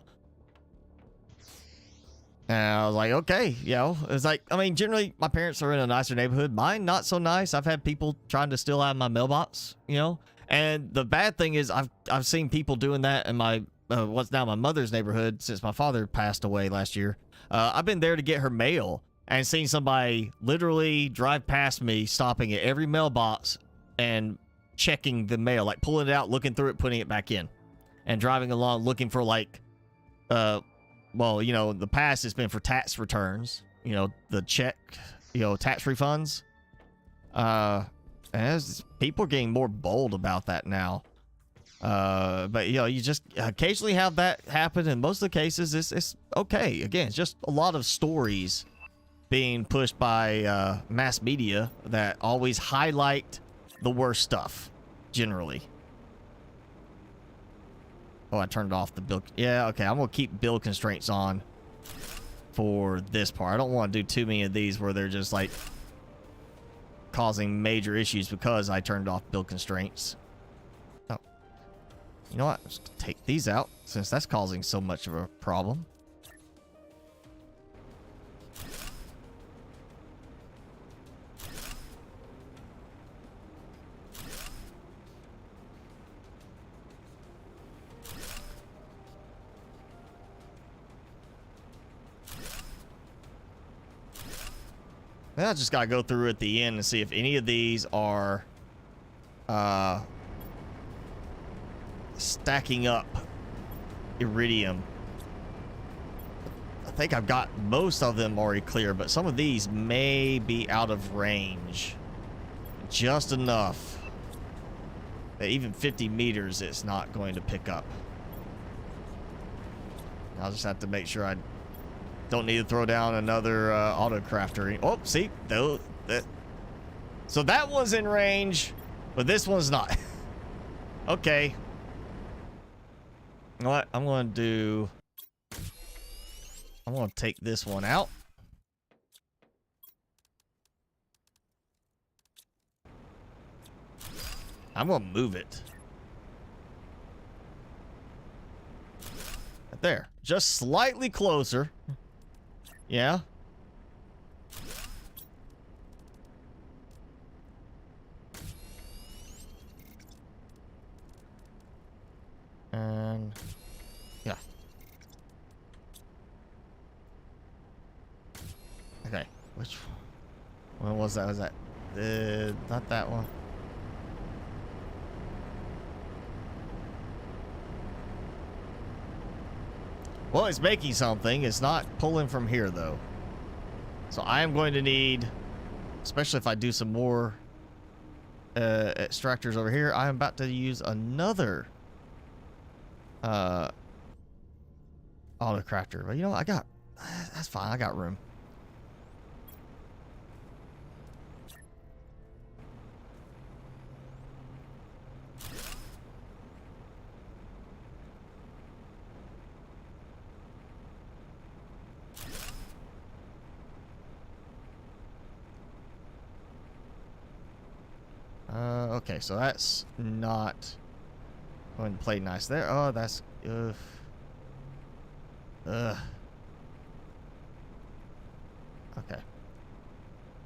And I was like, okay, it's like, I mean, generally my parents are in a nicer neighborhood. Mine, not so nice. I've had people trying to steal out of my mailbox, and the bad thing is I've seen people doing that in my, what's now my mother's neighborhood since my father passed away last year. I've been there to get her mail and seen somebody literally drive past me, stopping at every mailbox and checking the mail, like pulling it out, looking through it, putting it back in, and driving along looking for like, the past has been for tax returns, the check, tax refunds. And people are getting more bold about that now. But you just occasionally have that happen, and most of the cases it's okay. Again, it's just a lot of stories being pushed by mass media that always highlight the worst stuff, generally. Oh, I turned off the build. Yeah, okay, I'm gonna keep build constraints on for this part. I don't want to do too many of these where they're just like causing major issues because I turned off build constraints. Oh, you know what? Just take these out since that's causing so much of a problem. Then I just gotta go through at the end and see if any of these are stacking up iridium. I think I've got most of them already clear, but some of these may be out of range. Just enough that even 50 meters it's not going to pick up. I'll just have to make sure I don't need to throw down another auto crafter. Oh, see? So that one's in range, but this one's not. Okay. You know what? I'm going to take this one out. I'm going to move it. Right there. Just slightly closer. Yeah. And yeah. Okay. Which one was that? Was that not that one? Well, it's making something. It's not pulling from here, though. So I am going to need, especially if I do some more extractors over here. I'm about to use another auto crafter, but you know what? That's fine. I got room. Okay, so that's not going to play nice there. Oh, that's okay, let's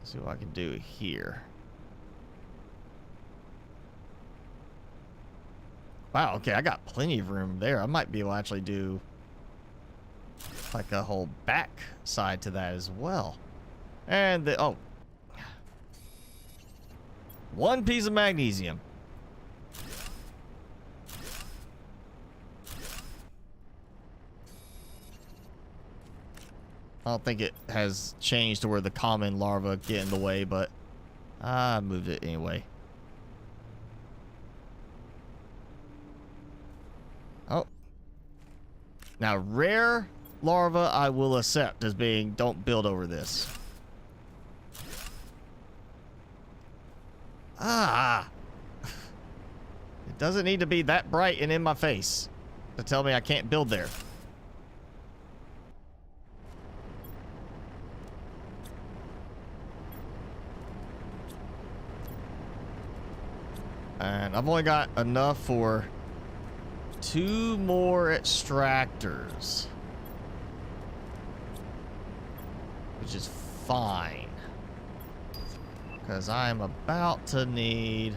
see what I can do here. Wow, okay, I got plenty of room there. I might be able to actually do like a whole back side to that as well. And the, oh, one piece of magnesium. I don't think it has changed to where the common larva get in the way, but I moved it anyway. Oh. Now, rare larva I will accept as being don't build over this. Ah. It doesn't need to be that bright and in my face to tell me I can't build there. And I've only got enough for 2 more extractors, which is fine, because I'm about to need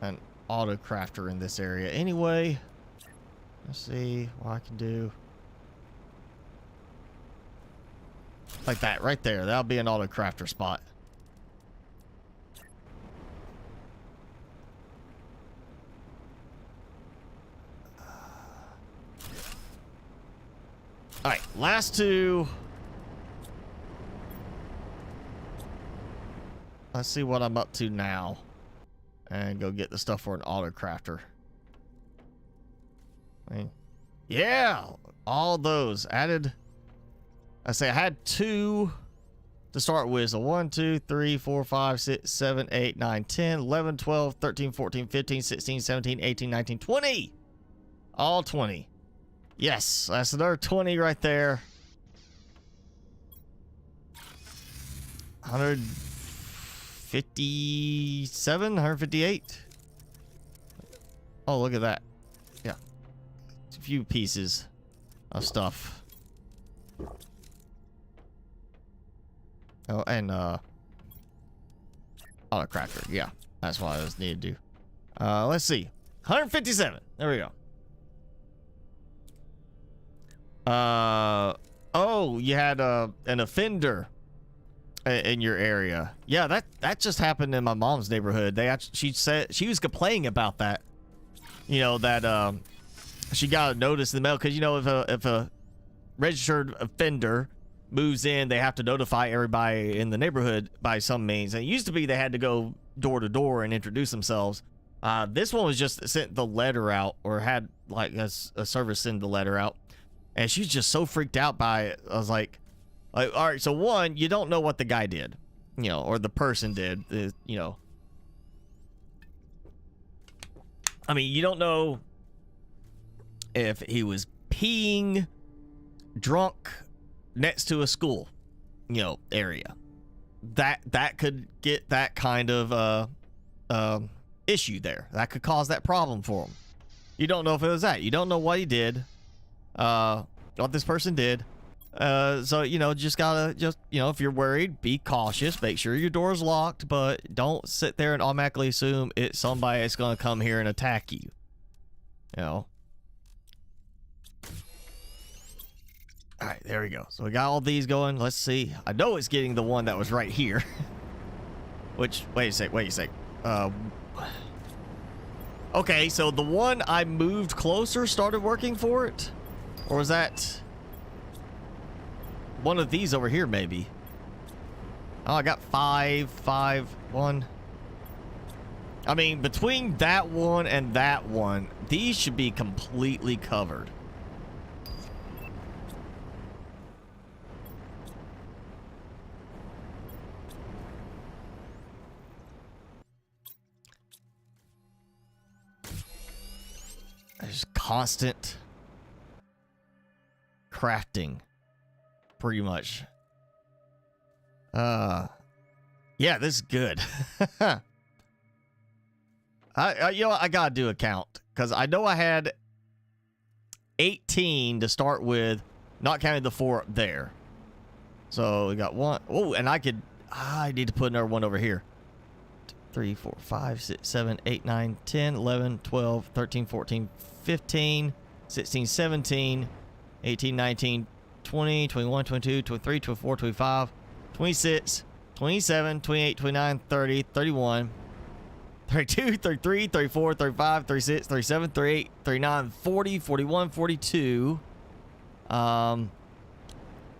an auto crafter in this area anyway. Let's see what I can do. Like that right there. That'll be an auto crafter spot. All right, last 2. Let's see what I'm up to now. And go get the stuff for an auto crafter. Yeah, all those added. I say I had 2 to start with. So 1, 2, 3, 4, 5, 6, 7, 8, 9, 10, 11, 12, 13, 14, 15, 16, 17, 18, 19, 20. All 20. Yes, that's another 20 right there. 157, 158. Oh, look at that. Yeah. A few pieces of stuff. Oh, and auto crafter. Yeah, that's what I was needed to do. Let's see. 157. There we go. Oh, you had an offender in your area. Yeah, that just happened in my mom's neighborhood. She said she was complaining about that. You know that she got a notice in the mail because you know if a registered offender moves in, they have to notify everybody in the neighborhood by some means. And it used to be they had to go door to door and introduce themselves. This one was just sent the letter out, or had like a service send the letter out. And she's just so freaked out by it. I was like, all right, so one, you don't know what the guy did, you know, or the person did, you know. I mean, you don't know if he was peeing drunk next to a school, you know, area. That could get that kind of issue there. That could cause that problem for him. You don't know if it was that. You don't know what he did. What this person did. So, you know, just gotta, you know, if you're worried, be cautious. Make sure your door's locked, but don't sit there and automatically assume it's somebody that's gonna come here and attack you. You know. Alright, there we go. So we got all these going. Let's see. I know it's getting the one that was right here. Which, wait a sec. Okay, so the one I moved closer started working for it? Or was that one of these over here, maybe? Oh, I got 5, 5, 1. I mean, between that one and that one, these should be completely covered. There's constant crafting, pretty much. Yeah, this is good. You know what? I gotta do a count because I know I had 18 to start with, not counting the 4 up there. So we got 1. Oh, and I need to put another one over here. 3, 4, 5, 6, 7, 8, 9, 10, 11, 12, 13, 14, 15, 16, 17, 18, 19, 20, 21, 22, 23, 24, 25, 26, 27, 28, 29, 30, 31, 32, 33, 34, 35, 36, 37, 38, 39, 40, 41, 42. And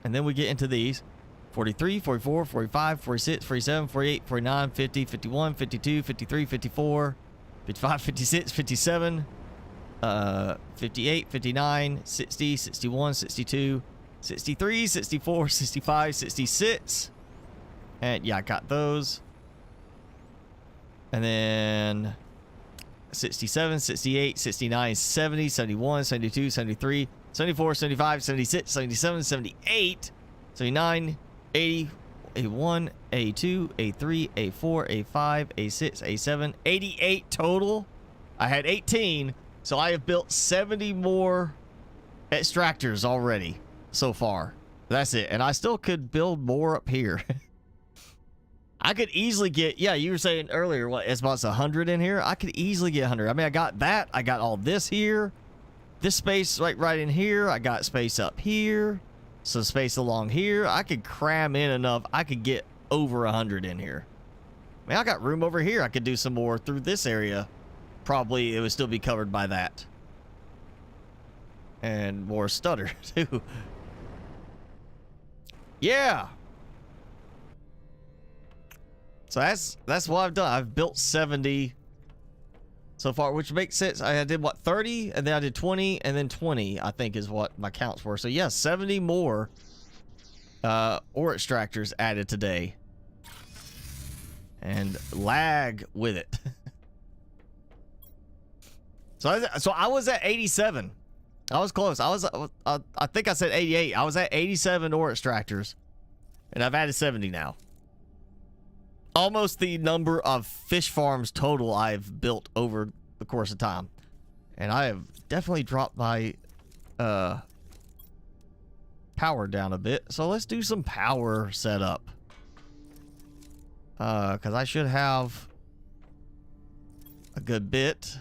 then we get into these. 43, 44, 45, 46, 47, 48, 49, 50, 51, 52, 53, 54, 55, 56, 57, 58, 59, 60, 61, 62, 63, 64, 65, 66. And yeah, I got those. And then 67, 68, 69, 70, 71, 72, 73, 74, 75, 76, 77, 78, 79, 80, 81, 82, 83, 84, 85, 86, 87, 88 total. I had 18, so I have built 70 more extractors already so far. That's it. And I still could build more up here. I could easily get, yeah, you were saying earlier, what, it's about 100 in here? I could easily get 100. I mean, I got that. I got all this here. This space right in here. I got space up here. Some space along here. I could cram in enough. I could get over 100 in here. I mean, I got room over here. I could do some more through this area. Probably it would still be covered by that. And more stutter, too. Yeah. So that's what I've done. I've built 70 so far, which makes sense. I did what, 30, and then I did 20, and then 20, I think is what my counts were. So yeah, 70 more ore extractors added today. And lag with it. So I was at 87. I was close. I think I said 88. I was at 87 ore extractors, and I've added 70 now. Almost the number of fish farms total I've built over the course of time. And I have definitely dropped my power down a bit. So let's do some power setup. Because I should have a good bit.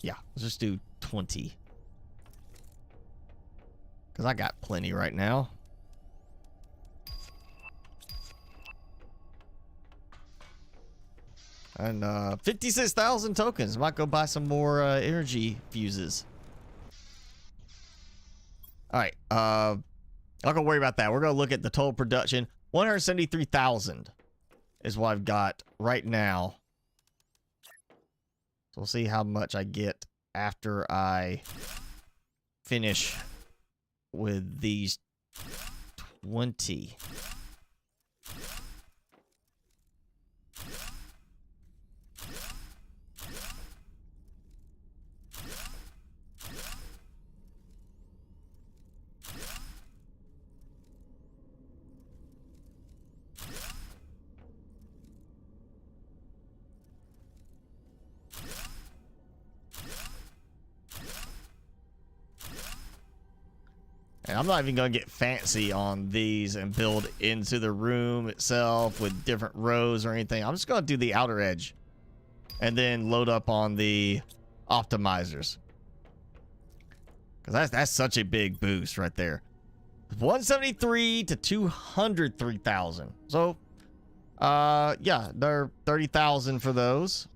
Yeah, let's just do 20. Because I got plenty right now. And 56,000 tokens. Might go buy some more energy fuses. Alright. I'm not going to worry about that. We're going to look at the total production. 173,000 is what I've got right now. So we'll see how much I get after I finish with these 20. And I'm not even going to get fancy on these and build into the room itself with different rows or anything. I'm just going to do the outer edge and then load up on the optimizers. Because that's such a big boost right there. 173 to 203,000. So, yeah, they're 30,000 for those.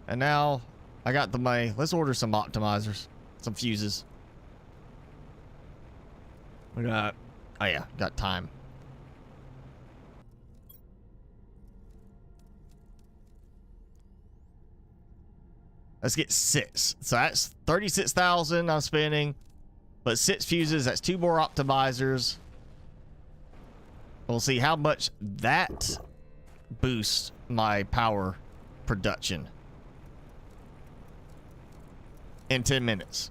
And now I got the money. Let's order some optimizers. Some fuses. We got, oh yeah, got time. Let's get 6. So that's 36,000 I'm spending. But 6 fuses, that's 2 more optimizers. We'll see how much that boosts my power production in 10 minutes.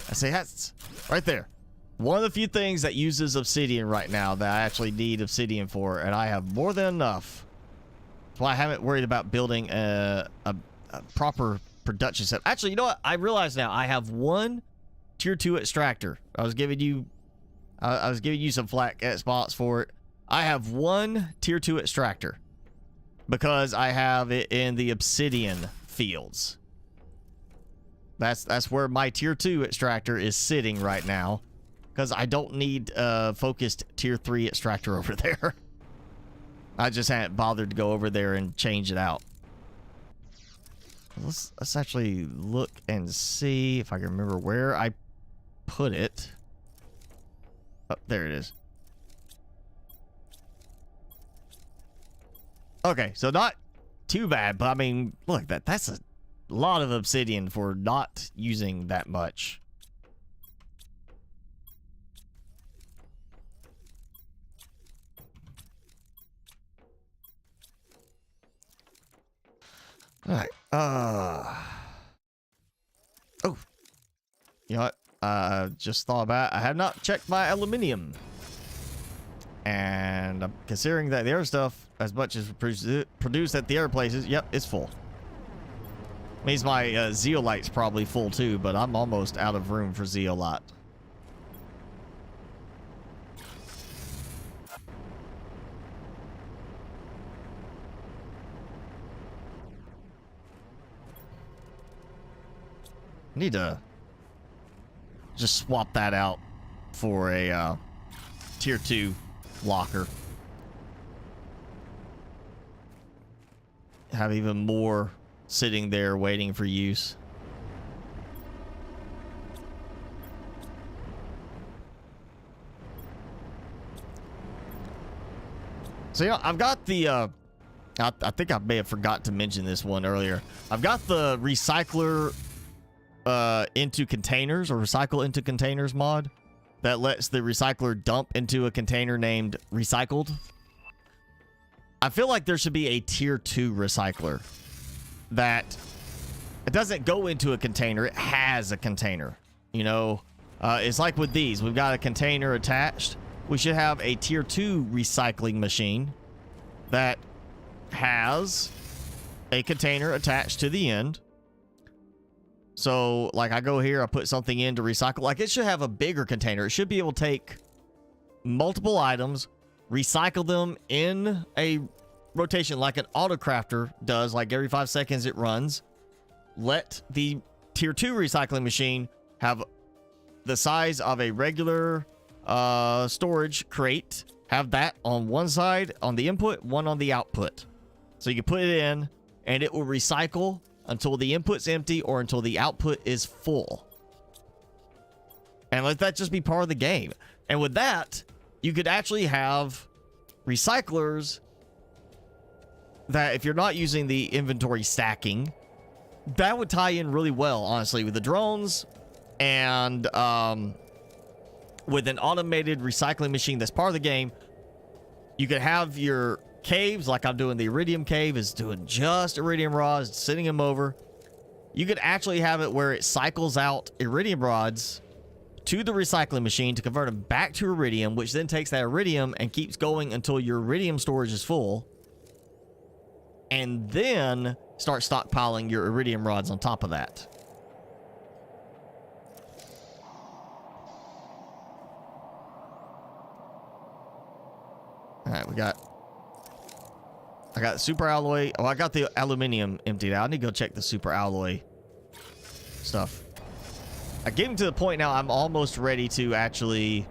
I say that's right there. One of the few things that uses obsidian right now that I actually need obsidian for, and I have more than enough. That's why I haven't worried about building a proper production set. Actually, you know what? I realize now I have 1 tier 2 extractor. I was giving you some flack at spots for it. I have 1 tier 2 extractor because I have it in the obsidian fields. That's where my tier 2 extractor is sitting right now, because I don't need a focused tier 3 extractor over there. I just hadn't bothered to go over there and change it out. Let's actually look and see if I can remember where I put it. Oh, there it is. Okay, so not too bad, but I mean, look, that's a lot of obsidian for not using that much. All right. Oh, you know what? Just thought about it. I have not checked my aluminium, and I'm considering that the other stuff, as much as produced at the other places, yep, it's full. Means my zeolite's probably full too, but I'm almost out of room for zeolite. Need to just swap that out for a tier 2 locker. Have even more sitting there waiting for use. So, you know, I've got the I think I may have forgot to mention this one earlier. I've got the recycler into containers, or recycle into containers mod that lets the recycler dump into a container named recycled. I feel like there should be a tier 2 recycler that it doesn't go into a container, it has a container. You know, it's like with these, we've got a container attached. We should have a tier 2 recycling machine that has a container attached to the end. So, like, I go here, I put something in to recycle. Like, it should have a bigger container. It should be able to take multiple items, recycle them in a rotation like an autocrafter does. Like, every 5 seconds it runs. Let the tier 2 recycling machine have the size of a regular storage crate. Have that on one side on the input, one on the output. So you can put it in, and it will recycle until the input's empty or until the output is full. And let that just be part of the game. And with that, you could actually have recyclers that, if you're not using the inventory stacking, that would tie in really well, honestly, with the drones and with an automated recycling machine that's part of the game. You could have your caves, like I'm doing. The iridium cave is doing just iridium rods, sending them over. You could actually have it where it cycles out iridium rods to the recycling machine to convert them back to iridium, which then takes that iridium and keeps going until your iridium storage is full, and then start stockpiling your iridium rods on top of that. All right, I got super alloy. Oh, I got the aluminium emptied out. I need to go check the super alloy stuff. I'm getting to the point now I'm almost ready to actually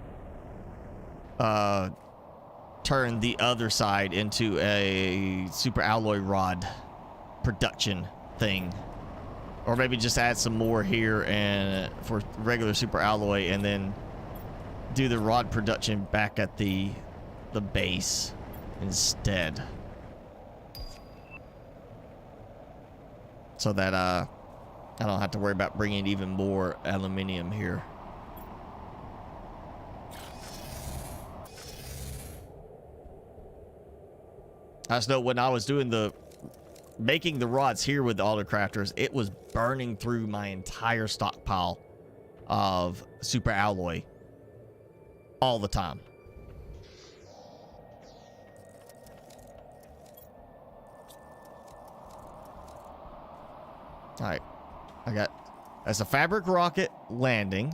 turn the other side into a super alloy rod production thing. Or maybe just add some more here and for regular super alloy, and then do the rod production back at the base instead. So that I don't have to worry about bringing even more aluminium here. I just know when I was doing making the rods here with the autocrafters, it was burning through my entire stockpile of super alloy all the time. All right, that's a fabric rocket landing.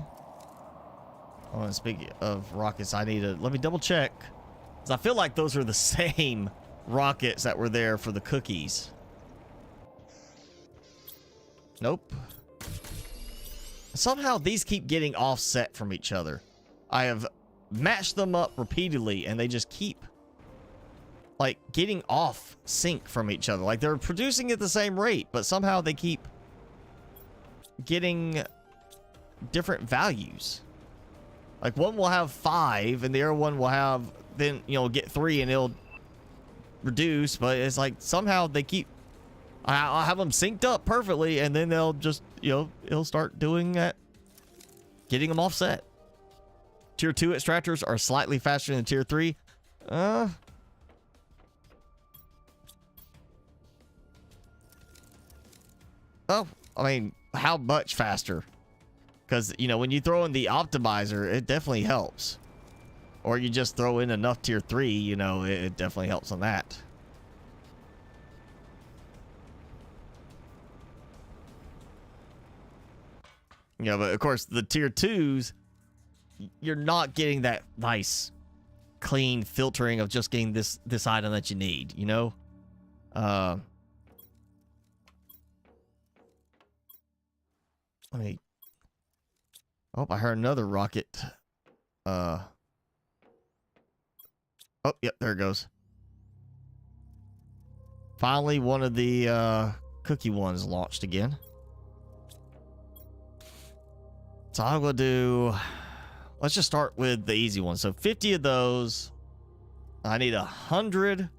Oh, and speaking of rockets, let me double check, because I feel like those are the same rockets that were there for the cookies. Nope. Somehow these keep getting offset from each other. I have matched them up repeatedly, and they just keep like getting off sync from each other. Like they're producing at the same rate, but somehow they keep getting different values. Like one will have 5 and the other one will have, then, you know, get 3 and it'll reduce, but it's like somehow they keep, I'll have them synced up perfectly, and then they'll just, you know, it'll start doing that, getting them offset. Tier 2 extractors are slightly faster than Tier 3. Oh, I mean, how much faster? Because, you know, when you throw in the optimizer, it definitely helps. Or you just throw in enough Tier 3, you know, it definitely helps on that. Yeah, but of course, the Tier 2s, you're not getting that nice, clean filtering of just getting this item that you need, you know? Let me... Oh, I heard another rocket. Oh, yep, there it goes. Finally, one of the cookie ones launched again. So I'm going to do... Let's just start with the easy one. So 50 of those. I need 100,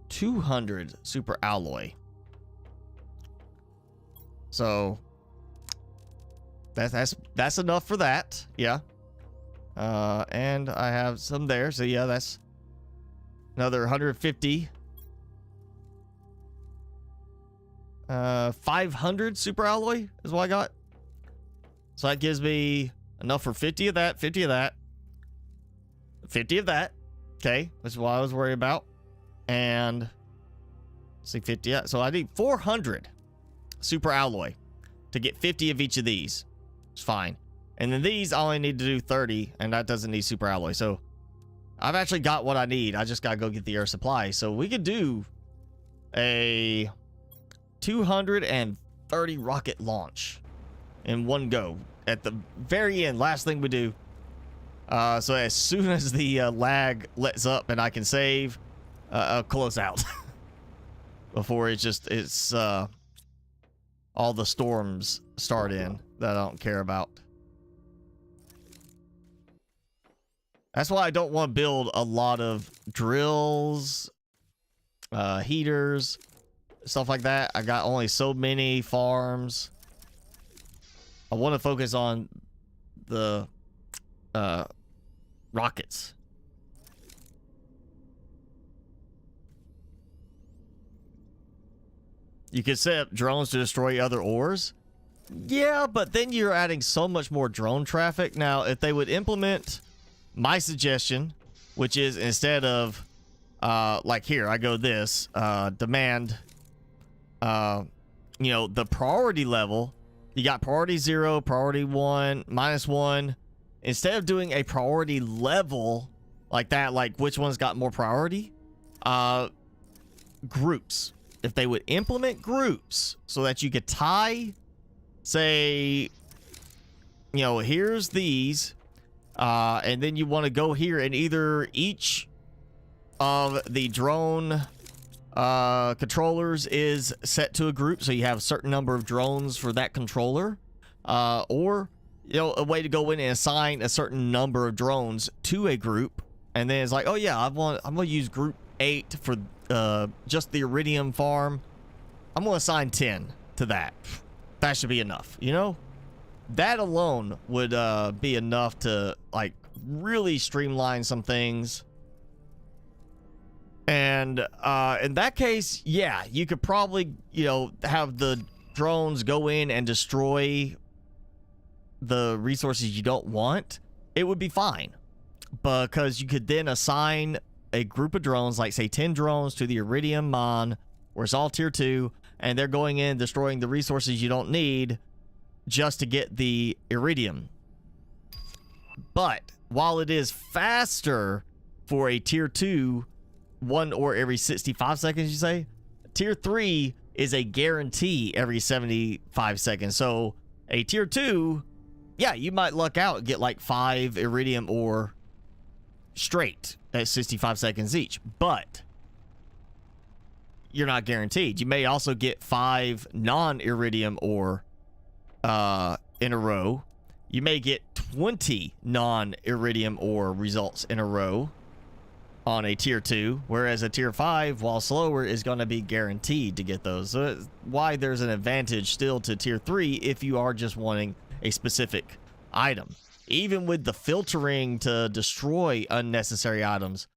200 super alloy. So... That's enough for that, yeah. And I have some there, so yeah, that's another 150. 500 super alloy is what I got. So that gives me enough for 50 of that, 50 of that, 50 of that. Okay, that's what I was worried about. And let's see, 50. Yeah, so I need 400 super alloy to get 50 of each of these. It's fine. And then these, I only need to do 30, and that doesn't need super alloy. So I've actually got what I need. I just gotta go get the air supply. So we could do a 230 rocket launch in one go at the very end. Last thing we do. So as soon as the lag lets up and I can save, I'll close out before it's all the storms start in that I don't care about. That's why I don't want to build a lot of drills, heaters, stuff like that. I got only so many farms. I want to focus on the rockets. You could set up drones to destroy other ores. Yeah, but then you're adding so much more drone traffic. Now, if they would implement my suggestion, which is instead of, like here, I go this, demand, you know, the priority level, you got priority 0, priority 1, -1. Instead of doing a priority level like that, like which one's got more priority, groups. If they would implement groups so that you could tie, say, you know, here's these, and then you want to go here and either each of the drone Controllers is set to a group, so you have a certain number of drones for that controller. Or, you know, a way to go in and assign a certain number of drones to a group. And then it's like, oh yeah, I'm going to use group 8 for just the iridium farm. I'm going to assign 10 to that. That should be enough, you know? That alone would be enough to, like, really streamline some things. And in that case, yeah, you could probably, you know, have the drones go in and destroy the resources you don't want. It would be fine, because you could then assign a group of drones, like say 10 drones to the iridium mine, where it's all tier 2, and they're going in destroying the resources you don't need just to get the iridium. But while it is faster for a tier 2, 1 or every 65 seconds, you say, tier 3 is a guarantee every 75 seconds. So a tier 2, yeah, you might luck out and get like 5 iridium ore straight at 65 seconds each, but you're not guaranteed. You may also get 5 non-iridium ore in a row. You may get 20 non-iridium ore results in a row on a tier 2, whereas a tier 5, while slower, is going to be guaranteed to get those. So that's why there's an advantage still to tier 3 if you are just wanting a specific item. Even with the filtering to destroy unnecessary items,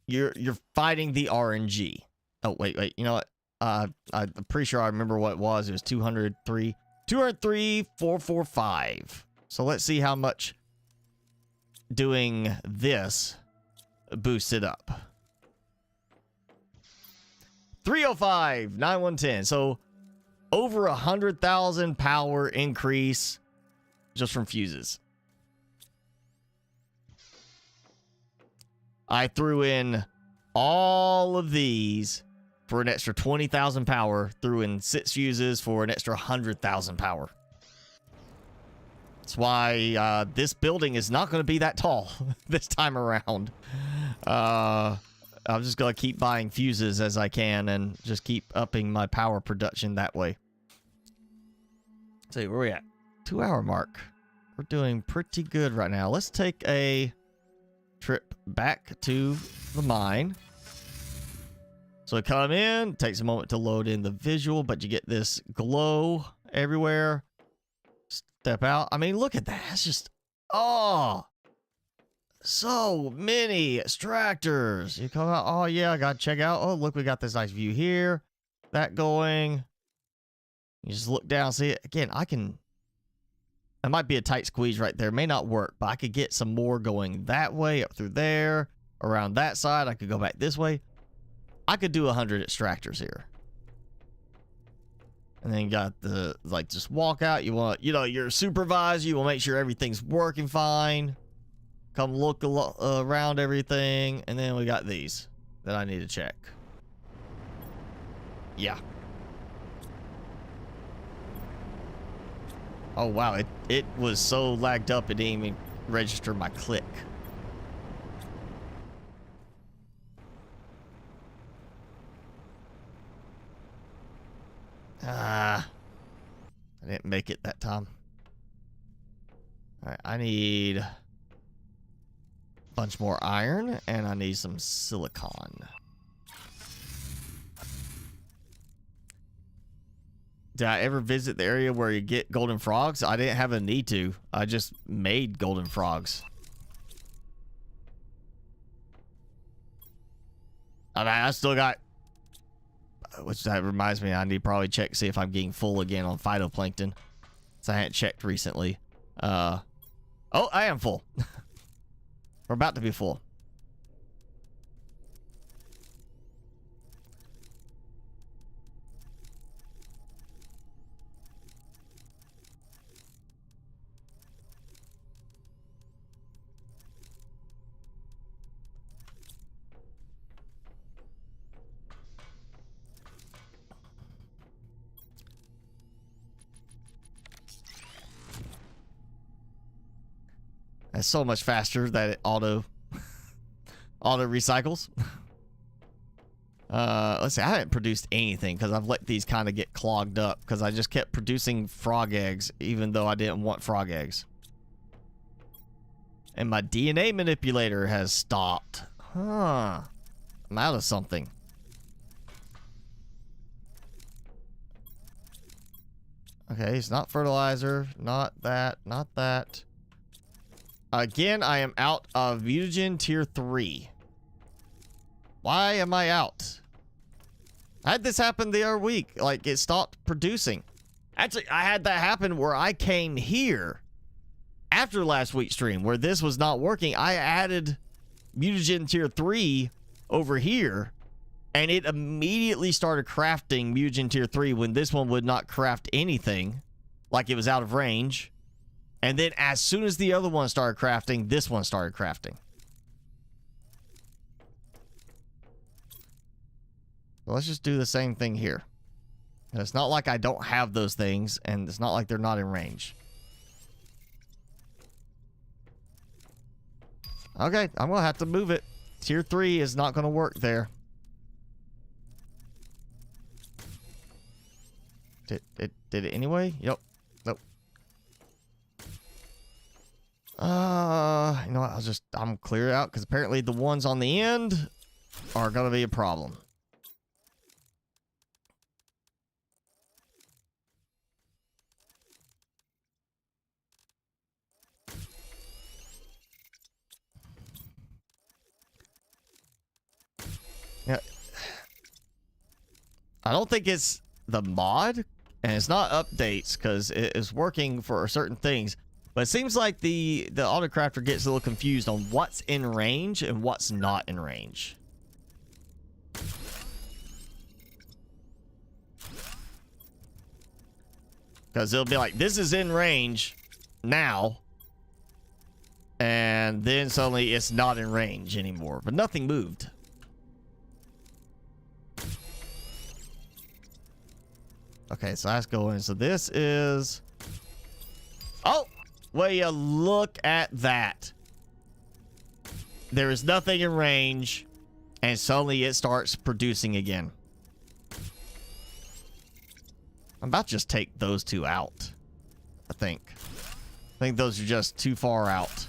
you're fighting the RNG. Oh, wait, you know what? I'm pretty sure I remember what it was. It was 203, 445. So let's see how much doing this boosts it up. 305, 9110. So over 100,000 power increase just from fuses. I threw in all of these for an extra 20,000 power. Threw in 6 fuses for an extra 100,000 power. That's why this building is not going to be that tall this time around. I'm just going to keep buying fuses as I can and just keep upping my power production that way. Let's see, where we at? 2-hour mark. We're doing pretty good right now. Let's take a trip back to the mine. So come in, takes a moment to load in the visual, but you get this glow everywhere. Step out. I mean, look at that. It's just, oh, so many extractors. You come out, oh yeah, I gotta check out. Oh, look, we got this nice view here. That going. You just look down, see it. Again, I can, that might be a tight squeeze right there. May not work, but I could get some more going that way, up through there, around that side. I could go back this way. I could do 100 extractors here. And then you got the, like, just walk out. You want, you know, your supervisor, you will make sure everything's working fine. Come look around everything. And then we got these that I need to check. Yeah. Oh, wow. It was so lagged up, it didn't even register my click. I didn't make it that time. Alright, I need a bunch more iron, and I need some silicon. Did I ever visit the area where you get golden frogs? I didn't have a need to. I just made golden frogs. I mean, I still got... Which that reminds me, I need to probably check, see if I'm getting full again on phytoplankton. So I hadn't checked recently. Oh, I am full. We're about to be full. That's so much faster that it auto recycles. Let's see. I haven't produced anything because I've let these kind of get clogged up because I just kept producing frog eggs even though I didn't want frog eggs. And my DNA manipulator has stopped. Huh. I'm out of something. Okay, it's not fertilizer. Not that. Not that. Again, I am out of mutagen tier 3. Why am I out? I had this happen the other week. Like, it stopped producing. Actually, I had that happen where I came here after last week's stream where this was not working. I added mutagen tier 3 over here, and it immediately started crafting mutagen tier 3 when this one would not craft anything, like it was out of range. And then as soon as the other one started crafting, this one started crafting. Well, let's just do the same thing here. And it's not like I don't have those things, and it's not like they're not in range. Okay, I'm going to have to move it. Tier 3 is not going to work there. Did it anyway? Yep. Nope. You know what? I'm clear it out because apparently the ones on the end are going to be a problem. Yeah. I don't think it's the mod, and it's not updates because it is working for certain things. But it seems like the autocrafter gets a little confused on what's in range and what's not in range. Because it'll be like, this is in range now. And then suddenly it's not in range anymore. But nothing moved. Okay, so let's go in. So this is... Oh! Will you look at that? There is nothing in range, and suddenly it starts producing again. I'm about to just take those two out, I think. I think those are just too far out.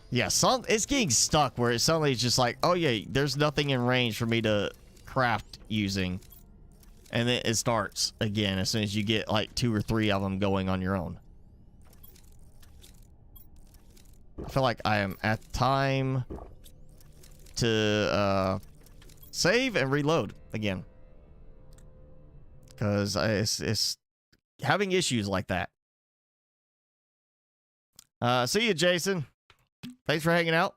Yeah, it's getting stuck where it suddenly is just like, oh yeah, there's nothing in range for me to craft using. And then it starts again as soon as you get like 2 or 3 of them going on your own. I feel like I am at time to save and reload again. Because it's having issues like that. See you, Jason. Thanks for hanging out.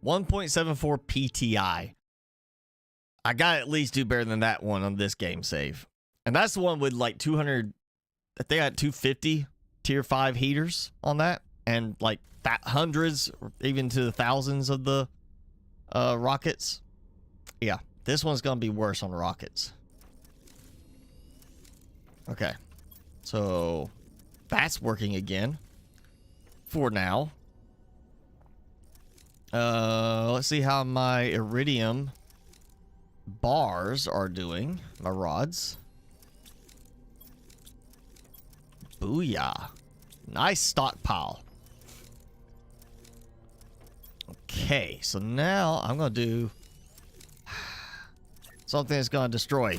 .74 PTI. I gotta at least do better than that one on this game save. And that's the one with like 200, I think I had 250 tier 5 heaters on that. And like hundreds, or even to the thousands of the rockets. Yeah, this one's gonna be worse on rockets. Okay, so that's working again for now. Let's see how my iridium bars are doing. My rods. Booyah. Nice stockpile. Okay, so now I'm going to do something that's going to destroy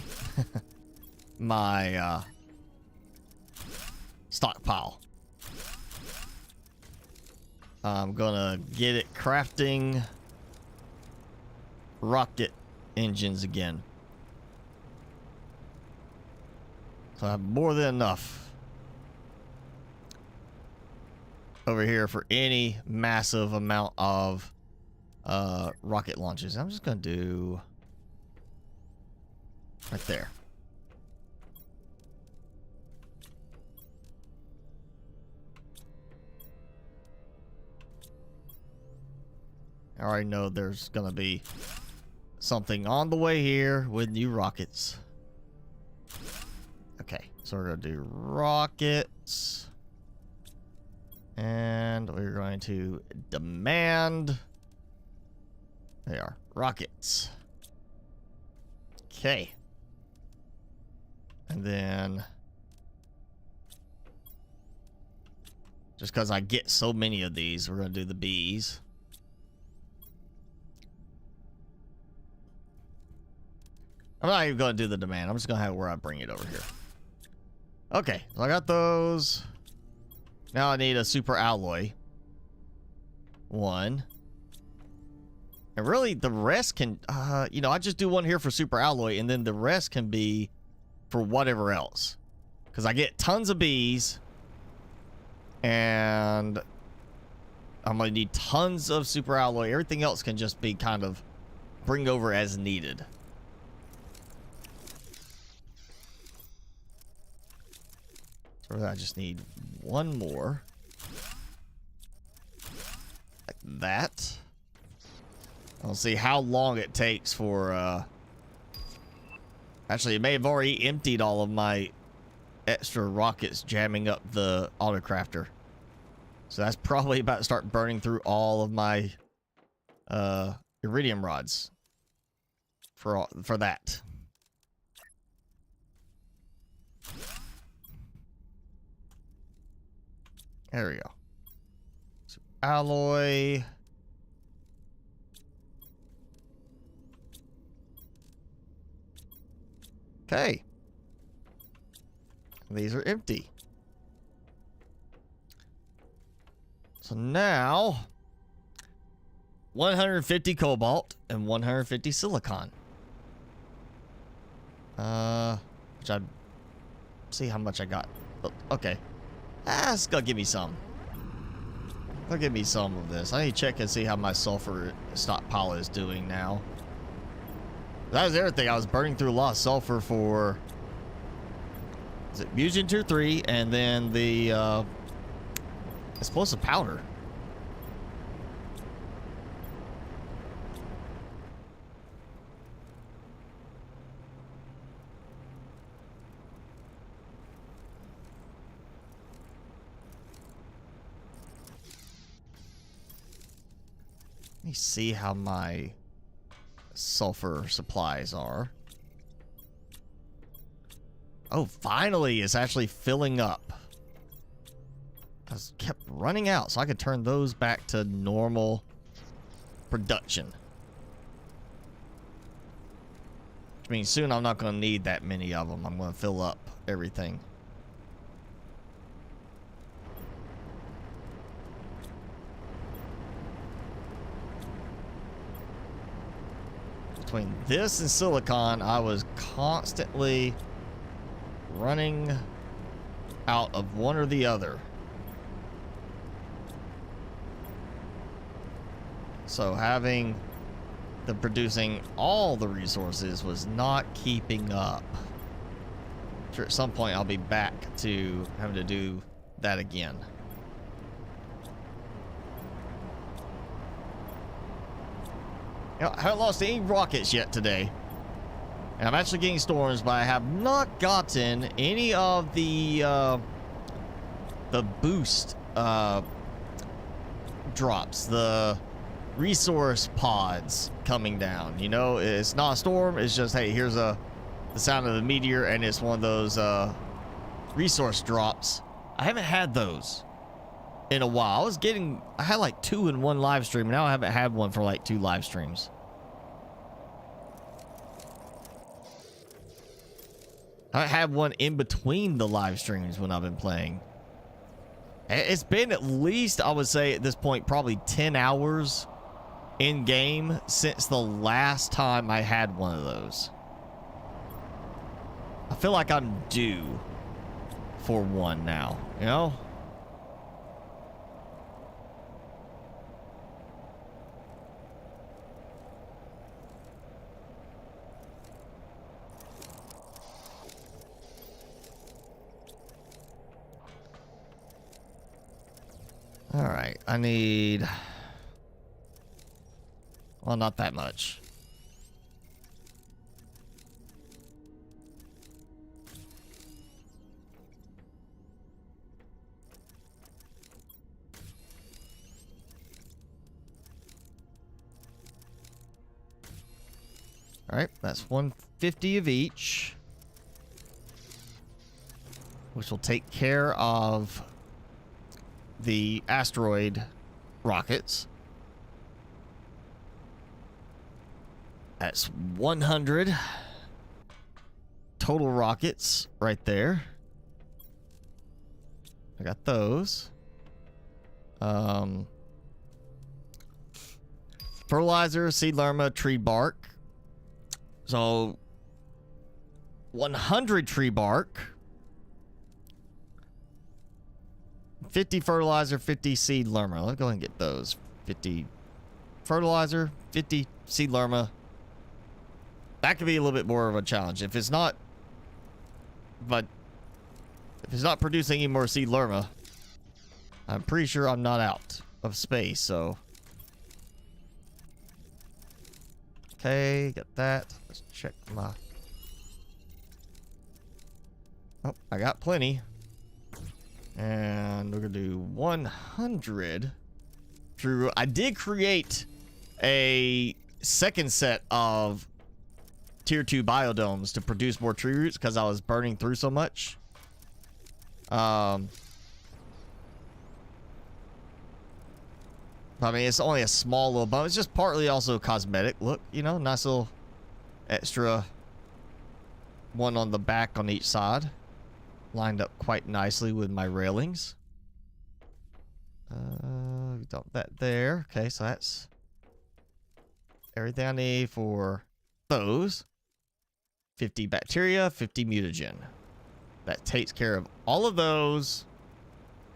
my stockpile. I'm gonna get it crafting rocket engines again. So I have more than enough over here for any massive amount of rocket launches. I'm just gonna do right there. I already know there's gonna be something on the way here with new rockets. Okay, so we're going to do rockets. And we're going to demand... They are rockets. Okay. And then... Just because I get so many of these, we're going to do the bees. I'm not even going to do the demand. I'm just going to have where I bring it over here. Okay, so I got those. Now I need a super alloy. One. And really, the rest can, you know, I just do one here for super alloy, and then the rest can be for whatever else. Because I get tons of bees. And I'm going to need tons of super alloy. Everything else can just be kind of bring over as needed. So I just need one more. Like that. I'll see how long it takes for, Actually, it may have already emptied all of my extra rockets jamming up the autocrafter. So that's probably about to start burning through all of my iridium rods for that. There we go. So alloy. Okay. These are empty. So now 150 cobalt and 150 silicon. Which I see how much I got. Okay. It's gonna give me some. It'll give me some of this. I need to check and see how my sulfur stockpile is doing now. That was the other thing. I was burning through a lot of sulfur for... Is it Fusion Tier 3 and then the explosive powder. Let me see how my sulfur supplies are. Oh, finally, it's actually filling up. I was kept running out, so I could turn those back to normal production. Which means soon I'm not going to need that many of them. I'm going to fill up everything. Between this and silicon, I was constantly running out of one or the other. So having the producing all the resources was not keeping up. I'm sure at some point I'll be back to having to do that again. You know, I haven't lost any rockets yet today. And I'm actually getting storms, but I have not gotten any of the boost drops, the resource pods coming down. You know, it's not a storm, it's just, hey, here's the sound of the meteor, and it's one of those resource drops. I haven't had those in a while. I had like 2 in one live stream. Now I haven't had one for like 2 live streams. I had one in between the live streams when I've been playing. It's been at least, I would say at this point, probably 10 hours in game since the last time I had one of those. I feel like I'm due for one now, you know? All right, I need, well, not that much. All right, that's 150 of each, which will take care of the asteroid rockets. That's 100 total rockets right there. I got those. Fertilizer, seed lerma, tree bark. So 100 tree bark, 50 fertilizer, 50 seed lerma. Let's go ahead and get those. 50 fertilizer, 50 seed lerma. That could be a little bit more of a challenge. If it's not, but if it's not producing any more seed lerma, I'm pretty sure I'm not out of space, so. Okay, got that. Let's check my... Oh, I got plenty. And we're gonna do 100 through... I did create a second set of tier 2 biodomes to produce more tree roots because I was burning through so much. I mean, it's only a small little bump. It's just partly also cosmetic. Look, you know, nice little extra one on the back on each side. Lined up quite nicely with my railings. Dump that there. Okay, so that's everything I need for those. 50 bacteria, 50 mutagen. That takes care of all of those.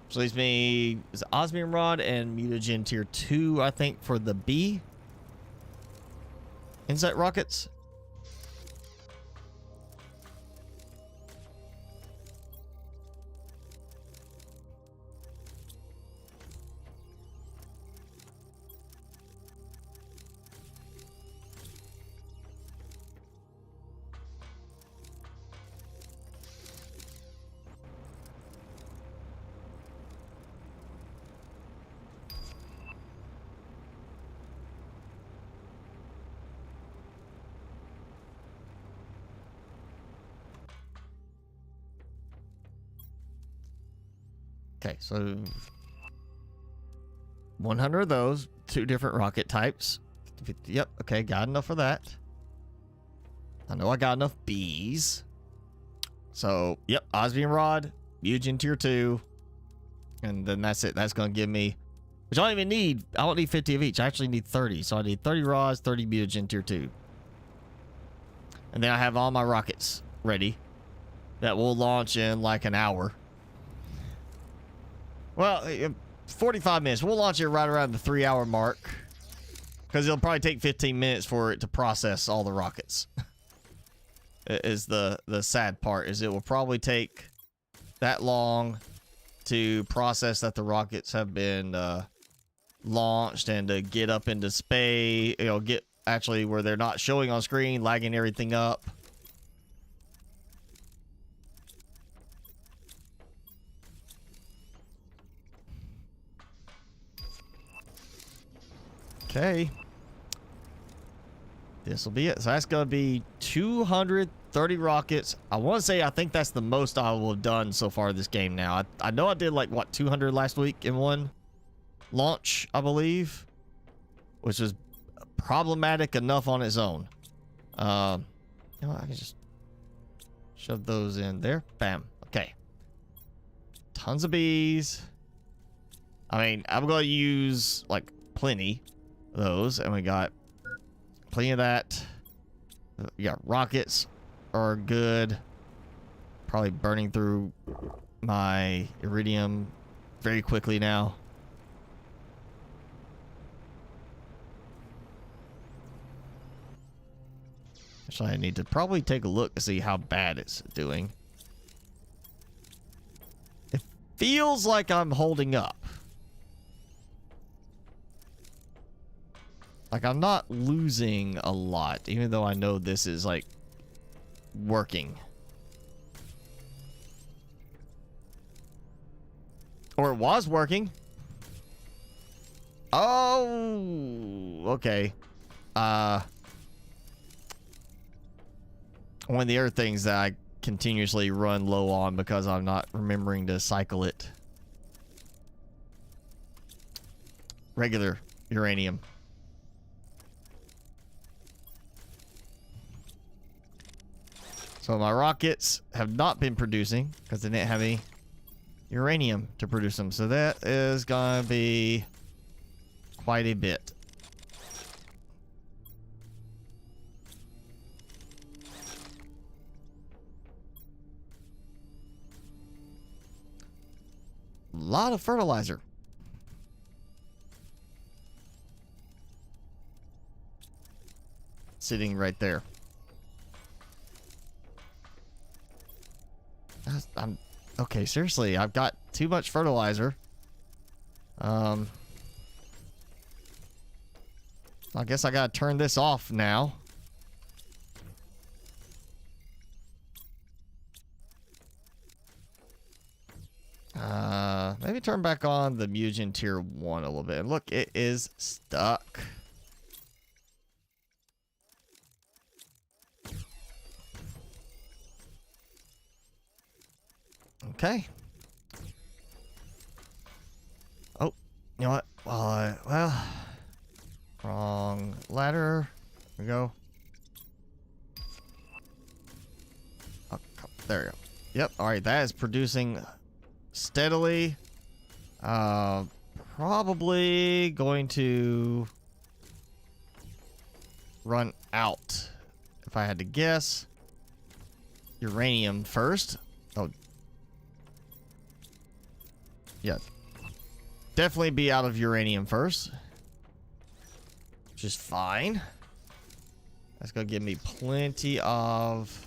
Which leaves me is osmium rod and mutagen tier 2, I think, for the B insect rockets. Okay, so 100 of those, 2 different rocket types. 50, yep, okay, got enough for that. I know I got enough bees. So, yep, osmium rod, mutagen tier 2, and then that's it. That's going to give me, which I don't even need, I don't need 50 of each. I actually need 30. So I need 30 rods, 30 mutagen tier 2. And then I have all my rockets ready that will launch in like an hour. Well, 45 minutes. We'll launch it right around the 3-hour mark. Because it'll probably take 15 minutes for it to process all the rockets. Is the sad part. Is it will probably take that long to process that the rockets have been launched and to get up into space. You know, get actually where they're not showing on screen, lagging everything up. Okay. This will be it. So that's going to be 230 rockets. I want to say I think that's the most I will have done so far this game now. I know I did like, what, 200 last week in one launch, I believe. Which was problematic enough on its own. You know what, I can just shove those in there. Bam. Okay. Tons of bees. I mean, I'm going to use, like, plenty of those. And we got plenty of that. Yeah, rockets are good. Probably burning through my iridium very quickly now. Actually, I need to probably take a look to see how bad it's doing. It feels like I'm holding up. Like, I'm not losing a lot, even though I know this is, like, working. Or it was working. Oh, okay. one of the other things that I continuously run low on because I'm not remembering to cycle it. Regular uranium. So my rockets have not been producing because they didn't have any uranium to produce them. So that is gonna be quite a bit. A lot of fertilizer. Sitting right there. I'm okay, seriously, I've got too much fertilizer. I guess I gotta turn this off now. Maybe turn back on the mutagen tier 1 a little bit. Look, it is stuck. Okay. Oh, you know what? Well, wrong ladder. Here we go. Oh, there we go. Yep. All right, that is producing steadily. Probably going to run out, if I had to guess. Uranium first. Oh. Yeah. Definitely be out of uranium first. Which is fine. That's gonna give me plenty of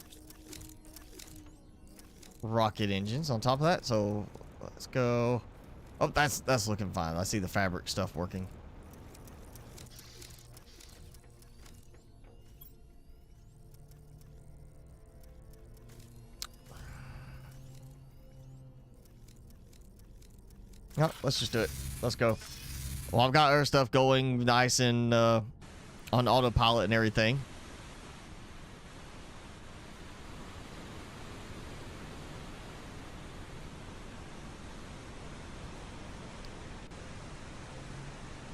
rocket engines on top of that. So let's go. Oh, that's looking fine. I see the fabric stuff working. No, let's just do it. Let's go. Well, I've got our stuff going nice and on autopilot and everything.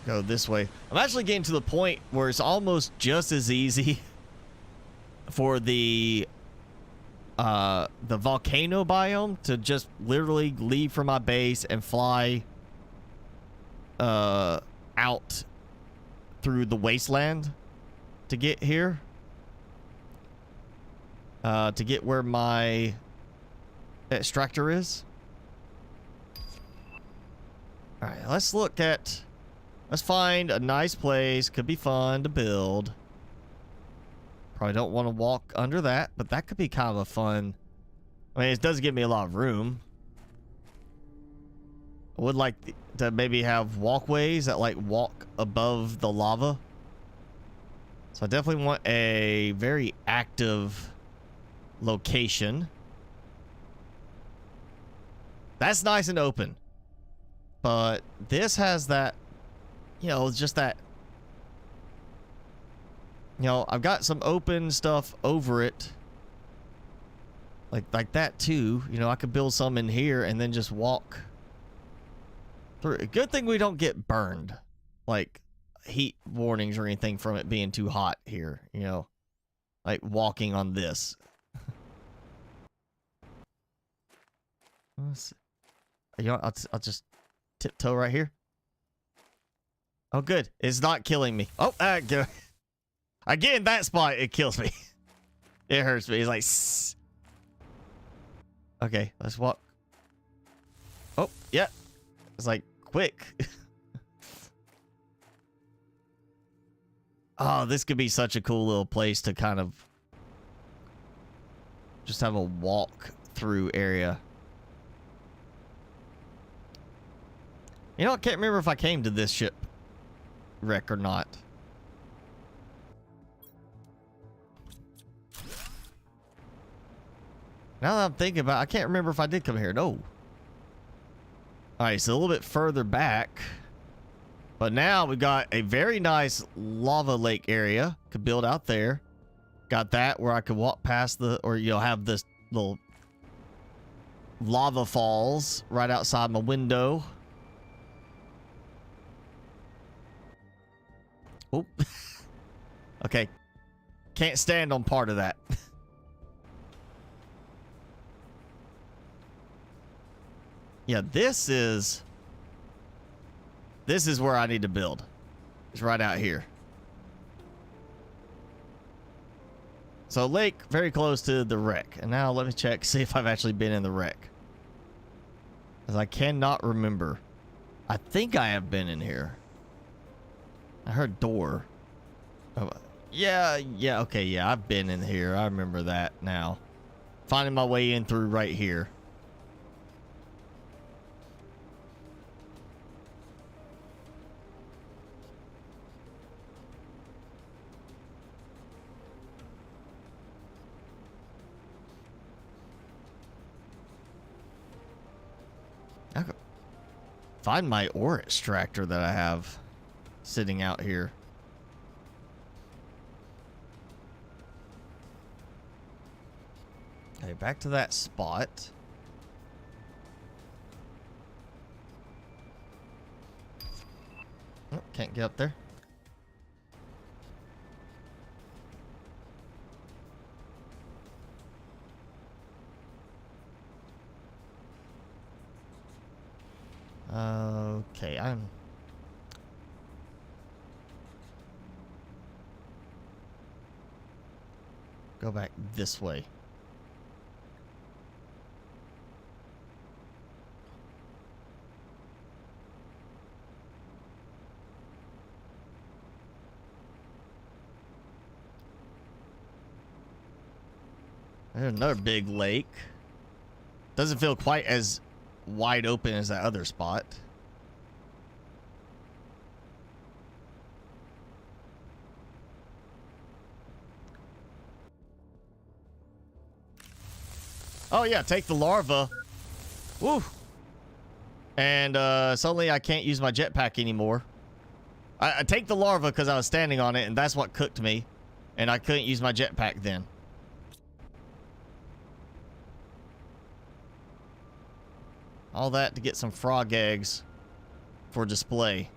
Go this way. I'm actually getting to the point where it's almost just as easy for the volcano biome to just literally leave from my base and fly out through the wasteland to get here, to get where my extractor is. All right, let's find a nice place. Could be fun to build. Probably don't want to walk under that, but that could be kind of a fun. I mean, it does give me a lot of room. I would like to maybe have walkways that like walk above the lava. So I definitely want a very active location. That's nice and open. But this has that, you know, just that. You know, I've got some open stuff over it. Like that too. You know, I could build some in here and then just walk through. Good thing we don't get burned. Like heat warnings or anything from it being too hot here, you know. Like walking on this. You know, I'll just tiptoe right here. Oh, good. It's not killing me. Oh, good. Again, that spot, it kills me. It hurts me. It's like... Sss. Okay, let's walk. Oh, yeah. It's like, quick. Oh, this could be such a cool little place to kind of... just have a walk-through area. You know, I can't remember if I came to this ship wreck or not. Now that I'm thinking about it, I can't remember if I did come here. No. Alright, so a little bit further back. But now we got a very nice lava lake area. Could build out there. Got that where I could walk past the, or you'll have this little lava falls right outside my window. Oh. Okay. Can't stand on part of that. Yeah, this is where I need to build. It's right out here. So lake very close to the wreck. And now let me check, see if I've actually been in the wreck. Because I cannot remember. I think I have been in here. I heard door. Oh, yeah, okay, yeah, I've been in here. I remember that now. Finding my way in through right here. I could find my ore extractor that I have sitting out here. Okay, back to that spot. Oh, can't get up there. Okay, go back this way. There's another big lake. Doesn't feel quite as wide open as that other spot. Oh yeah, take the larva. Woo. And suddenly I can't use my jetpack anymore. I take the larva because I was standing on it and that's what cooked me. And I couldn't use my jetpack then. All that to get some frog eggs for display.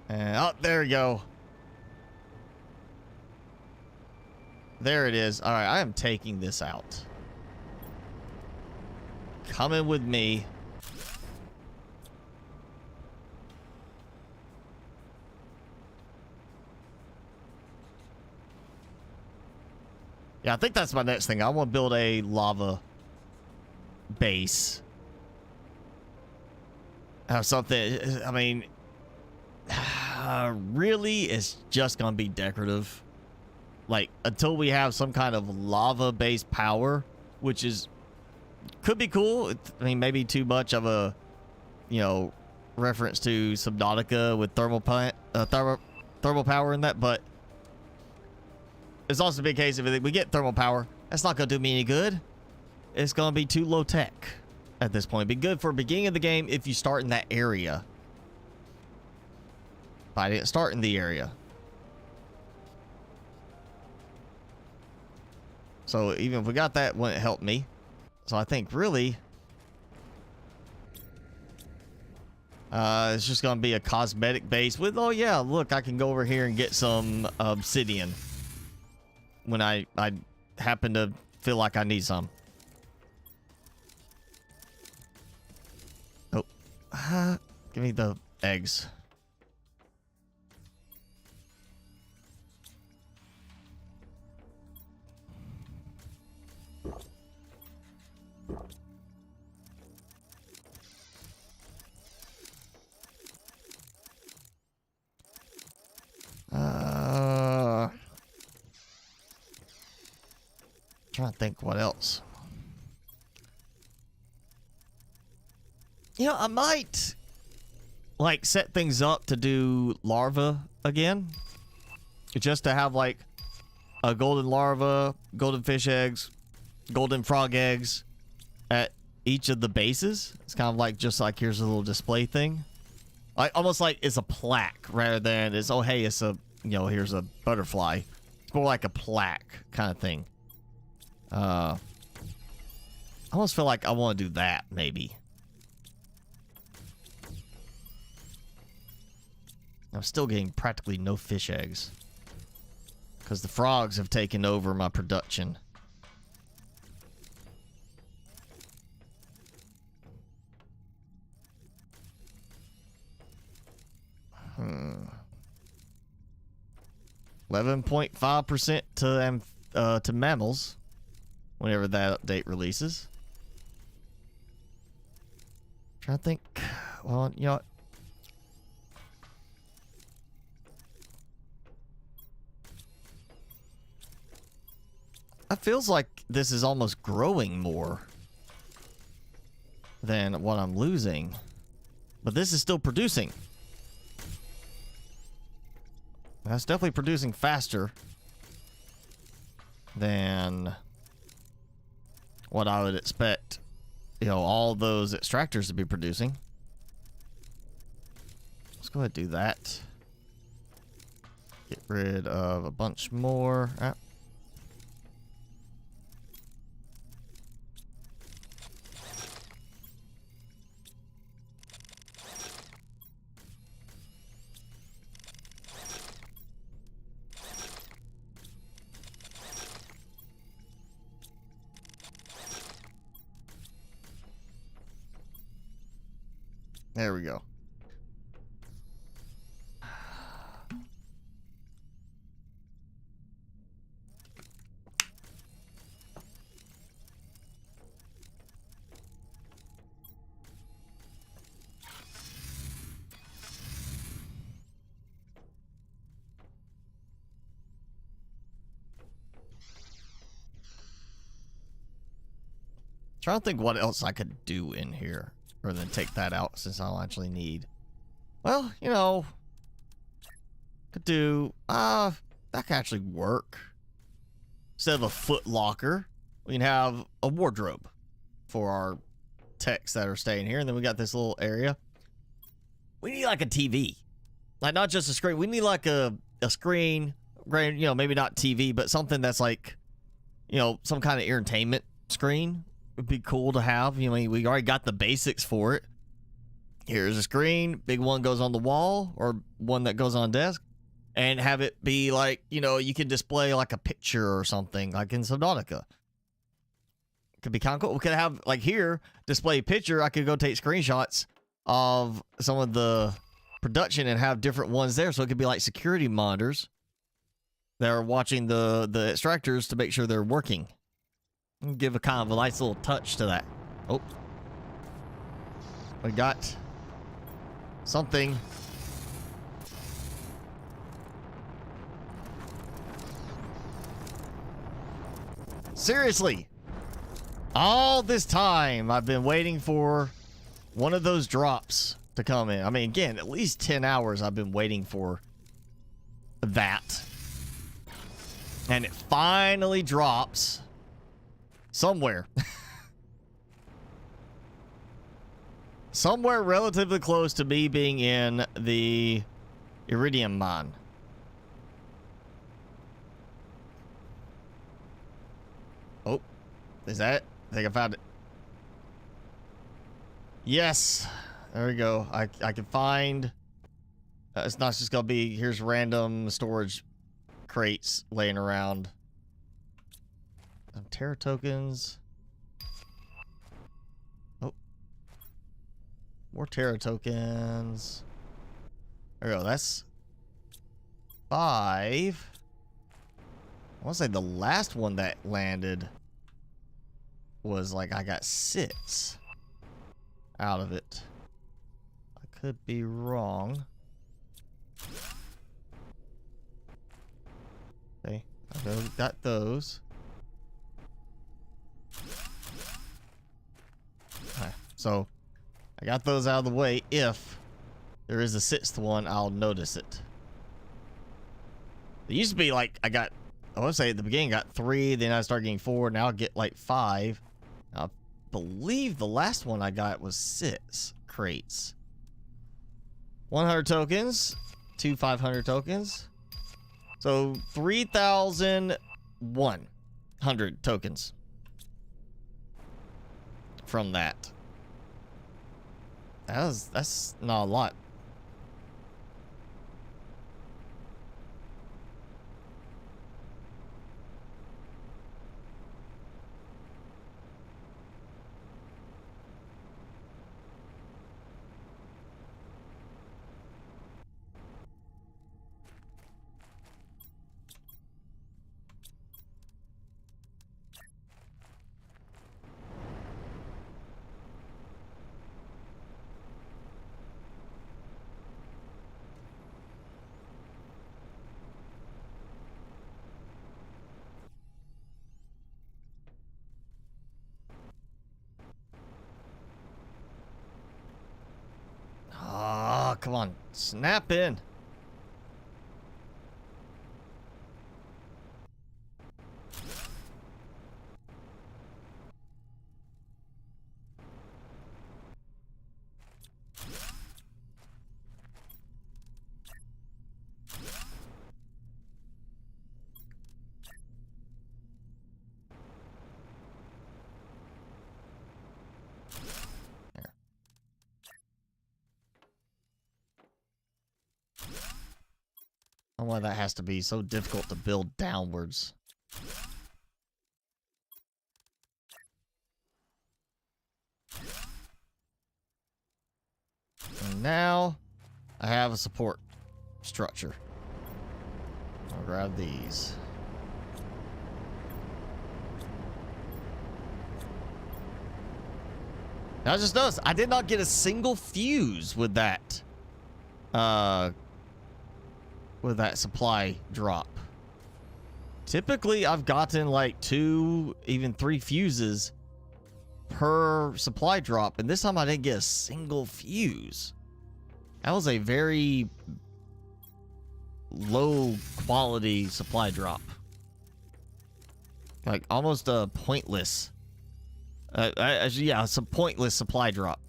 And oh, there we go. There it is. All right, I am taking this out. Coming with me. Yeah, I think that's my next thing. I want to build a lava base. Have something, I mean, really it's just gonna be decorative. Like, until we have some kind of lava based power, which is, could be cool. I mean, maybe too much of a, you know, reference to Subnautica with thermal power in that, but it's also a big case if we get thermal power, that's not gonna do me any good. It's gonna be too low tech at this point. It'd be good for beginning of the game if you start in that area. But I didn't start in the area. So even if we got that, wouldn't help me. So I think really, it's just gonna be a cosmetic base with, oh yeah, look, I can go over here and get some obsidian when I happen to feel like I need some. Oh, give me the eggs. Trying to think what else. You know, I might like set things up to do larva again, just to have like a golden larva, golden fish eggs, golden frog eggs at each of the bases. It's kind of like, just like, here's a little display thing, like almost like it's a plaque rather than it's, oh hey, it's a, you know, here's a butterfly. It's more like a plaque kind of thing. I almost feel like I want to do that, maybe. I'm still getting practically no fish eggs. Because the frogs have taken over my production. Hmm. 11.5% to mammals. Whenever that update releases. Trying to think. Well, you know what? It feels like this is almost growing more than what I'm losing. But this is still producing. That's definitely producing faster than what I would expect, you know, all those extractors to be producing. Let's go ahead and do that. Get rid of a bunch more. Ah. There we go. Trying to think what else I could do in here. Rather than take that out since I'll actually need. Well, you know. Could do. That could actually work. Instead of a foot locker, we can have a wardrobe for our techs that are staying here. And then we got this little area. We need like a TV. Like not just a screen. We need like a screen. You know, maybe not TV, but something that's like, you know, some kind of entertainment screen. Would be cool to have. You know, we already got the basics for it. Here's a screen. Big one goes on the wall or one that goes on desk. And have it be like, you know, you can display like a picture or something like in Subnautica. Could be kind of cool. We could have like here, display a picture. I could go take screenshots of some of the production and have different ones there. So it could be like security monitors that are watching the extractors to make sure they're working. Give a kind of a nice little touch to that. Oh. We got something. Seriously. All this time I've been waiting for one of those drops to come in. I mean, again, at least 10 hours I've been waiting for that. And it finally drops. Somewhere. Somewhere relatively close to me being in the iridium mine. Oh, is that it? I think I found it. Yes. There we go. I can find. It's not just going to be, here's random storage crates laying around. Terra tokens. Oh. More Terra tokens. There we go. That's 5. I want to say the last one that landed was like I got 6 out of it. I could be wrong. Okay. I got those. Right, so I got those out of the way. If there is a 6th one, I'll notice it. It used to be like I want to say at the beginning I got 3, then I started getting 4, now I get like 5. I believe the last one I got was 6 crates. 100 tokens, 2 500 tokens. So 3,100 tokens from that. That's not a lot. Ah, come on. Snap in. I don't know why that has to be so difficult to build downwards. And now I have a support structure. I'll grab these. Now I just noticed I did not get a single fuse with that. With that supply drop. Typically, I've gotten like 2, even 3 fuses per supply drop, and this time I didn't get a single fuse. That was a very low quality supply drop. Like almost a pointless. Yeah, it's a pointless supply drop.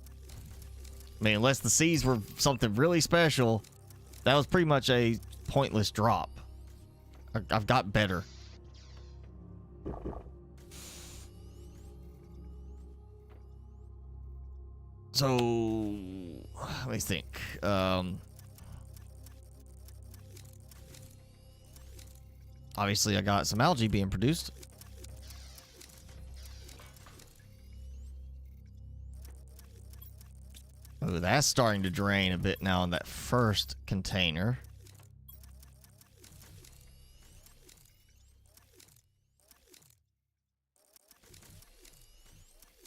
I mean, unless the C's were something really special, that was pretty much a pointless drop. I've got better. So let me think. Obviously I got some algae being produced. Oh, that's starting to drain a bit now in that first container.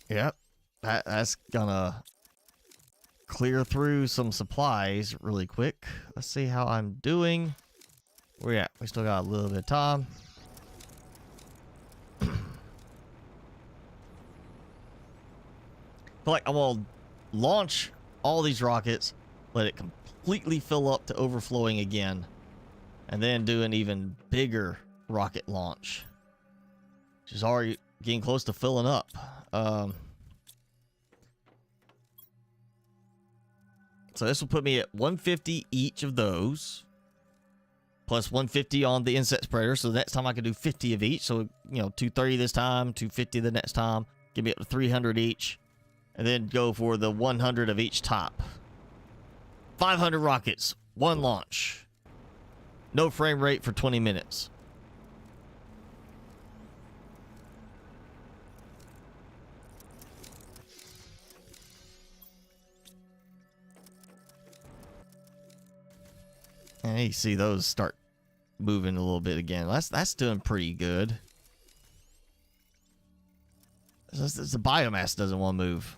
Yep, that's gonna clear through some supplies really quick. Let's see how I'm doing. Where we at? We still got a little bit of time. Feel like I'm gonna launch all these rockets, let it completely fill up to overflowing again, and then do an even bigger rocket launch, which is already getting close to filling up. So this will put me at 150 each of those, plus 150 on the insect spreader. So next time I can do 50 of each. So, you know, 230 this time, 250 the next time. Give me up to 300 each, and then go for the 100 of each top. 500 rockets, one launch. No frame rate for 20 minutes. And you see those start moving a little bit again. That's doing pretty good. The biomass doesn't want to move.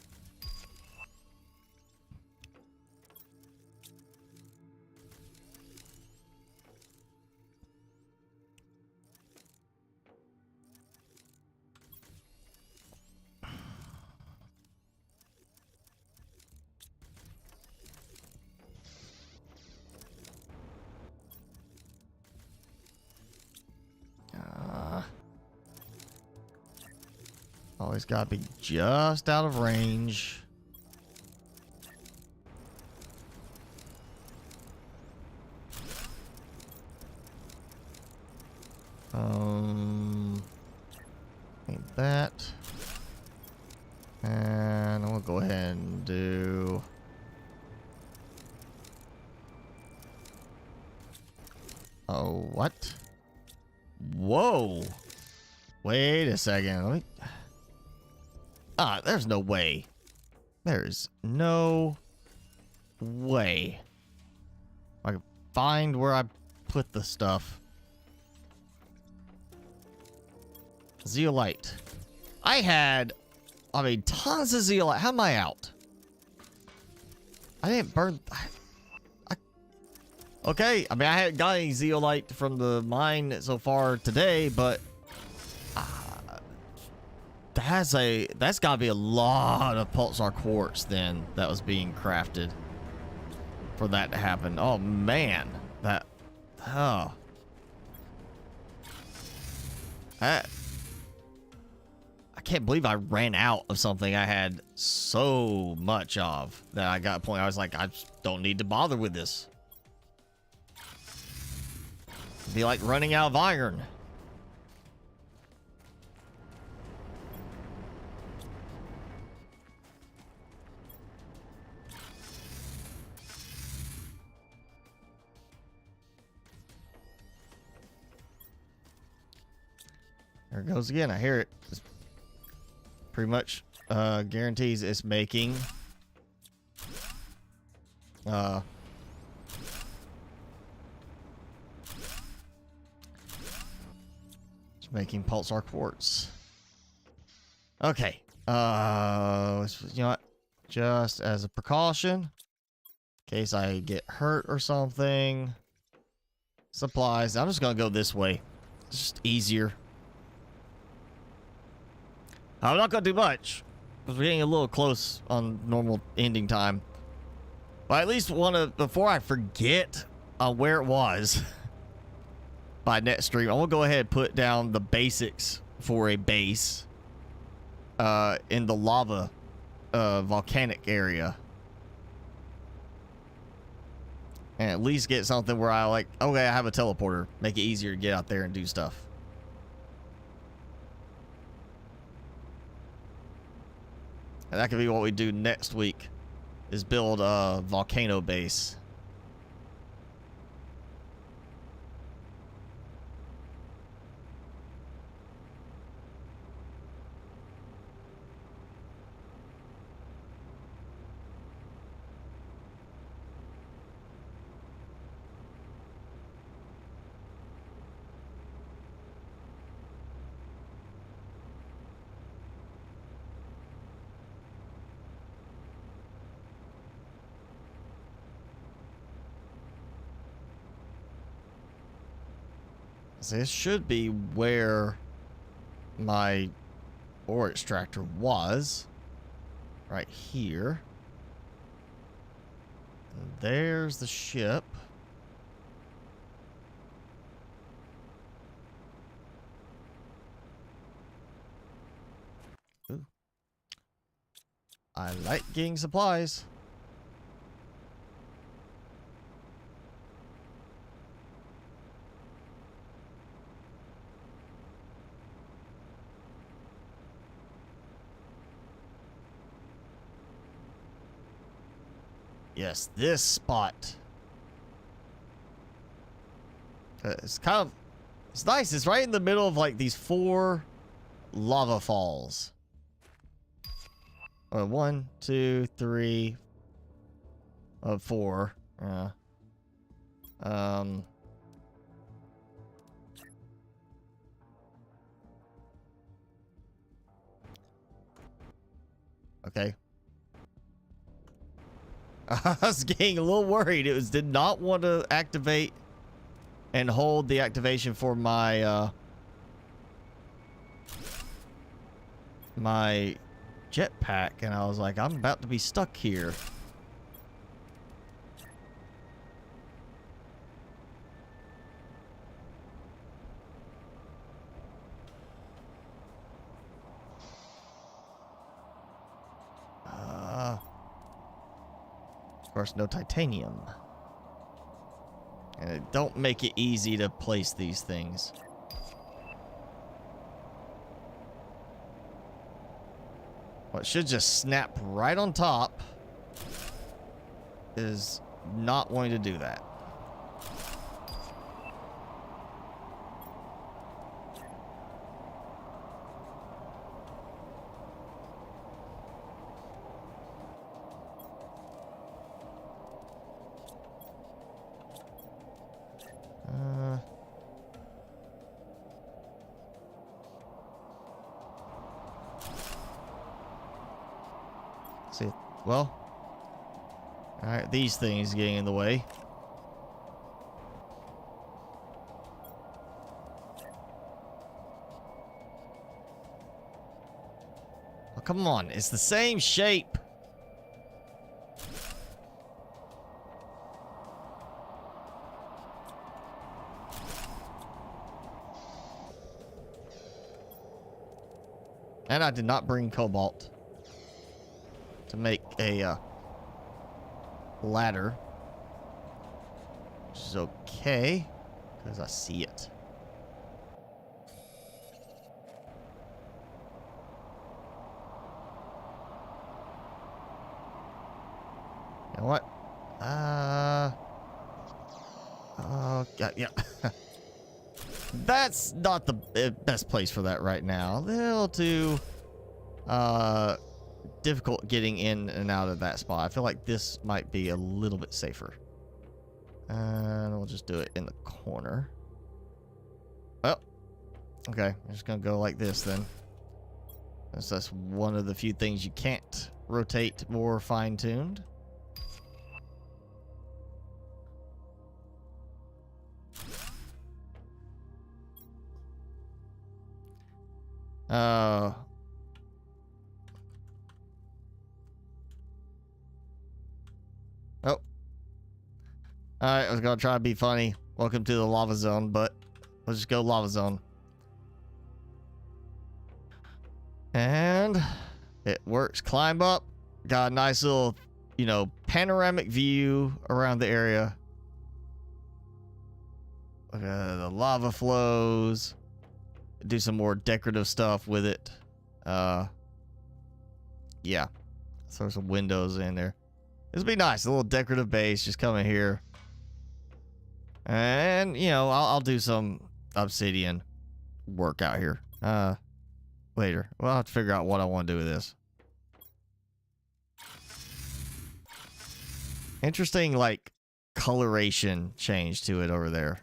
Always gotta be just out of range. Need that. And we'll go ahead and do... Oh, what? Whoa! Wait a second. Let me... Ah, there's no way. There's no way. I can find where I put the stuff. Zeolite. I mean, tons of zeolite. How am I out? I didn't burn... Okay, I mean, I haven't got any zeolite from the mine so far today, but... that's gotta be a lot of pulsar quartz then that was being crafted for that to happen. Oh man, that I can't believe I ran out of something I had so much of that I got a point I was like, I just don't need to bother with this. It'd be like running out of iron. There it goes again. I hear it. It's pretty much guarantees it's making it's making pulsar quartz. Okay. You know what? Just as a precaution, in case I get hurt or something. Supplies. I'm just gonna go this way. It's just easier. I'm not going to do much, because we're getting a little close on normal ending time. But I at least want to, before I forget where it was by next stream, I will go ahead and put down the basics for a base in the lava volcanic area. And at least get something where I like, okay, I have a teleporter. Make it easier to get out there and do stuff. And that could be what we do next week, is build a volcano base. This should be where my ore extractor was. Right here. And there's the ship. Ooh. I like getting supplies. Yes, this spot. It's kind of... It's nice. It's right in the middle of, like, these 4 lava falls. 1, 2, 3... 4. Okay. I was getting a little worried. It did not want to activate and hold the activation for my my jetpack, and I was like, I'm about to be stuck here. Of course, no titanium. And it don't make it easy to place these things. What should just snap right on top is not wanting to do that. See, well, all right, these things getting in the way. Oh, come on, it's the same shape. And I did not bring cobalt to make a ladder, which is okay because I see it. You know what? Yeah. That's not the best place for that right now. A little too difficult getting in and out of that spot. I feel like this might be a little bit safer. And we'll just do it in the corner. Oh, okay. I'm just gonna go like this then. That's one of the few things you can't rotate more fine-tuned. Oh. Alright, I was gonna try to be funny. Welcome to the lava zone, but let's just go lava zone. And it works. Climb up. Got a nice little, you know, panoramic view around the area. Look at the lava flows. Do some more decorative stuff with it. Yeah. Throw some windows in there. This would be nice. A little decorative base just coming here. And, you know, I'll do some obsidian work out here. Later. Well, I'll have to figure out what I want to do with this. Interesting, like, coloration change to it over there.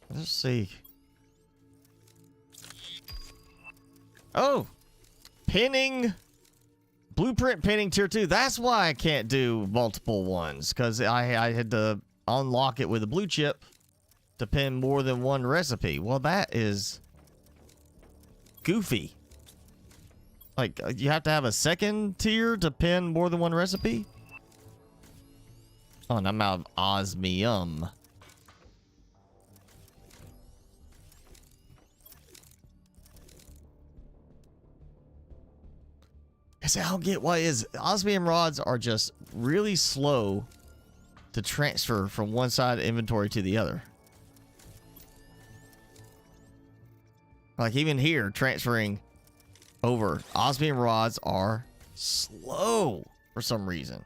Let's see. Oh! Pinning. Blueprint pinning tier 2. That's why I can't do multiple ones. Because I had to unlock it with a blue chip to pin more than one recipe. Well, that is goofy. Like, you have to have a second tier to pin more than one recipe? Oh, and I'm out of osmium. I say I don't get what is osmium rods are just really slow to transfer from one side of inventory to the other. Like even here, transferring over osmium rods are slow for some reason.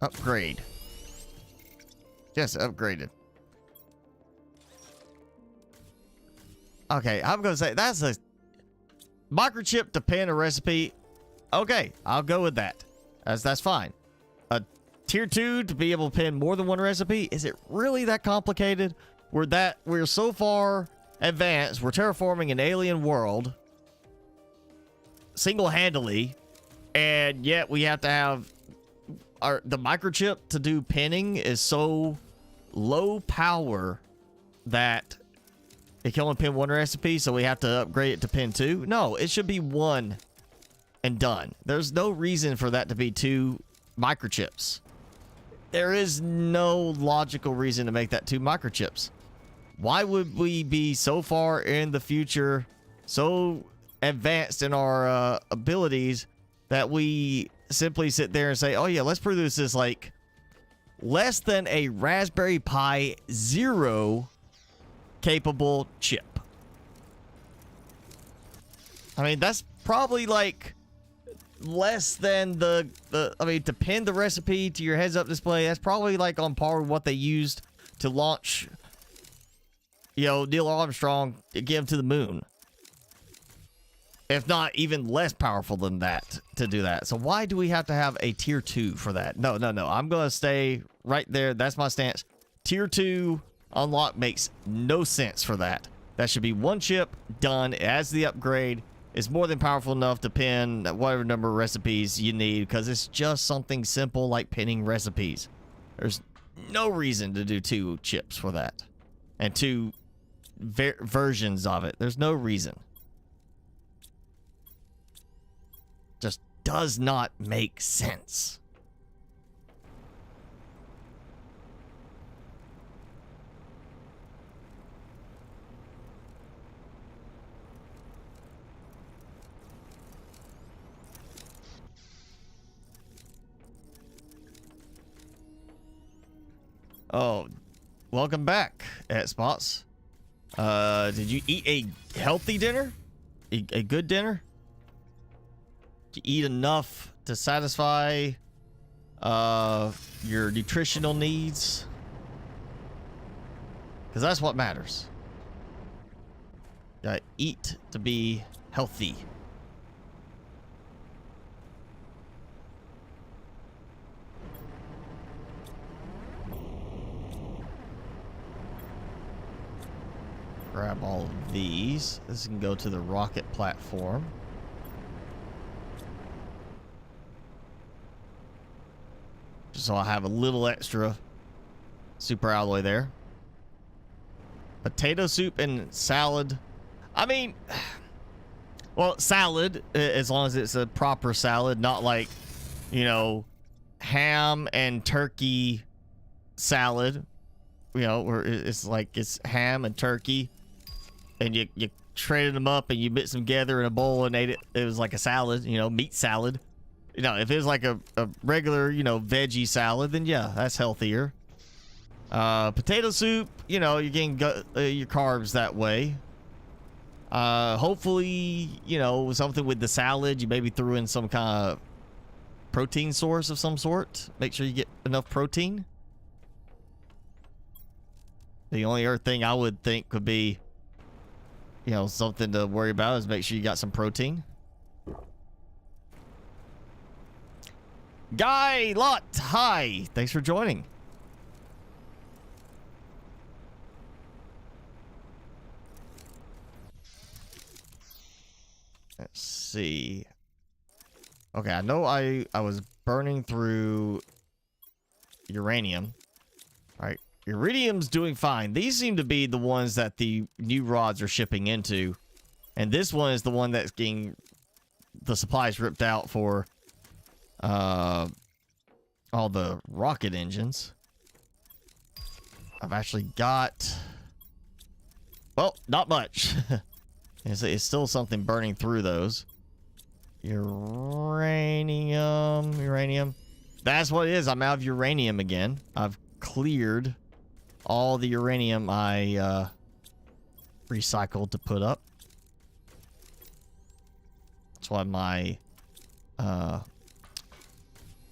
Upgrade. Yes, upgraded. Okay, I'm gonna say that's a microchip to pin a recipe. Okay, I'll go with that. That's fine. A tier 2 to be able to pin more than one recipe. Is it really that complicated? We're so far advanced. We're terraforming an alien world single-handedly, and yet we have to have the microchip to do pinning is so low power that it can only pin one recipe, so we have to upgrade it to pin 2. No, it should be one and done. There's no reason for that to be 2 microchips. There is no logical reason to make that 2 microchips. Why would we be so far in the future, so advanced in our abilities, that we simply sit there and say, oh yeah, let's produce this like less than a Raspberry Pi Zero capable chip? I mean, that's probably like less than I mean, to pin the recipe to your heads-up display, that's probably like on par with what they used to launch, you know, Neil Armstrong to get him to the moon. If not even less powerful than that to do that. So why do we have to have a tier 2 for that? No. I'm going to stay right there. That's my stance. Tier 2 unlock makes no sense for that. That should be 1 chip done as the upgrade. It's more than powerful enough to pin whatever number of recipes you need, because it's just something simple like pinning recipes. There's no reason to do 2 chips for that. And 2 versions of it. There's no reason. Just does not make sense. Oh, welcome back, at Spots. Did you eat a healthy dinner? A good dinner? Did you eat enough to satisfy your nutritional needs? Because that's what matters. You gotta eat to be healthy. Grab all of these. This can go to the rocket platform. So I have a little extra super alloy there. Potato soup and salad. I mean, well, salad, as long as it's a proper salad, not like, you know, ham and turkey salad, you know, where it's like it's ham and turkey and you shredded them up and you mixed them together in a bowl and ate it. It was like a salad, you know, meat salad. You know, if it was like a regular, you know, veggie salad, then yeah, that's healthier. Potato soup, you know, you're getting your carbs that way. Hopefully, you know, something with the salad, you maybe threw in some kind of protein source of some sort. Make sure you get enough protein. The only other thing I would think could be, you know, something to worry about is make sure you got some protein. Guy Lot, hi. Thanks for joining. Let's see. Okay, I know I was burning through uranium. All right, iridium's doing fine. These seem to be the ones that the new rods are shipping into. And this one is the one that's getting the supplies ripped out for all the rocket engines. I've actually got, well, not much. It's still something burning through those. Uranium. That's what it is. I'm out of uranium again. I've cleared all the uranium I recycled to put up. That's why my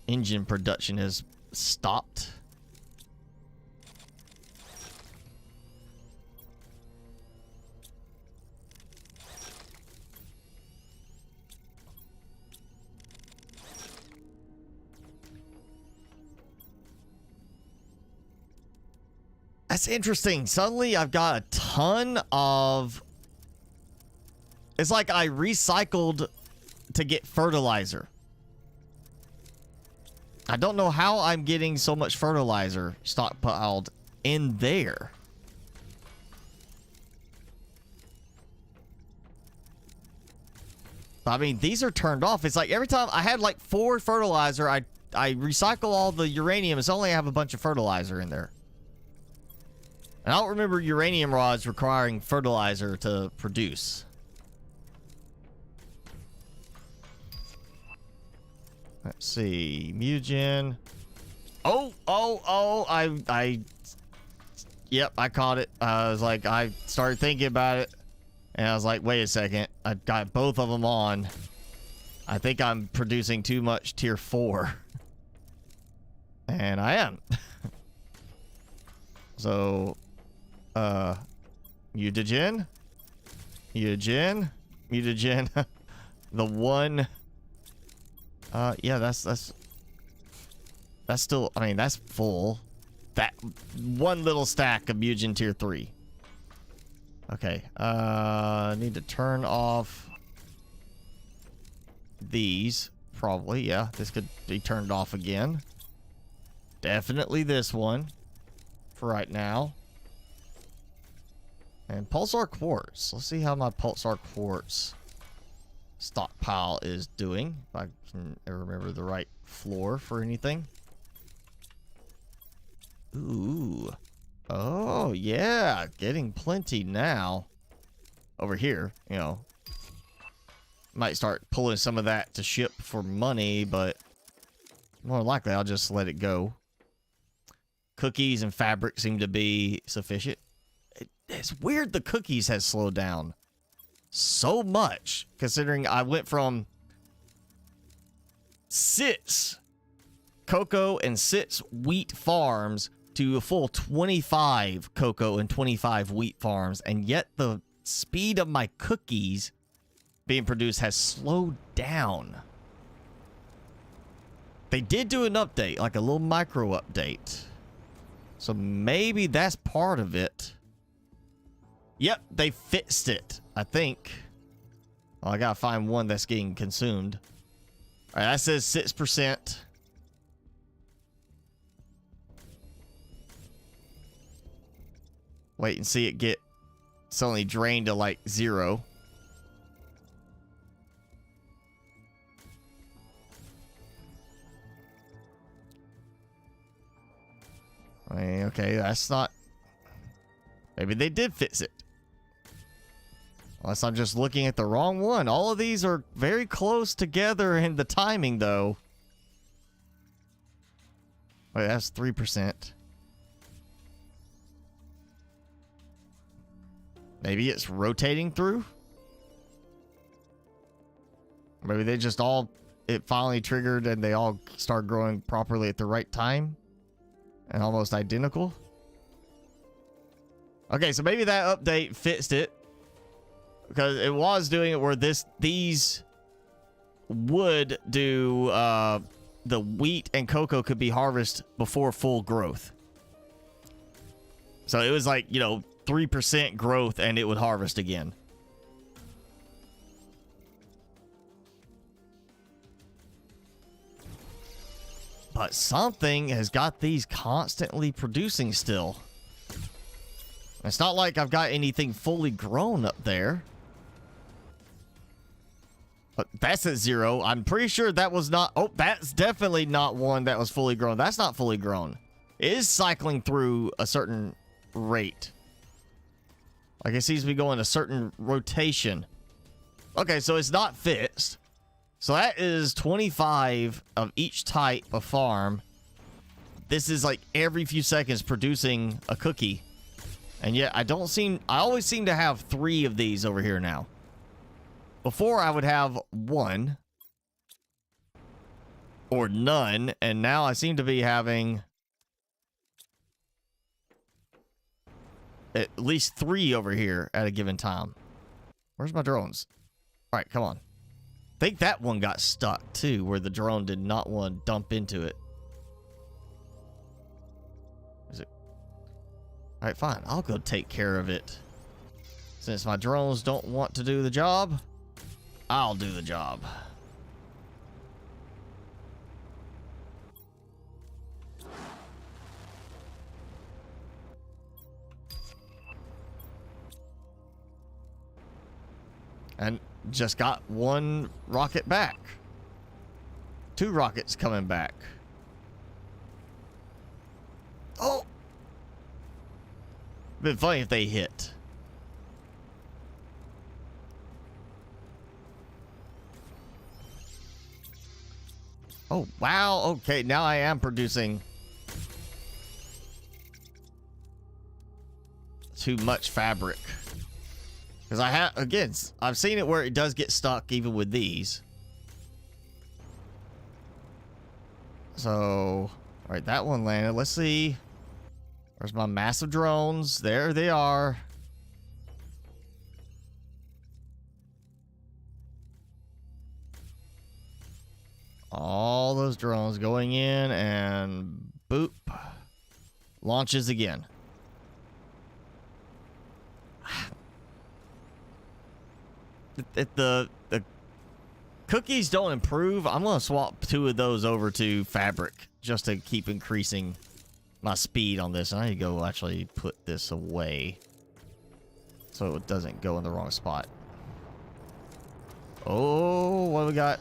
engine production has stopped. That's interesting. Suddenly I've got a ton of... It's like I recycled to get fertilizer. I don't know how I'm getting so much fertilizer stockpiled in there. I mean, these are turned off. It's like every time I had like 4 fertilizer, I I recycle all the uranium, it's only have a bunch of fertilizer in there. And I don't remember uranium rods requiring fertilizer to produce. Let's see, mutagen. Yep, I caught it. I was like, I started thinking about it, and I was like, wait a second, I got both of them on. I think I'm producing too much tier 4. And I am. So, mutagen. The one. Yeah, that's still, I mean, that's full. That one little stack of mutagen tier 3. Okay, need to turn off these. Probably, yeah, this could be turned off again. Definitely this one for right now. And pulsar quartz. Let's see how my pulsar quartz stockpile is doing. If I can remember the right floor for anything. Ooh. Oh, yeah. Getting plenty now. Over here, you know. Might start pulling some of that to ship for money, but more likely I'll just let it go. Cookies and fabric seem to be sufficient. It's weird the cookies has slowed down so much, considering I went from 6 cocoa and 6 wheat farms to a full 25 cocoa and 25 wheat farms, and yet the speed of my cookies being produced has slowed down. They did do an update, like a little micro update. So maybe that's part of it. Yep, they fixed it, I think. Oh, I gotta find one that's getting consumed. Alright, that says 6%. Wait and see it get suddenly drained to like 0. I mean, okay, that's not... Maybe they did fix it. Unless I'm just looking at the wrong one. All of these are very close together in the timing, though. Wait, that's 3%. Maybe it's rotating through? Maybe they just all... It finally triggered and they all start growing properly at the right time? And almost identical? Okay, so maybe that update fixed it. Because it was doing it where these would do the wheat and cocoa could be harvested before full growth. So it was like, you know, 3% growth and it would harvest again. But something has got these constantly producing still. It's not like I've got anything fully grown up there. But that's at 0. I'm pretty sure that was not... Oh, that's definitely not one that was fully grown. That's not fully grown. It is cycling through a certain rate. Like it seems to be going a certain rotation. Okay, so it's not fixed. So that is 25 of each type of farm. This is like every few seconds producing a cookie. And yet I always seem to have 3 of these over here now. Before I would have 1 or none, and now I seem to be having at least 3 over here at a given time. Where's my drones? All right, come on. I think that one got stuck too, where the drone did not want to dump into it. Is it? All right, fine. I'll go take care of it. Since my drones don't want to do the job, I'll do the job. And just got 1 rocket back. 2 rockets coming back. Been funny if they hit. Oh, wow. Okay, now I am producing too much fabric. Because I have, again, I've seen it where it does get stuck even with these. So, all right, that one landed. Let's see. Where's my massive drones? There they are. All those drones going in and boop. Launches again. If the cookies don't improve, I'm going to swap 2 of those over to fabric just to keep increasing my speed on this. And I need to go actually put this away so it doesn't go in the wrong spot. Oh, what do we got?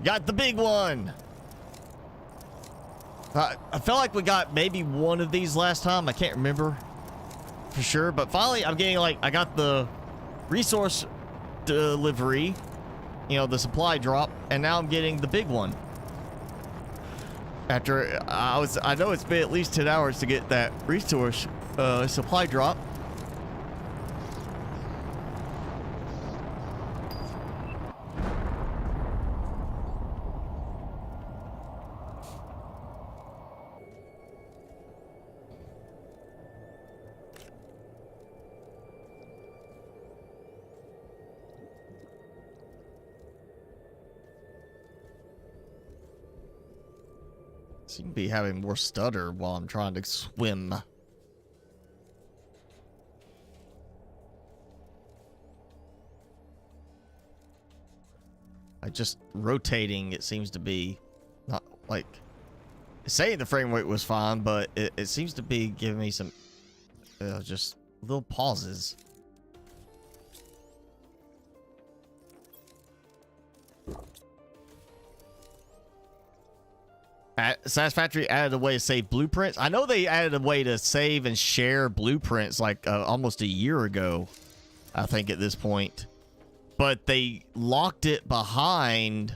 Got the big one. I felt like we got maybe one of these last time. I can't remember for sure, but finally I'm getting, like, I got the resource delivery, you know, the supply drop, and now I'm getting the big one. After I know it's been at least 10 hours to get that resource supply drop. Seem to be having more stutter while I'm trying to swim. Just rotating, it seems to be not like saying the frame rate was fine, but it seems to be giving me some just little pauses. Satisfactory added a way to save blueprints. I know they added a way to save and share blueprints like almost a year ago, I think, at this point. But they locked it behind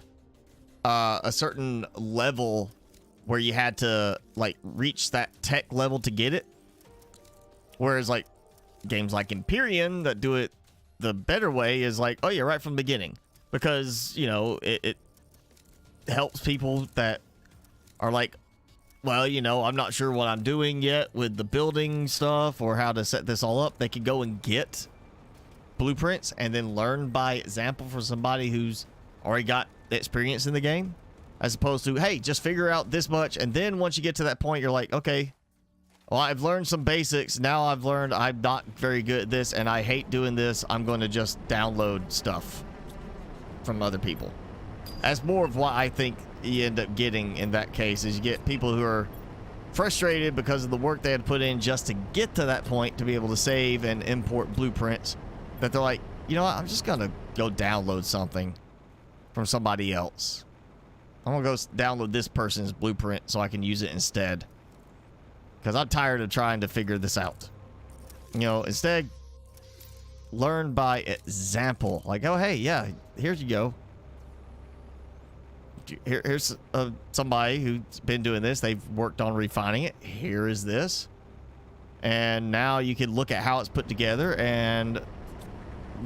a certain level where you had to, like, reach that tech level to get it. Whereas, like, games like Empyrean that do it the better way is like, oh yeah, right from the beginning. Because, you know, it helps people that are like, well, you know, I'm not sure what I'm doing yet with the building stuff or how to set this all up. They can go and get blueprints and then learn by example from somebody who's already got experience in the game, as opposed to, hey, just figure out this much, and then once you get to that point, you're like, okay, well, I've learned some basics. Now I've learned I'm not very good at this and I hate doing this. I'm going to just download stuff from other people. That's more of what I think you end up getting in that case, is you get people who are frustrated because of the work they had put in just to get to that point to be able to save and import blueprints, that they're like, you know what, I'm just gonna go download something from somebody else. I'm gonna go download this person's blueprint so I can use it instead, because I'm tired of trying to figure this out. You know, instead, learn by example. Like, oh hey, yeah, here you go. Here's somebody who's been doing this. They've worked on refining it. Here is this. And now you can look at how it's put together and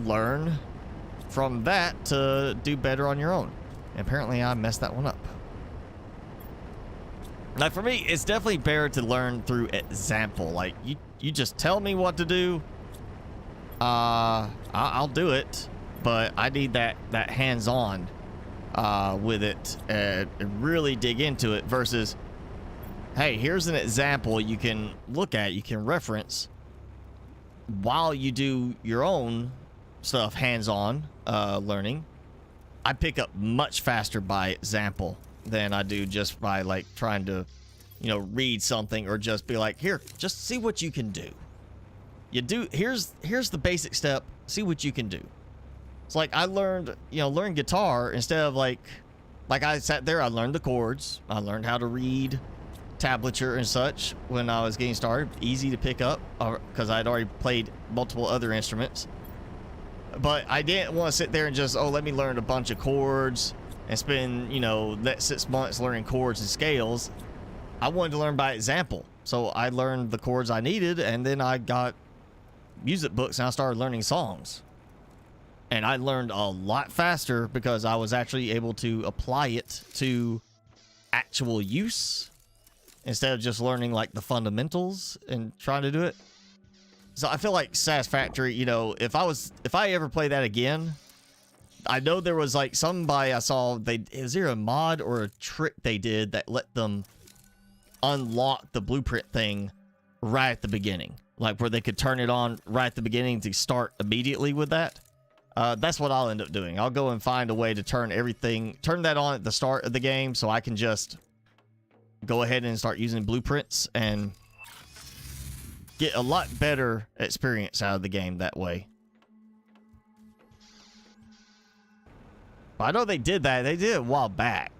learn from that to do better on your own. And apparently I messed that one up. Now for me, it's definitely better to learn through example. Like, you just tell me what to do. I'll do it. But I need that hands-on with it and really dig into it, versus, hey, here's an example you can look at, you can reference while you do your own stuff, hands-on learning. I pick up much faster by example than I do just by, like, trying to, you know, read something or just be like, here, just see what you can do. Here's the basic step, see what you can do. It's like I learned guitar instead of like I sat there, I learned the chords, I learned how to read tablature and such when I was getting started. Easy to pick up because I'd already played multiple other instruments. But I didn't want to sit there and just, oh, let me learn a bunch of chords and spend, you know, that 6 months learning chords and scales. I wanted to learn by example. So I learned the chords I needed, and then I got music books and I started learning songs. And I learned a lot faster because I was actually able to apply it to actual use instead of just learning like the fundamentals and trying to do it. So I feel like Satisfactory, you know, if I ever play that again, I know there was like somebody I saw, is there a mod or a trick they did that let them unlock the blueprint thing right at the beginning, like where they could turn it on right at the beginning to start immediately with that. That's what I'll end up doing. I'll go and find a way to turn that on at the start of the game so I can just go ahead and start using blueprints and get a lot better experience out of the game that way. But I know they did that. They did it a while back,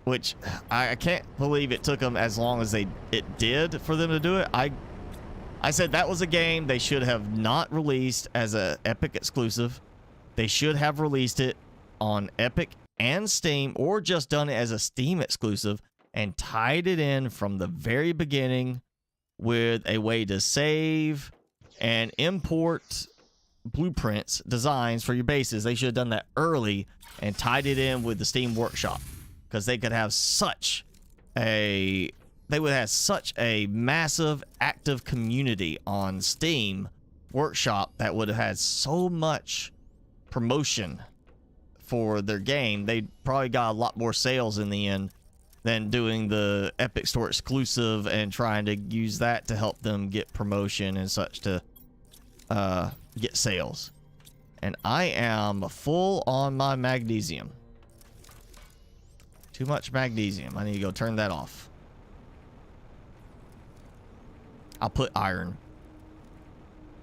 which I can't believe it took them as long as it did for them to do it. I said that was a game they should have not released as a Epic exclusive. They should have released it on Epic and Steam, or just done it as a Steam exclusive and tied it in from the very beginning with a way to save and import blueprints, designs for your bases. They should have done that early and tied it in with the Steam Workshop, because they could have such a massive active community on Steam Workshop that would have had so much promotion for their game. They probably got a lot more sales in the end than doing the Epic Store exclusive and trying to use that to help them get promotion and such to get sales. And I am full on my magnesium. Too much magnesium. I need to go turn that off. I'll put iron,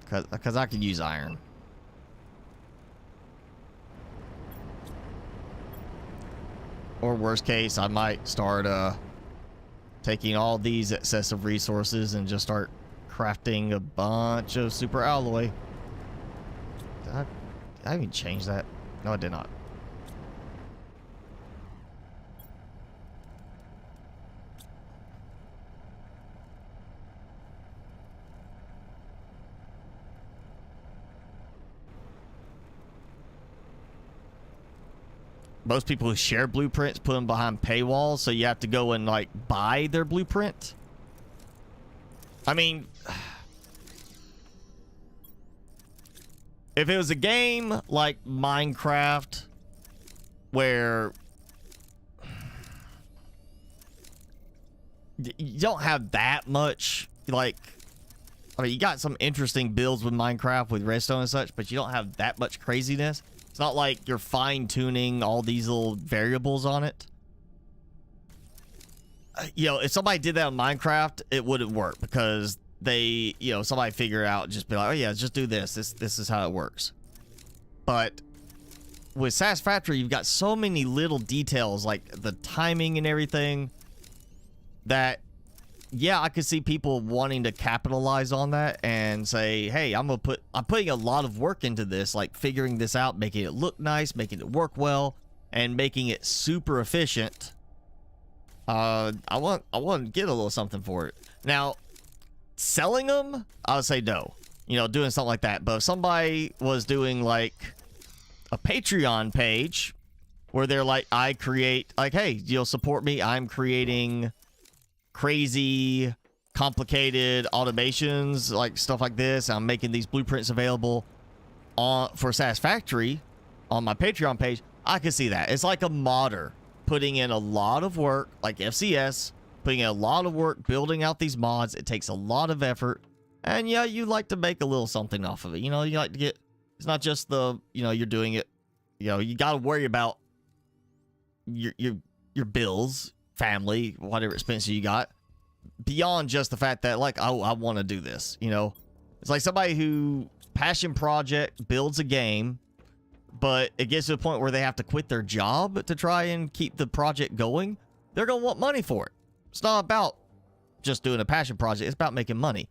because I could use iron. Or worst case, I might start taking all these excessive resources and just start crafting a bunch of super alloy. Did I even change that? No, I did not. Most people who share blueprints put them behind paywalls, so you have to go and like buy their blueprint. I mean, if it was a game like Minecraft where you don't have that much, like, I mean, you got some interesting builds with Minecraft with redstone and such, but you don't have that much craziness. It's not like you're fine-tuning all these little variables on it. You know, if somebody did that on Minecraft, it wouldn't work, because they, you know, somebody figure it out and just be like, oh yeah, just do this. This is how it works. But with Satisfactory, you've got so many little details, like the timing and everything, that, yeah, I could see people wanting to capitalize on that and say, hey, I'm putting a lot of work into this, like figuring this out, making it look nice, making it work well, and making it super efficient. I want to get a little something for it. Now, selling them, I would say no. You know, doing something like that. But if somebody was doing like a Patreon page where they're like, I create, like, hey, you'll support me, I'm creating crazy complicated automations, like stuff like this, I'm making these blueprints available for Satisfactory on my Patreon page, I can see that. It's like a modder putting in a lot of work, like FCS, putting in a lot of work building out these mods. It takes a lot of effort, and yeah, you like to make a little something off of it. You know, you like to get, it's not just the, you know, you're doing it, you know, you got to worry about your bills, family, whatever expenses you got, beyond just the fact that, like, oh, I want to do this. You know, it's like somebody who passion project builds a game, but it gets to a point where they have to quit their job to try and keep the project going. They're gonna want money for it. It's not about just doing a passion project. It's about making money.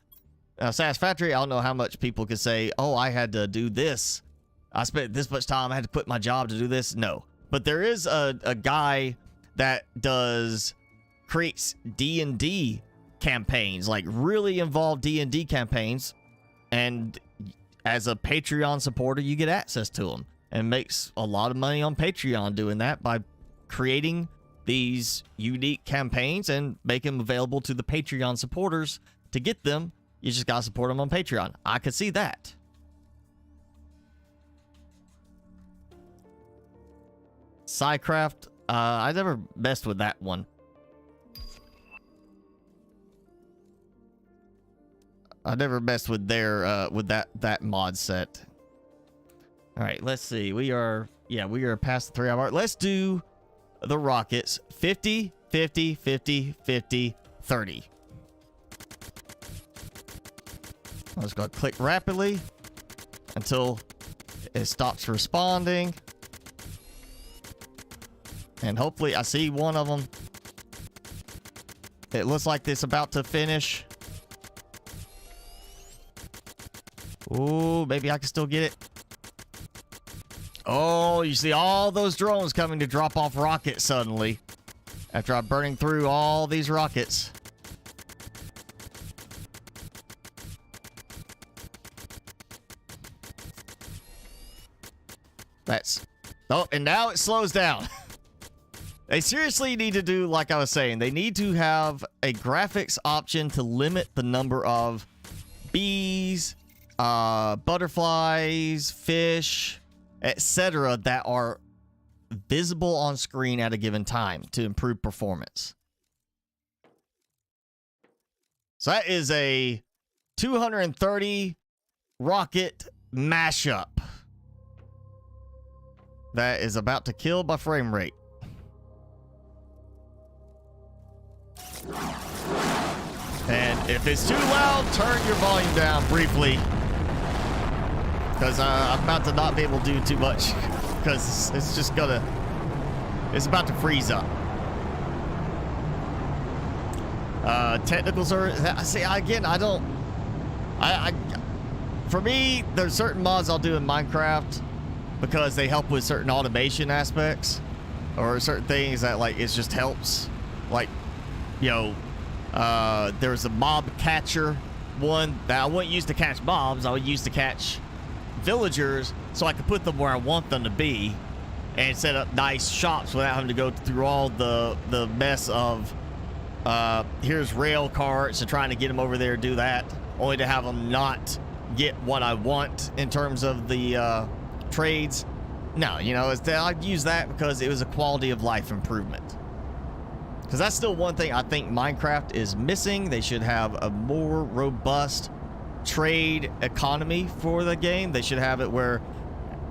Satisfactory, I don't know how much people could say, oh, I had to do this. I spent this much time. I had to quit my job to do this. No. But there is a guy that creates D&D campaigns, like really involved D&D campaigns. And as a Patreon supporter, you get access to them. And makes a lot of money on Patreon doing that by creating these unique campaigns and make them available to the Patreon supporters. To get them, you just gotta support them on Patreon. I could see that. Psycraft, I never messed with that one. I never messed with their with that mod set. All right, let's see. We are past the 3 hour mark. Let's do the rockets. 50, 50, 50, 50, 30. I'm just gonna click rapidly until it stops responding. And hopefully I see one of them. It looks like it's about to finish. Ooh, maybe I can still get it. Oh, you see all those drones coming to drop off rockets suddenly. After I'm burning through all these rockets. Oh, and now it slows down. They seriously need to do, like I was saying, they need to have a graphics option to limit the number of bees, butterflies, fish, etc. that are visible on screen at a given time to improve performance. So that is a 230 rocket mashup that is about to kill my frame rate. And if it's too loud, turn your volume down briefly. Because I'm about to not be able to do too much. Because it's just gonna... It's about to freeze up. Technicals are... See, again, I don't... For me, there's certain mods I'll do in Minecraft because they help with certain automation aspects. Or certain things that, like, it just helps. Like, you know, there's a mob catcher one that I wouldn't use to catch mobs. I would use to catch villagers so I could put them where I want them to be and set up nice shops without having to go through all the mess of here's rail carts and trying to get them over there, do that, only to have them not get what I want in terms of the trades. No, you know, I'd use that because it was a quality of life improvement. Because that's still one thing I think Minecraft is missing. They should have a more robust trade economy for the game. They should have it where,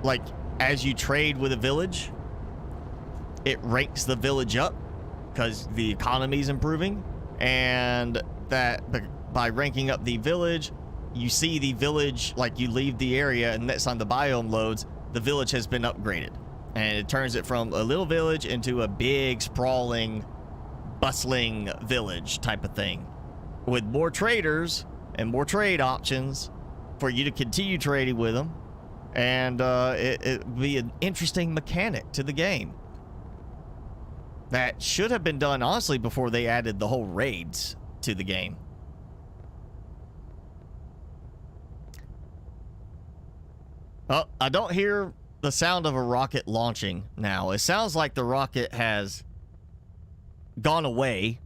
like, as you trade with a village, it ranks the village up because the economy is improving. And that by ranking up the village, you see the village, like, you leave the area and next time the biome loads, the village has been upgraded. And it turns it from a little village into a big, sprawling, bustling village type of thing with more traders and more trade options for you to continue trading with them, and it would be an interesting mechanic to the game that should have been done honestly before they added the whole raids to the game. Oh, I don't hear the sound of a rocket launching now. It sounds like the rocket has gone away.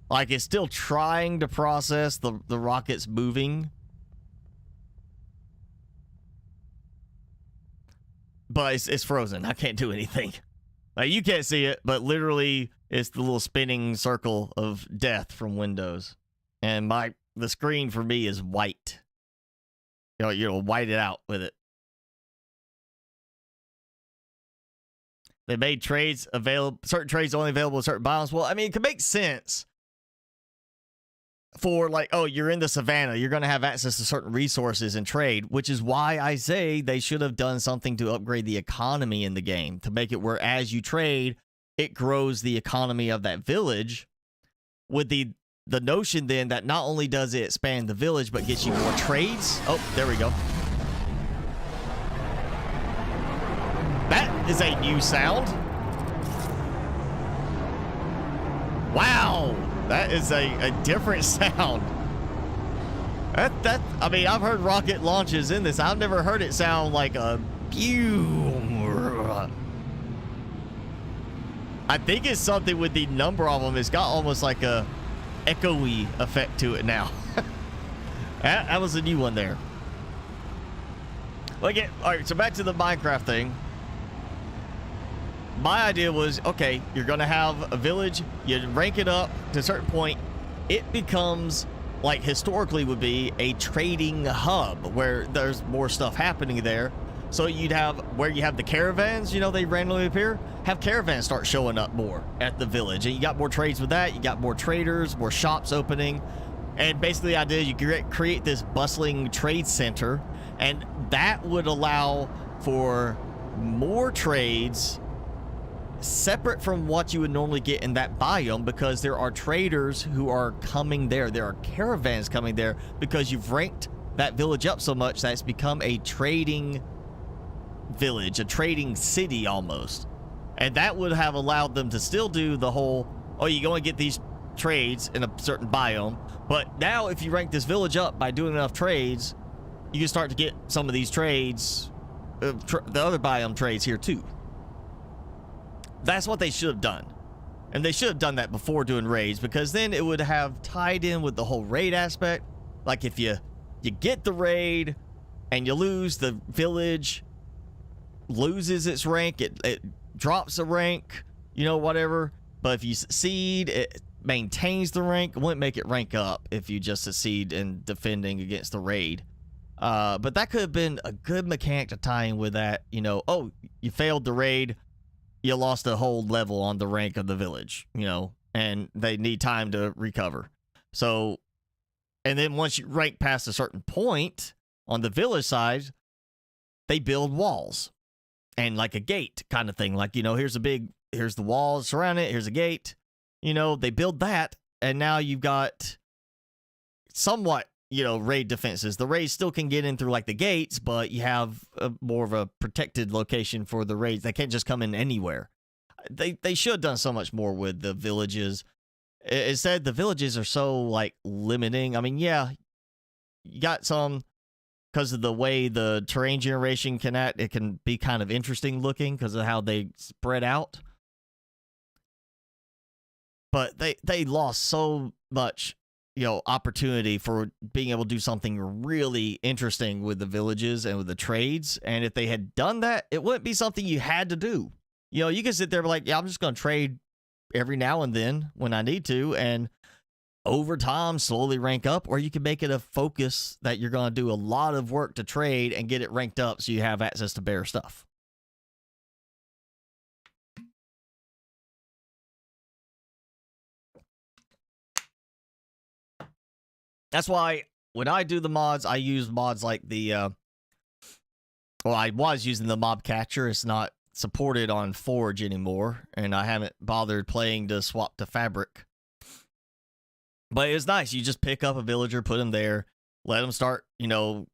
Like it's still trying to process the rockets moving. But it's frozen. I can't do anything. Like you can't see it, but literally it's the little spinning circle of death from Windows. And the screen for me is white. You know, white it out with it. They made trades available, certain trades only available in certain biomes. Well, I mean, it could make sense for like, oh, you're in the savannah, you're going to have access to certain resources and trade, which is why I say they should have done something to upgrade the economy in the game to make it where as you trade, it grows the economy of that village, with the notion then that not only does it expand the village, but gets you more trades. Oh, there we go. That is a new sound. Wow, that is a different sound. That I mean, I've heard rocket launches in this. I've never heard it sound like a pew. I think it's something with the number of them. It's got almost like a echoey effect to it now. That was a new one there. All right, so back to the Minecraft thing. My idea was, okay, you're going to have a village, you rank it up to a certain point, it becomes, like historically would be, a trading hub where there's more stuff happening there. So you'd have, where you have the caravans, you know, they randomly appear, have caravans start showing up more at the village. And you got more trades with that, you got more traders, more shops opening. And basically the idea is you create this bustling trade center, and that would allow for more trades separate from what you would normally get in that biome, because there are traders who are coming there. There are caravans coming there because you've ranked that village up so much that it's become a trading village, a trading city almost. And that would have allowed them to still do the whole, oh, you go and get these trades in a certain biome, but now if you rank this village up by doing enough trades, you can start to get some of these trades, the other biome trades here too. That's what they should have done. And they should have done that before doing raids, because then it would have tied in with the whole raid aspect. Like if you get the raid and you lose, the village loses its rank, it drops a rank, you know, whatever. But if you succeed, it maintains the rank. It wouldn't make it rank up if you just succeed in defending against the raid. But that could have been a good mechanic to tie in with that, you know, oh, you failed the raid, you lost a whole level on the rank of the village, you know, and they need time to recover. So, and then once you rank past a certain point on the village side, they build walls and like a gate kind of thing. Like, you know, here's the walls surrounding it, here's a gate, you know, they build that, and now you've got somewhat, you know, raid defenses. The raids still can get in through like the gates, but you have more of a protected location for the raids. They can't just come in anywhere. They should have done so much more with the villages. It said the villages are so like limiting. I mean, yeah, you got some, because of the way the terrain generation can act, it can be kind of interesting looking because of how they spread out. But they lost so much, you know, opportunity for being able to do something really interesting with the villages and with the trades. And if they had done that, it wouldn't be something you had to do. You know, you can sit there and be like, yeah, I'm just going to trade every now and then when I need to, and over time slowly rank up, or you can make it a focus that you're going to do a lot of work to trade and get it ranked up so you have access to better stuff. That's why when I do the mods, I use mods like the, well, I was using the mob catcher. It's not supported on Forge anymore, and I haven't bothered playing to swap to Fabric. But it's nice. You just pick up a villager, put them there, let them start, you know,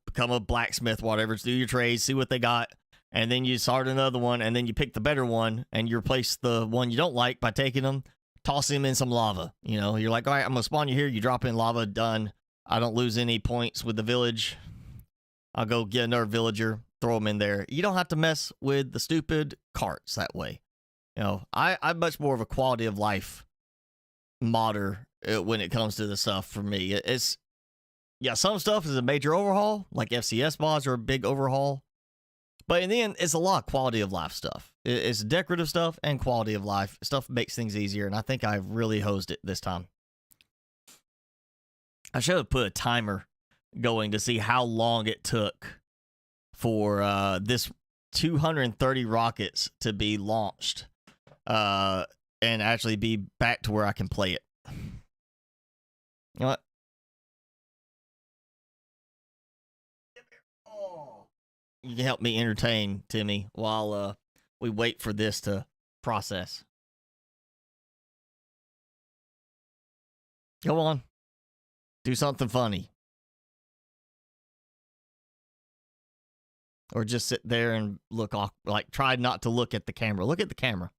become a blacksmith, whatever, do your trades, see what they got, and then you start another one, and then you pick the better one, and you replace the one you don't like by taking them, tossing them in some lava. You know, you're like, all right, I'm gonna spawn you here. You drop in lava, done. I don't lose any points with the village. I'll go get another villager, throw them in there. You don't have to mess with the stupid carts that way. You know, I'm much more of a quality of life modder when it comes to the stuff for me. It's, yeah, some stuff is a major overhaul, like FCS mods are a big overhaul. But in the end, it's a lot of quality of life stuff. It's decorative stuff and quality of life. Stuff makes things easier, and I think I've really hosed it this time. I should have put a timer going to see how long it took for this 230 rockets to be launched and actually be back to where I can play it. You know what? You can help me entertain, Timmy, while we wait for this to process. Go on. Do something funny. Or just sit there and look off, like try not to look at the camera. Look at the camera.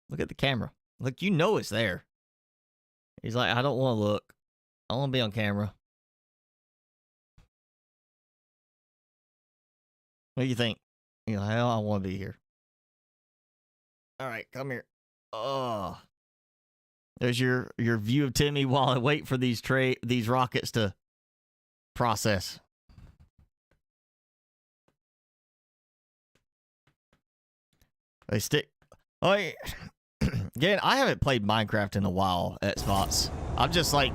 Look at the camera. Look, you know it's there. He's like, I don't want to look. I want to be on camera. What do you think? You know, hell, I want to be here. All right, come here. Oh. There's your view of Timmy while I wait for these rockets to process. They stick. Oh, again, I haven't played Minecraft in a while at spots. I'm just like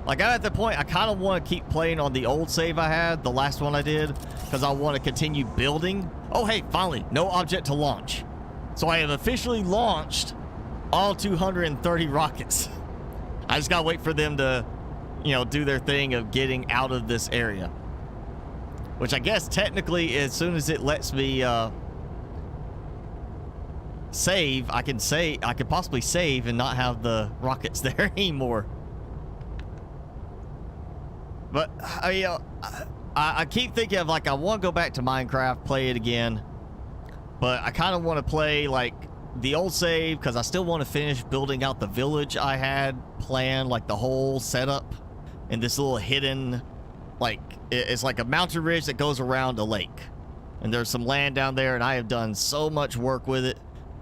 I'm at the point I kind of want to keep playing on the old save I had, the last one I did, because I want to continue building. Oh, hey, finally, no object to launch. So I have officially launched all 230 rockets. I just gotta wait for them to, you know, do their thing of getting out of this area. Which I guess technically, as soon as it lets me save, I could possibly save and not have the rockets there anymore. But I keep thinking of, like, I want to go back to Minecraft, play it again, but I kind of want to play like the old save because I still want to finish building out the village I had planned, like the whole setup in this little hidden, like, it's like a mountain ridge that goes around a lake, and there's some land down there, and I have done so much work with it,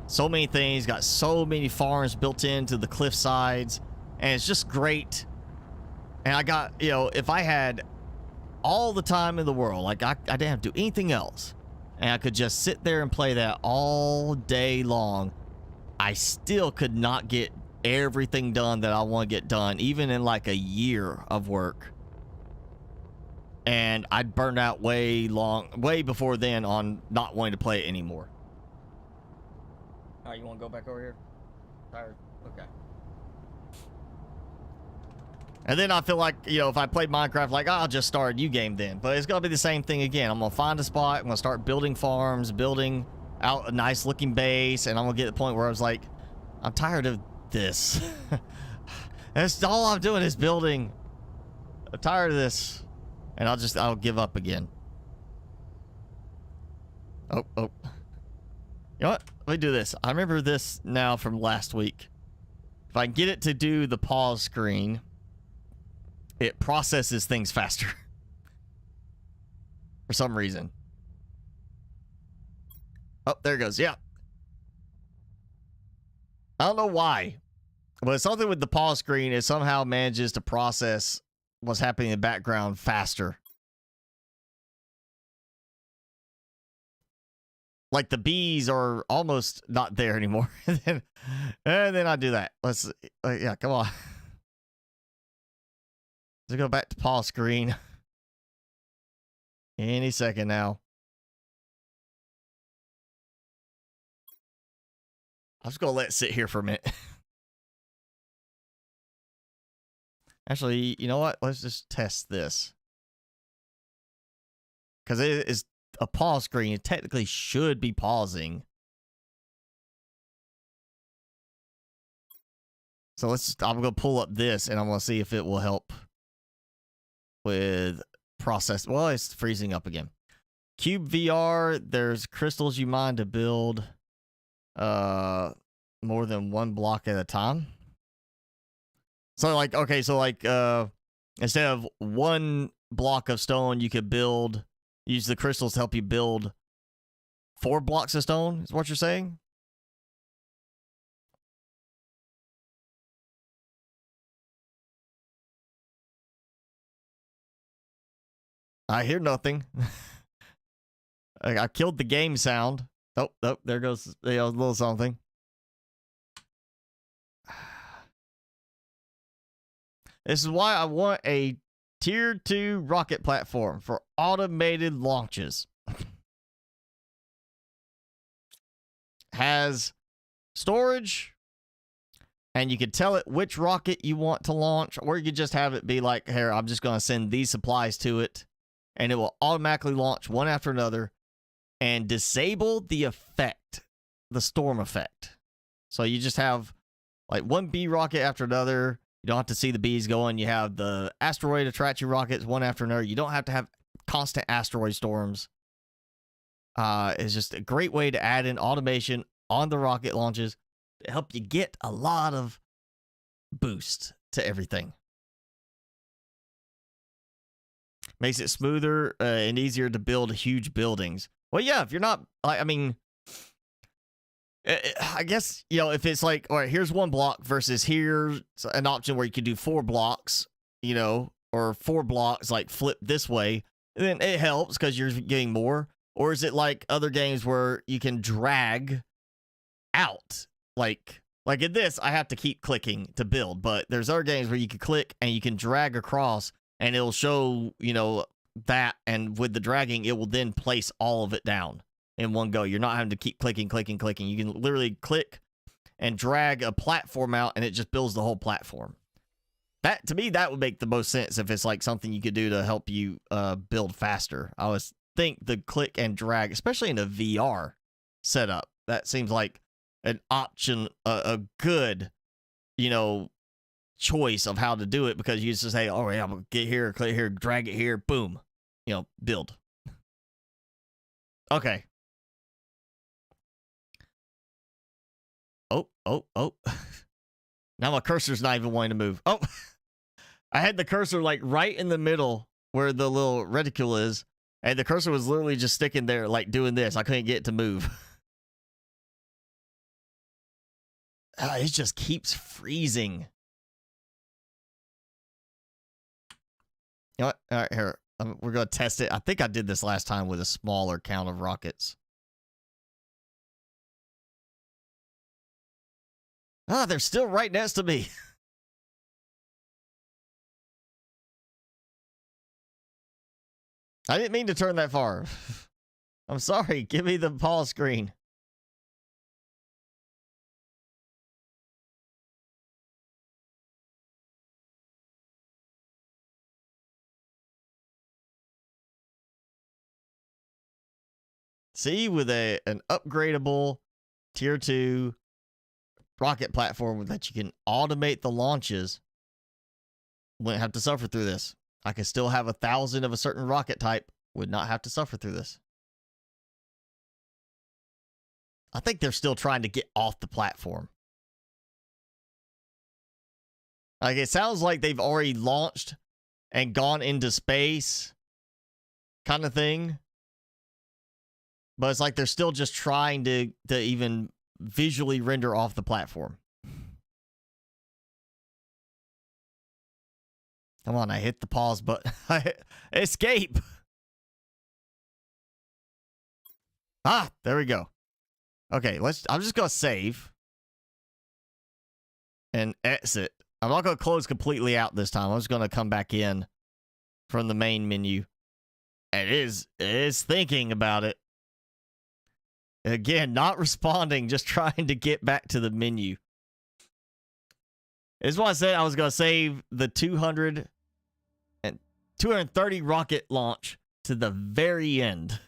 so many things, got so many farms built into the cliff sides, and it's just great. And I got, you know, if I had all the time in the world, like I didn't have to do anything else, and I could just sit there and play that all day long, I still could not get everything done that I want to get done, even in like a year of work. And I'd burned out way before then on not wanting to play it anymore. All right, you want to go back over here? Tired? Okay. And then I feel like, you know, if I played Minecraft, like, I'll just start a new game then. But it's going to be the same thing again. I'm going to find a spot. I'm going to start building farms, building out a nice looking base. And I'm going to get to the point where I was like, I'm tired of this. That's all I'm doing is building. I'm tired of this. And I'll give up again. Oh. You know what? Let me do this. I remember this now from last week. If I can get it to do the pause screen, it processes things faster. For some reason. Oh, there it goes. Yeah. I don't know why, but something with the pause screen, it somehow manages to process what's happening in the background faster. Like the bees are almost not there anymore. and then I do that. Let's, yeah, come on. Let's go back to pause screen. Any second now. I'm just going to let it sit here for a minute. Actually, you know what? Let's just test this. Because it is a pause screen. It technically should be pausing. So I'm going to pull up this and I'm going to see if it will help with process. Well, it's freezing up again. Cube VR, there's crystals you mine to build more than one block at a time. So like, okay, so like instead of one block of stone, you could use the crystals to help you build 4 blocks of stone, is what you're saying? I hear nothing. I killed the game sound. Oh, there goes a little something. This is why I want a Tier 2 rocket platform for automated launches. Has storage, and you could tell it which rocket you want to launch, or you could just have it be like, here, I'm just going to send these supplies to it, and it will automatically launch one after another and disable the effect the storm effect. So you just have like one bee rocket after another. You don't have to see the bees going. You have the asteroid attraction rockets one after another. You don't have to have constant asteroid storms. It's just a great way to add in automation on the rocket launches to help you get a lot of boost to everything. Makes it smoother and easier to build huge buildings. Well, yeah, if you're not, I mean, I guess, you know, if it's like, all right, here's one block versus here's an option where you could do 4 blocks, you know, or 4 blocks, like flip this way, then it helps because you're getting more. Or is it like other games where you can drag out? Like in this, I have to keep clicking to build, but there's other games where you can click and you can drag across and it'll show, you know, that, and with the dragging, it will then place all of it down in one go. You're not having to keep clicking. You can literally click and drag a platform out and it just builds the whole platform. That, to me, that would make the most sense if it's like something you could do to help you build faster. I always think the click and drag, especially in a VR setup, that seems like an option, a good, you know, choice of how to do it, because you just say, all right, I'm gonna get here, click here, drag it here, boom, you know, build. Okay. Oh. Now my cursor's not even wanting to move. Oh, I had the cursor like right in the middle where the little reticule is, and the cursor was literally just sticking there, like doing this. I couldn't get it to move. It just keeps freezing. You know what? All right, here. We're going to test it. I think I did this last time with a smaller count of rockets. Ah, they're still right next to me. I didn't mean to turn that far. I'm sorry. Give me the pause screen. See, with an upgradable tier 2 rocket platform that you can automate the launches, wouldn't have to suffer through this. I could still have 1,000 of a certain rocket type, would not have to suffer through this. I think they're still trying to get off the platform. Like, it sounds like they've already launched and gone into space, kind of thing. But it's like they're still just trying to even visually render off the platform. Come on, I hit the pause button. Escape! Ah, there we go. Okay, I'm just going to save. And exit. I'm not going to close completely out this time. I'm just going to come back in from the main menu. And it is thinking about it. Again, not responding, just trying to get back to the menu. This is why I said I was going to save the 230 rocket launch to the very end.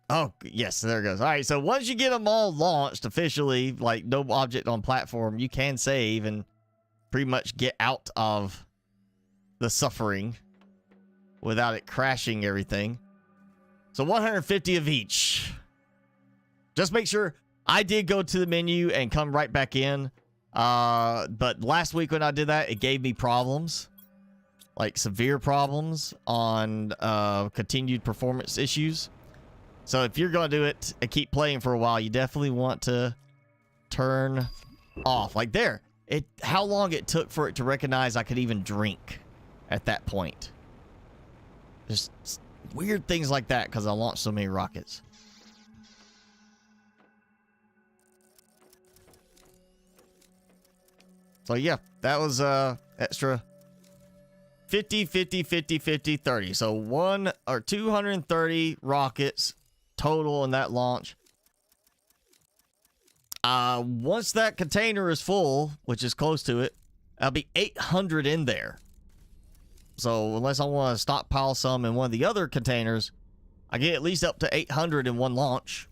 Oh, yes, there it goes. All right, so once you get them all launched officially, like no object on platform, you can save and pretty much get out of the suffering without it crashing everything. So 150 of each. Just make sure I did go to the menu and come right back in. But last week when I did that, it gave me problems. Like severe problems on continued performance issues. So if you're going to do it and keep playing for a while, you definitely want to turn off. Like there. How long it took for it to recognize I could even drink at that point. Just weird things like that because I launched so many rockets. So yeah, that was extra 50, 50, 50, 50, 30. So 230 rockets total in that launch. Once that container is full, which is close to it, there'll be 800 in there. So unless I want to stockpile some in one of the other containers, I get at least up to 800 in one launch.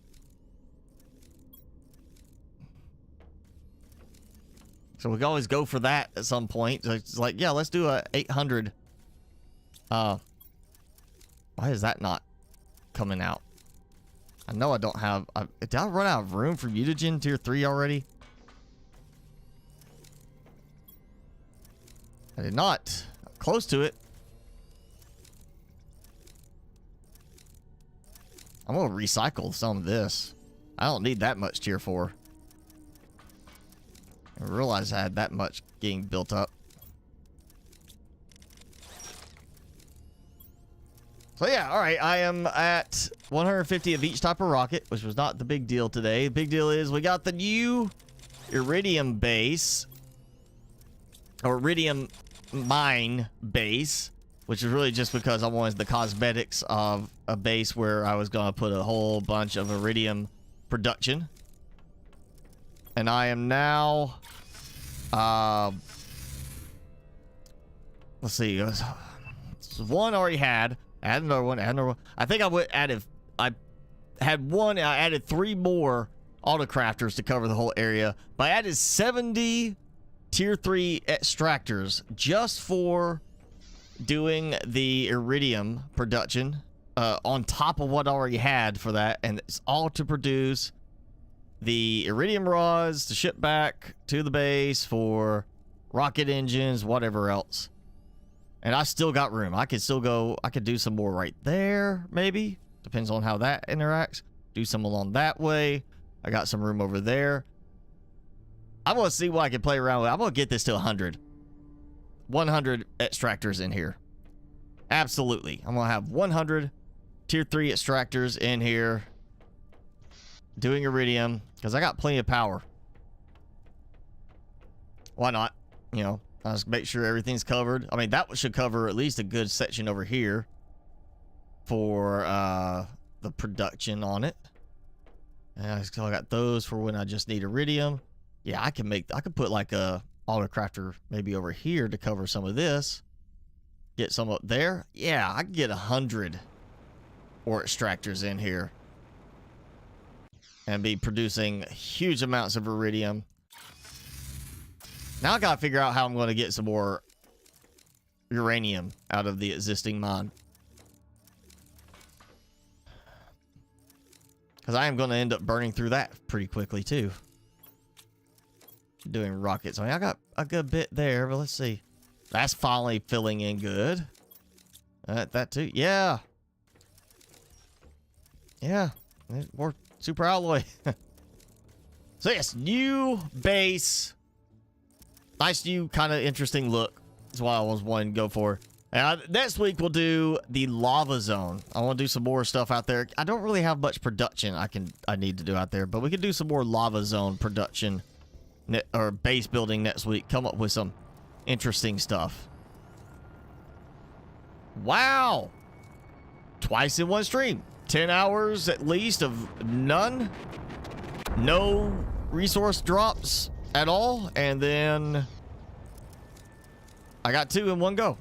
So we can always go for that at some point. So it's like, yeah, let's do a 800. Why is that not coming out? I know I don't have... did I run out of room for mutagen tier 3 already? I did not. Close to it. I'm going to recycle some of this. I don't need that much tier 4. I realized I had that much getting built up. So yeah, all right. I am at 150 of each type of rocket, which was not the big deal today. The big deal is we got the new iridium base, or iridium mine base, which is really just because I wanted the cosmetics of a base where I was going to put a whole bunch of iridium production. And I am now, let's see, one already had, add another one, add another one. I think I had one, I added 3 more autocrafters to cover the whole area, but I added 70 tier 3 extractors just for doing the iridium production, on top of what I already had for that, and it's all to produce the iridium rods to ship back to the base for rocket engines, whatever else. And I still got room. I could still go, I could do some more right there, maybe. Depends on how that interacts. Do some along that way. I got some room over there. I'm going to see what I can play around with. I'm going to get this to 100. 100 extractors in here. Absolutely. I'm going to have 100 tier 3 extractors in here doing iridium, because I got plenty of power. Why not? You know, I'll just make sure everything's covered. I mean, that should cover at least a good section over here for the production on it. And I still got those for when I just need iridium. Yeah, I could put like a autocrafter maybe over here to cover some of this. Get some up there. Yeah, I can get 100 ore extractors in here and be producing huge amounts of iridium. Now I gotta figure out how I'm going to get some more uranium out of the existing mine, because I am going to end up burning through that pretty quickly too, doing rockets. I mean, I got a good bit there, but let's see. That's finally filling in good. That too. Yeah. Yeah. More super alloy. So yes, new base. Nice new kind of interesting look. That's what I was wanting to go for. Next week we'll do the lava zone. I want to do some more stuff out there. I don't really have much production I need to do out there, but we can do some more lava zone production or base building next week. Come up with some interesting stuff. Wow. Twice in one stream. 10 hours at least of none. No resource drops at all. And then I got 2 in one go.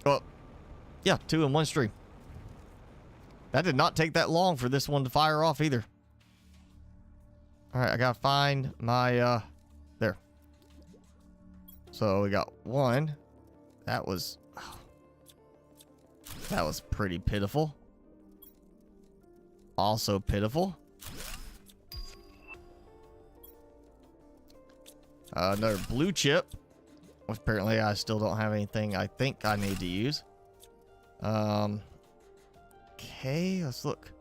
Well, yeah, 2 in one stream. That did not take that long for this one to fire off either. All right, I gotta find my, there. So we got 1. That was pretty pitiful. Also pitiful. Another blue chip. Which apparently I still don't have anything I think I need to use. Okay, let's look.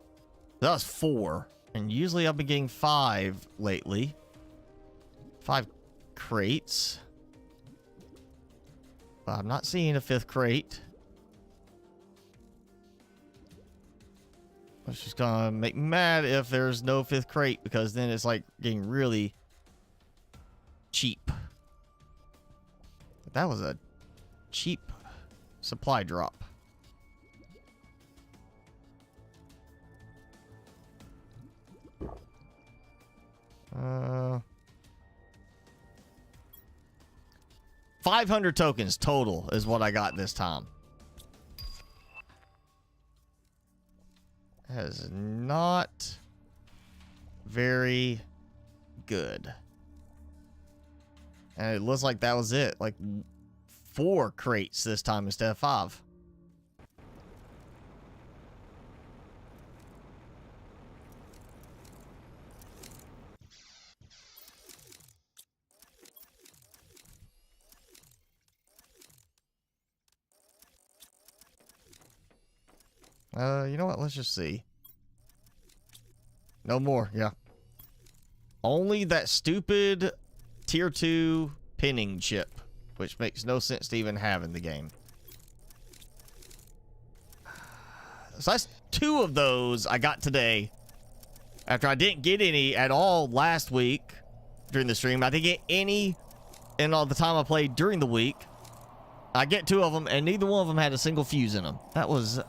That was 4. And usually I've been getting 5 lately. 5 crates. But I'm not seeing a 5th crate. It's just gonna make me mad if there's no 5th crate, because then it's like getting really cheap. That was a cheap supply drop. Uh, 500 tokens total is what I got this time. That is not very good. And it looks like that was it. Like 4 crates this time instead of 5. You know what? Let's just see. No more, yeah. Only that stupid tier 2 pinning chip, which makes no sense to even have in the game. So that's 2 of those I got today. After I didn't get any at all last week during the stream. I didn't get any in all the time I played during the week. I get 2 of them, and neither one of them had a single fuse in them. That was,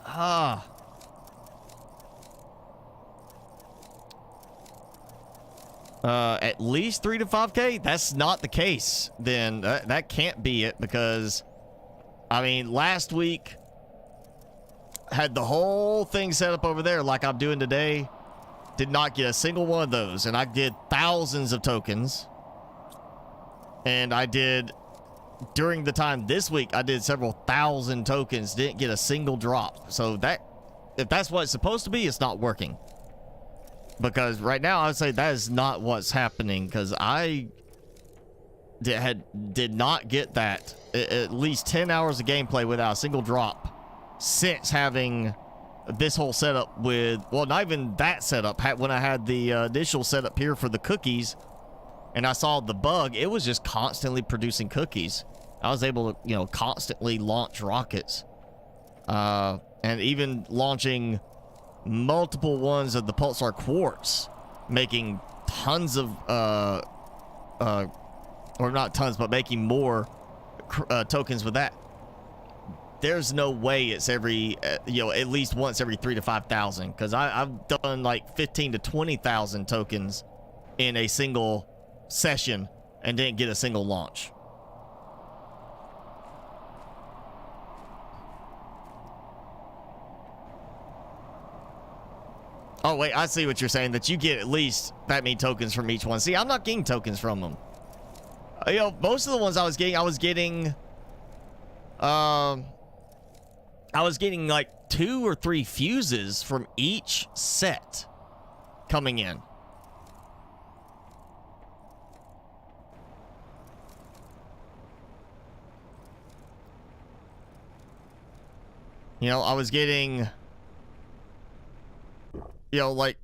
at least 3 to 5K? That's not the case. Then that can't be it, because, I mean, last week had the whole thing set up over there like I'm doing today. Did not get a single one of those, and I did thousands of tokens. And I did, during the time this week, I did several thousand tokens, didn't get a single drop. So that, if that's what it's supposed to be, it's not working. Because right now, I would say that is not what's happening, because I did not get that at least 10 hours of gameplay without a single drop since having this whole setup with, well, not even that setup. When I had the initial setup here for the cookies and I saw the bug, it was just constantly producing cookies. I was able to, you know, constantly launch rockets, and even launching multiple ones of the Pulsar Quartz, making tons of, or not tons, but making more tokens with that. There's no way it's every, you know, at least once every 3 to 5,000, because I've done like 15 to 20,000 tokens in a single session and didn't get a single launch. Oh, wait, I see what you're saying, that you get at least that many tokens from each one. See, I'm not getting tokens from them. You know, most of the ones I was getting like 2 or 3 fuses from each set coming in. You know, I was getting, you know, like,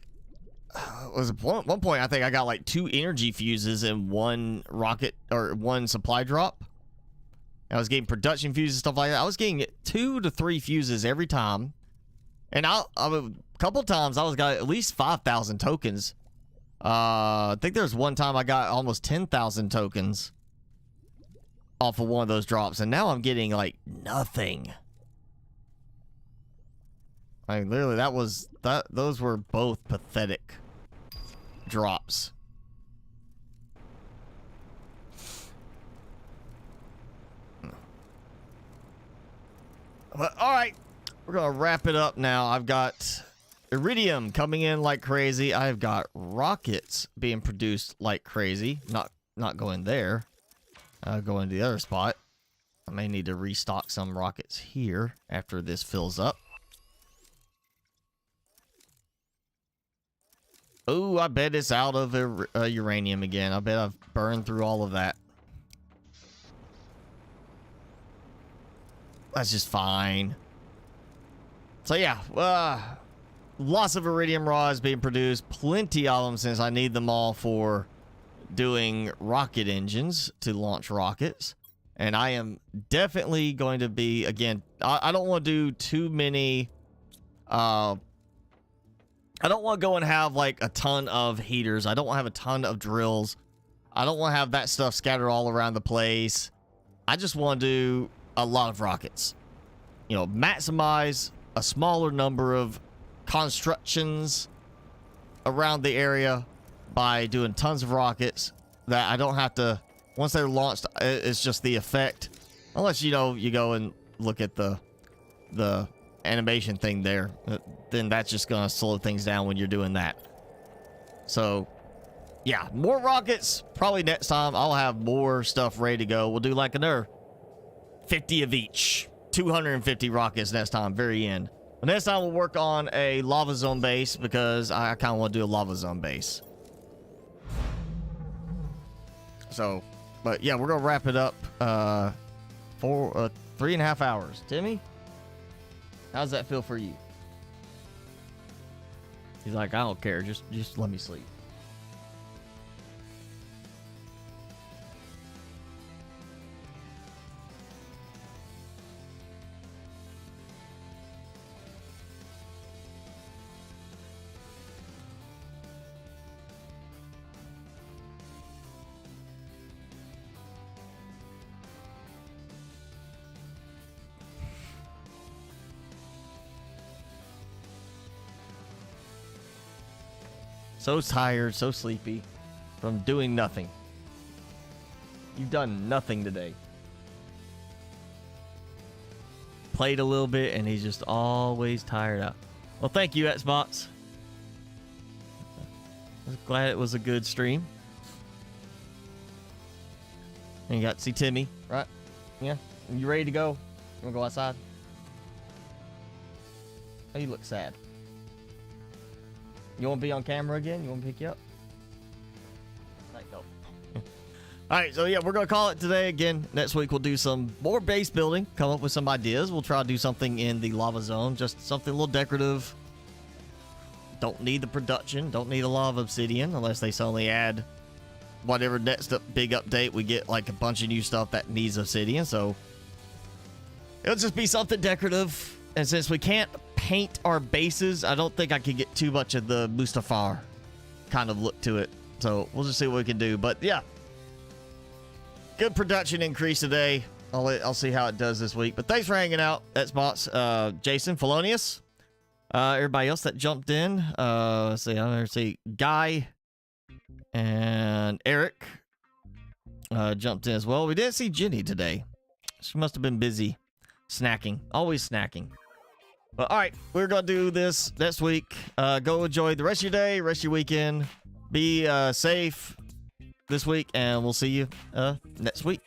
was at one point I think I got like 2 energy fuses in 1 rocket or 1 supply drop. I was getting production fuses, stuff like that. I was getting 2 to 3 fuses every time, and a couple times I was got at least 5,000 tokens. I think there was one time I got almost 10,000 tokens off of one of those drops, and now I'm getting like nothing. I mean, literally, those were both pathetic drops. But, all right, we're gonna wrap it up now. I've got iridium coming in like crazy. I've got rockets being produced like crazy. Not going there. Going to the other spot. I may need to restock some rockets here after this fills up. Oh, I bet it's out of uranium again. I bet I've burned through all of that. That's just fine. So yeah, lots of iridium rods being produced. Plenty of them, since I need them all for doing rocket engines to launch rockets. And I am definitely going to be, again, I don't want to do too many, I don't want to go and have like a ton of heaters. I don't want to have a ton of drills. I don't want to have that stuff scattered all around the place. I just want to do a lot of rockets. You know, maximize a smaller number of constructions around the area by doing tons of rockets that I don't have to, once they're launched, it's just the effect. Unless, you know, you go and look at the animation thing there, then that's just gonna slow things down when you're doing that. So yeah, more rockets. Probably next time I'll have more stuff ready to go. We'll do like another 50 of each. 250 rockets next time, very end. But next time we'll work on a lava zone base because I kind of want to do a lava zone base. So, but yeah, we're gonna wrap it up for 3.5 hours. Timmy, how's that feel for you? He's like, I don't care, just let me sleep. So tired, so sleepy from doing nothing. You've done nothing today. Played a little bit and he's just always tired out. Well, thank you, Xbox. I was glad it was a good stream. And you got to see Timmy, right? Yeah. You ready to go? You want to go outside? Oh, you look sad. You want to be on camera again? You want me to pick you up? No. All right, so yeah, we're going to call it today. Again, next week we'll do some more base building, come up with some ideas. We'll try to do something in the lava zone, just something a little decorative. Don't need the production, don't need a lot of obsidian unless they suddenly add whatever next big update. We get like a bunch of new stuff that needs obsidian, so it'll just be something decorative. And since we can't paint our bases, I don't think I can get too much of the Mustafar kind of look to it. So we'll just see what we can do. But yeah, good production increase today. I'll see how it does this week. But thanks for hanging out, Xbox, Jason, Felonius, everybody else that jumped in. Let's see, I'm gonna see Guy and Eric jumped in as well. We didn't see Jenny today. She must have been busy snacking. Always snacking. But all right, we're gonna do this next week. Go enjoy the rest of your day, rest of your weekend. Be safe this week, and we'll see you next week.